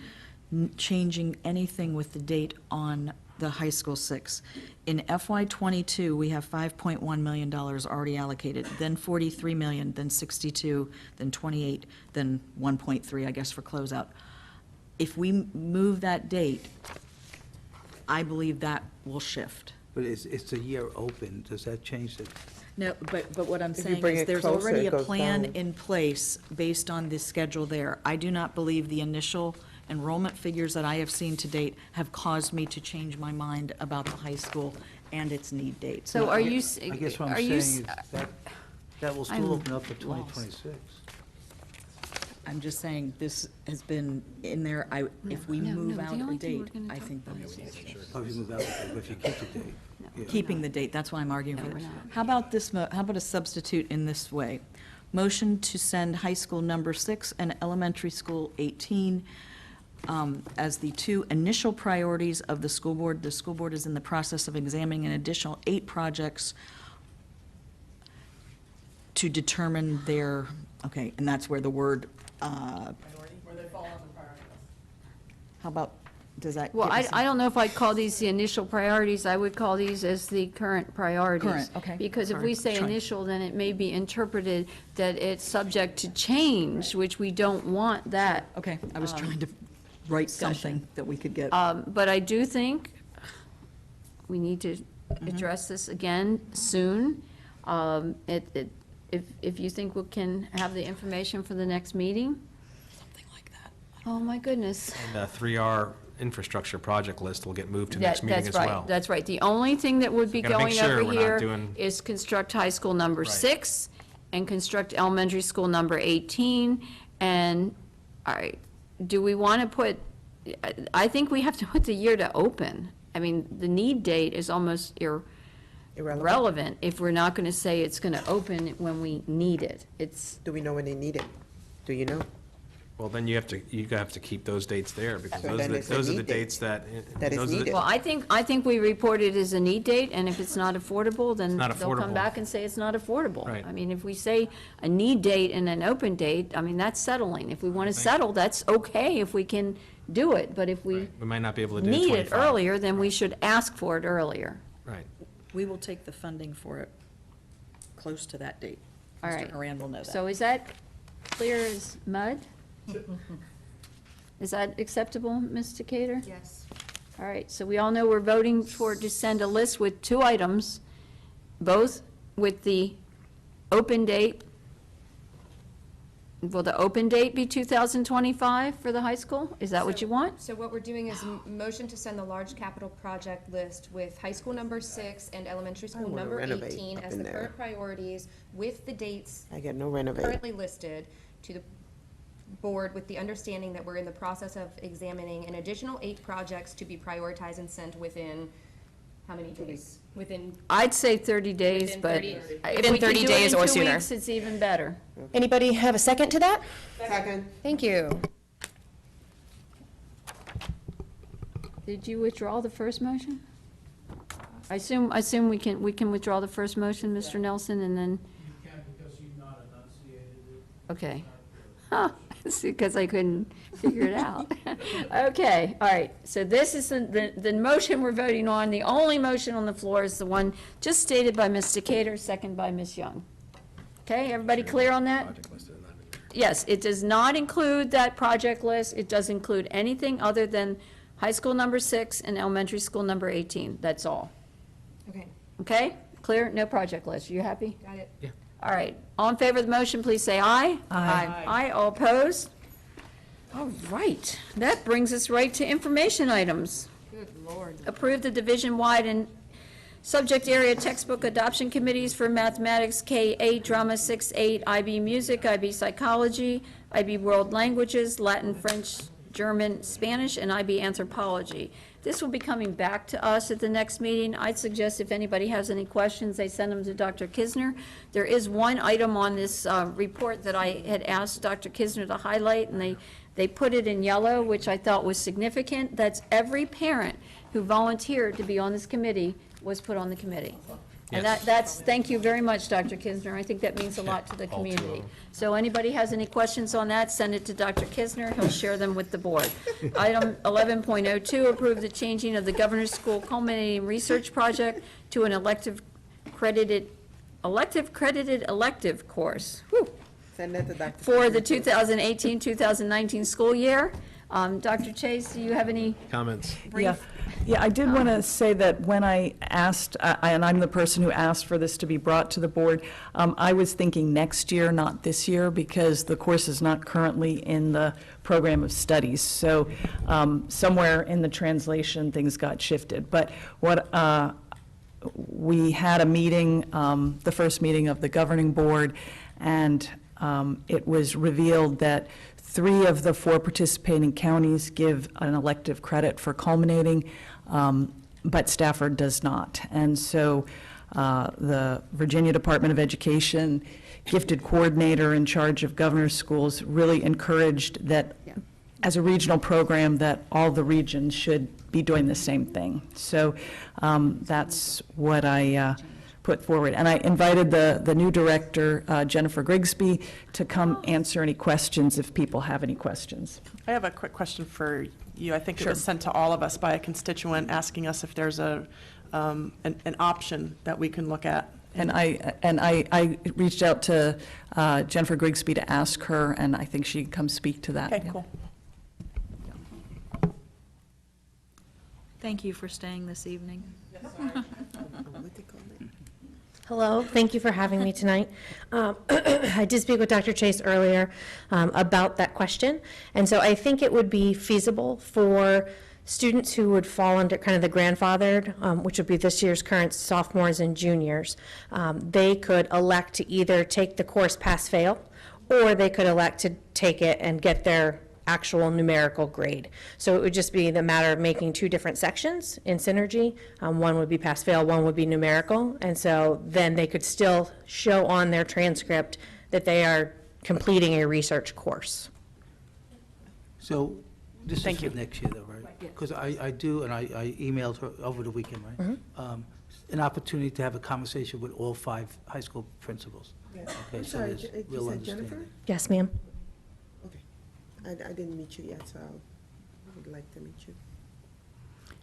[SPEAKER 18] changing anything with the date on the high school 6. In FY '22, we have $5.1 million already allocated, then 43 million, then 62, then 28, then 1.3, I guess, for closeout. If we move that date, I believe that will shift.
[SPEAKER 5] But it's a year open. Does that change it?
[SPEAKER 18] No, but what I'm
[SPEAKER 12] If you
[SPEAKER 18] saying
[SPEAKER 12] bring
[SPEAKER 18] is
[SPEAKER 12] it
[SPEAKER 18] there's
[SPEAKER 12] closer,
[SPEAKER 18] already
[SPEAKER 12] it
[SPEAKER 18] a
[SPEAKER 12] goes
[SPEAKER 18] plan
[SPEAKER 12] down.
[SPEAKER 18] in place based on the schedule there. I do not believe the initial enrollment figures that I have seen to date have caused me to change my mind about the high school and its need date.
[SPEAKER 4] So are you,
[SPEAKER 5] I guess what I'm
[SPEAKER 4] are
[SPEAKER 5] saying
[SPEAKER 4] you,
[SPEAKER 5] is that will
[SPEAKER 18] I'm
[SPEAKER 5] still open up to
[SPEAKER 18] lost.
[SPEAKER 5] 2026.
[SPEAKER 18] I'm just saying, this has been in there, if we
[SPEAKER 4] No,
[SPEAKER 18] move
[SPEAKER 4] no,
[SPEAKER 18] out
[SPEAKER 4] the
[SPEAKER 18] a
[SPEAKER 4] only thing
[SPEAKER 18] date,
[SPEAKER 4] we're gonna
[SPEAKER 18] I
[SPEAKER 4] talk
[SPEAKER 18] think that
[SPEAKER 4] about
[SPEAKER 18] is
[SPEAKER 5] Oh, if you move out, okay, but if you keep the date. yeah.
[SPEAKER 18] keeping the date, that's why I'm arguing for it. How about this, how about a substitute in this way? Motion to send high school number 6 and elementary school 18 as the two initial priorities of the school board. The school board is in the process of examining an additional 8 projects to determine their, okay, and that's where the word, how about, does that?
[SPEAKER 4] Well,
[SPEAKER 18] give us
[SPEAKER 4] I don't know if I'd call these the initial priorities. I would call these as the current priorities.
[SPEAKER 18] Current, okay.
[SPEAKER 4] Because if we say
[SPEAKER 18] Sorry.
[SPEAKER 4] initial, then it may be interpreted that it's subject to change, which we don't want that.
[SPEAKER 18] Okay, I was trying to write something that we could get.
[SPEAKER 4] But I do think we need to address this again soon. If you think we can have the information for the next meeting.
[SPEAKER 18] Something like that.
[SPEAKER 4] Oh, my goodness.
[SPEAKER 17] And the 3R infrastructure project list will get moved to the next meeting as well.
[SPEAKER 4] That's right. The only thing that would be
[SPEAKER 17] Gotta make
[SPEAKER 4] going
[SPEAKER 17] sure
[SPEAKER 4] over
[SPEAKER 17] we're not
[SPEAKER 4] here
[SPEAKER 17] doing-
[SPEAKER 4] is construct high school number
[SPEAKER 17] Right.
[SPEAKER 4] 6 and construct elementary school number 18. And, all right, do we want to put, I think we have to put the year to open. I mean, the need date is almost irrelevant if we're not going to say it's going to open when we need it.
[SPEAKER 12] Do we know when they need it? Do you know?
[SPEAKER 17] Well, then you have to keep those dates there, because
[SPEAKER 12] So
[SPEAKER 17] those
[SPEAKER 12] then
[SPEAKER 17] are
[SPEAKER 12] it's a
[SPEAKER 17] those are the
[SPEAKER 12] need date.
[SPEAKER 17] dates that.
[SPEAKER 12] That is
[SPEAKER 17] those are the-
[SPEAKER 12] needed.
[SPEAKER 4] Well, I think we report it as a need date, and if it's not affordable, then
[SPEAKER 17] not
[SPEAKER 4] they'll come
[SPEAKER 17] affordable.
[SPEAKER 4] back and say it's not affordable.
[SPEAKER 17] Right.
[SPEAKER 4] I mean, if we say a need date and an open date, I mean, that's settling. If we want to settle, that's okay if we can do it, but if we
[SPEAKER 17] We might not be able to do
[SPEAKER 4] need it
[SPEAKER 17] 25.
[SPEAKER 4] earlier, then we should ask for it earlier.
[SPEAKER 17] Right.
[SPEAKER 18] We will take the funding for it close to that date.
[SPEAKER 4] All right.
[SPEAKER 18] Mr. Horan will know that.
[SPEAKER 4] So is that clear as mud? Is that acceptable, Ms. Decatur?
[SPEAKER 1] Yes.
[SPEAKER 4] All right, so we all know we're voting for, to send a list with 2 items, both with the open date. Will the open date be 2025 for the high school? Is that what you want?
[SPEAKER 1] So what we're doing is motion to send the large capital project list with high school number 6 and elementary school
[SPEAKER 12] wanna
[SPEAKER 1] number
[SPEAKER 12] renovate
[SPEAKER 1] 18
[SPEAKER 12] up
[SPEAKER 1] as
[SPEAKER 12] in
[SPEAKER 1] the
[SPEAKER 12] there.
[SPEAKER 1] current priorities with the dates
[SPEAKER 12] I get no renovate.
[SPEAKER 1] currently listed to the board with the understanding that we're in the process of examining an additional 8 projects to be prioritized and sent within, how many days? Within,
[SPEAKER 4] I'd say 30 days,
[SPEAKER 1] Within
[SPEAKER 4] but
[SPEAKER 1] 30
[SPEAKER 4] if
[SPEAKER 1] within
[SPEAKER 4] we can
[SPEAKER 1] 30
[SPEAKER 4] do it
[SPEAKER 1] days
[SPEAKER 4] in
[SPEAKER 1] or
[SPEAKER 4] 2
[SPEAKER 1] sooner.
[SPEAKER 4] weeks, it's even better.
[SPEAKER 1] anybody have a second to that?
[SPEAKER 12] Second.
[SPEAKER 1] Thank you.
[SPEAKER 4] Did you withdraw the first motion? I assume we can withdraw the first motion, Mr. Nelson, and then,
[SPEAKER 3] You can, because you've not enunciated it.
[SPEAKER 4] okay. Huh, see, because I couldn't figure it out. Okay, all right, so this is the motion we're voting on. The only motion on the floor is the one just stated by Ms. Decatur, second by Ms. Young. Okay, everybody clear on that? Yes, it does not include that project list. It does include anything other than high school number 6 and elementary school number 18. That's all.
[SPEAKER 1] Okay,
[SPEAKER 4] Okay, clear? No project list. You happy?
[SPEAKER 1] got it.
[SPEAKER 17] Yeah.
[SPEAKER 4] All right, all in favor of the motion, please say aye.
[SPEAKER 1] Aye.
[SPEAKER 4] Aye, all opposed? All right, that brings us right to information items.
[SPEAKER 1] Good Lord.
[SPEAKER 4] Approve the division-wide and subject area textbook adoption committees for mathematics, K-8, drama 6-8, IB music, IB psychology, IB world languages, Latin, French, German, Spanish, and IB anthropology. This will be coming back to us at the next meeting. I'd suggest if anybody has any questions, they send them to Dr. Kisner. There is one item on this report that I had asked Dr. Kisner to highlight, and they put it in yellow, which I thought was significant. That's every parent who volunteered to be on this committee was put on the committee. And
[SPEAKER 17] Yes.
[SPEAKER 4] that's, thank you very much, Dr. Kisner. I think that means a lot to the
[SPEAKER 17] All two of
[SPEAKER 4] community.
[SPEAKER 17] them.
[SPEAKER 4] So anybody has any questions on that, send it to Dr. Kisner. He'll share them with the board. Item 11.02, approve the changing of the Governor's School Culminating Research Project to an elective credited elective course. Whew.
[SPEAKER 12] Send that to Dr.
[SPEAKER 4] For the 2018-2019 school year. Dr. Chase, do you have any
[SPEAKER 17] Comments?
[SPEAKER 19] Yeah, I did want to say that when I asked, and I'm the person who asked for this to be brought to the board, I was thinking next year, not this year, because the course is not currently in the program of studies. So somewhere in the translation, things got shifted. But what we had a meeting, the first meeting of the governing board, and it was revealed that 3 of the 4 participating counties give an elective credit for culminating, but Stafford does not. And so the Virginia Department of Education gifted coordinator in charge of governor's schools really encouraged that as a regional program that all the regions should be doing the same thing. So that's what I put forward. And I invited the new director, Jennifer Grigsby, to come answer any questions if people have any questions.
[SPEAKER 2] I have a quick question for you. I think it was sent to all of us by a constituent asking us if there's an option that we can look at.
[SPEAKER 19] And I reached out to Jennifer Grigsby to ask her, and I think she can come speak to that.
[SPEAKER 2] Okay, cool.
[SPEAKER 18] Thank you for staying this evening.
[SPEAKER 7] Hello, thank you for having me tonight. I did speak with Dr. Chase earlier about that question, and so I think it would be feasible for students who would fall under kind of the grandfathered, which would be this year's current sophomores and juniors. They could elect to either take the course pass-fail, or they could elect to take it and get their actual numerical grade. So it would just be the matter of making two different sections in Synergy. One would be pass-fail, one would be numerical, and so then they could still show on their transcript that they are completing a research course.
[SPEAKER 5] So this is for next year though, right? Because I do, and I emailed her over the weekend, right? An opportunity to have a conversation with all 5 high school principals. Okay, so there's real understanding.
[SPEAKER 7] Yes, ma'am.
[SPEAKER 12] I didn't meet you yet, so I would like to meet you.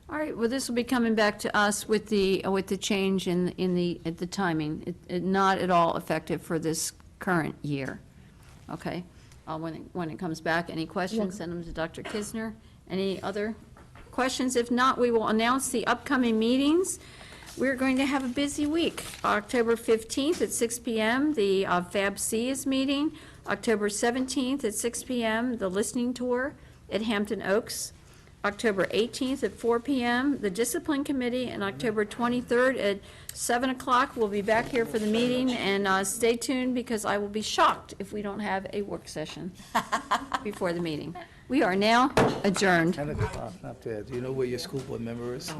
[SPEAKER 4] All right, well, this will be coming back to us with the change in the timing. Not at all effective for this current year. Okay? When it comes back, any questions, send them to Dr. Kisner. Any other questions? If not, we will announce the upcoming meetings. We're going to have a busy week. October 15th at 6 p.m., the FAB-C is meeting. October 17th at 6 p.m., the listening tour at Hampton Oaks. October 18th at 4 p.m., the Discipline Committee, and October 23rd at 7 o'clock. We'll be back here for the meeting, and stay tuned because I will be shocked if we don't have a work session before the meeting. We are now adjourned.
[SPEAKER 5] 10 o'clock, not bad. Do you know where your school board member is?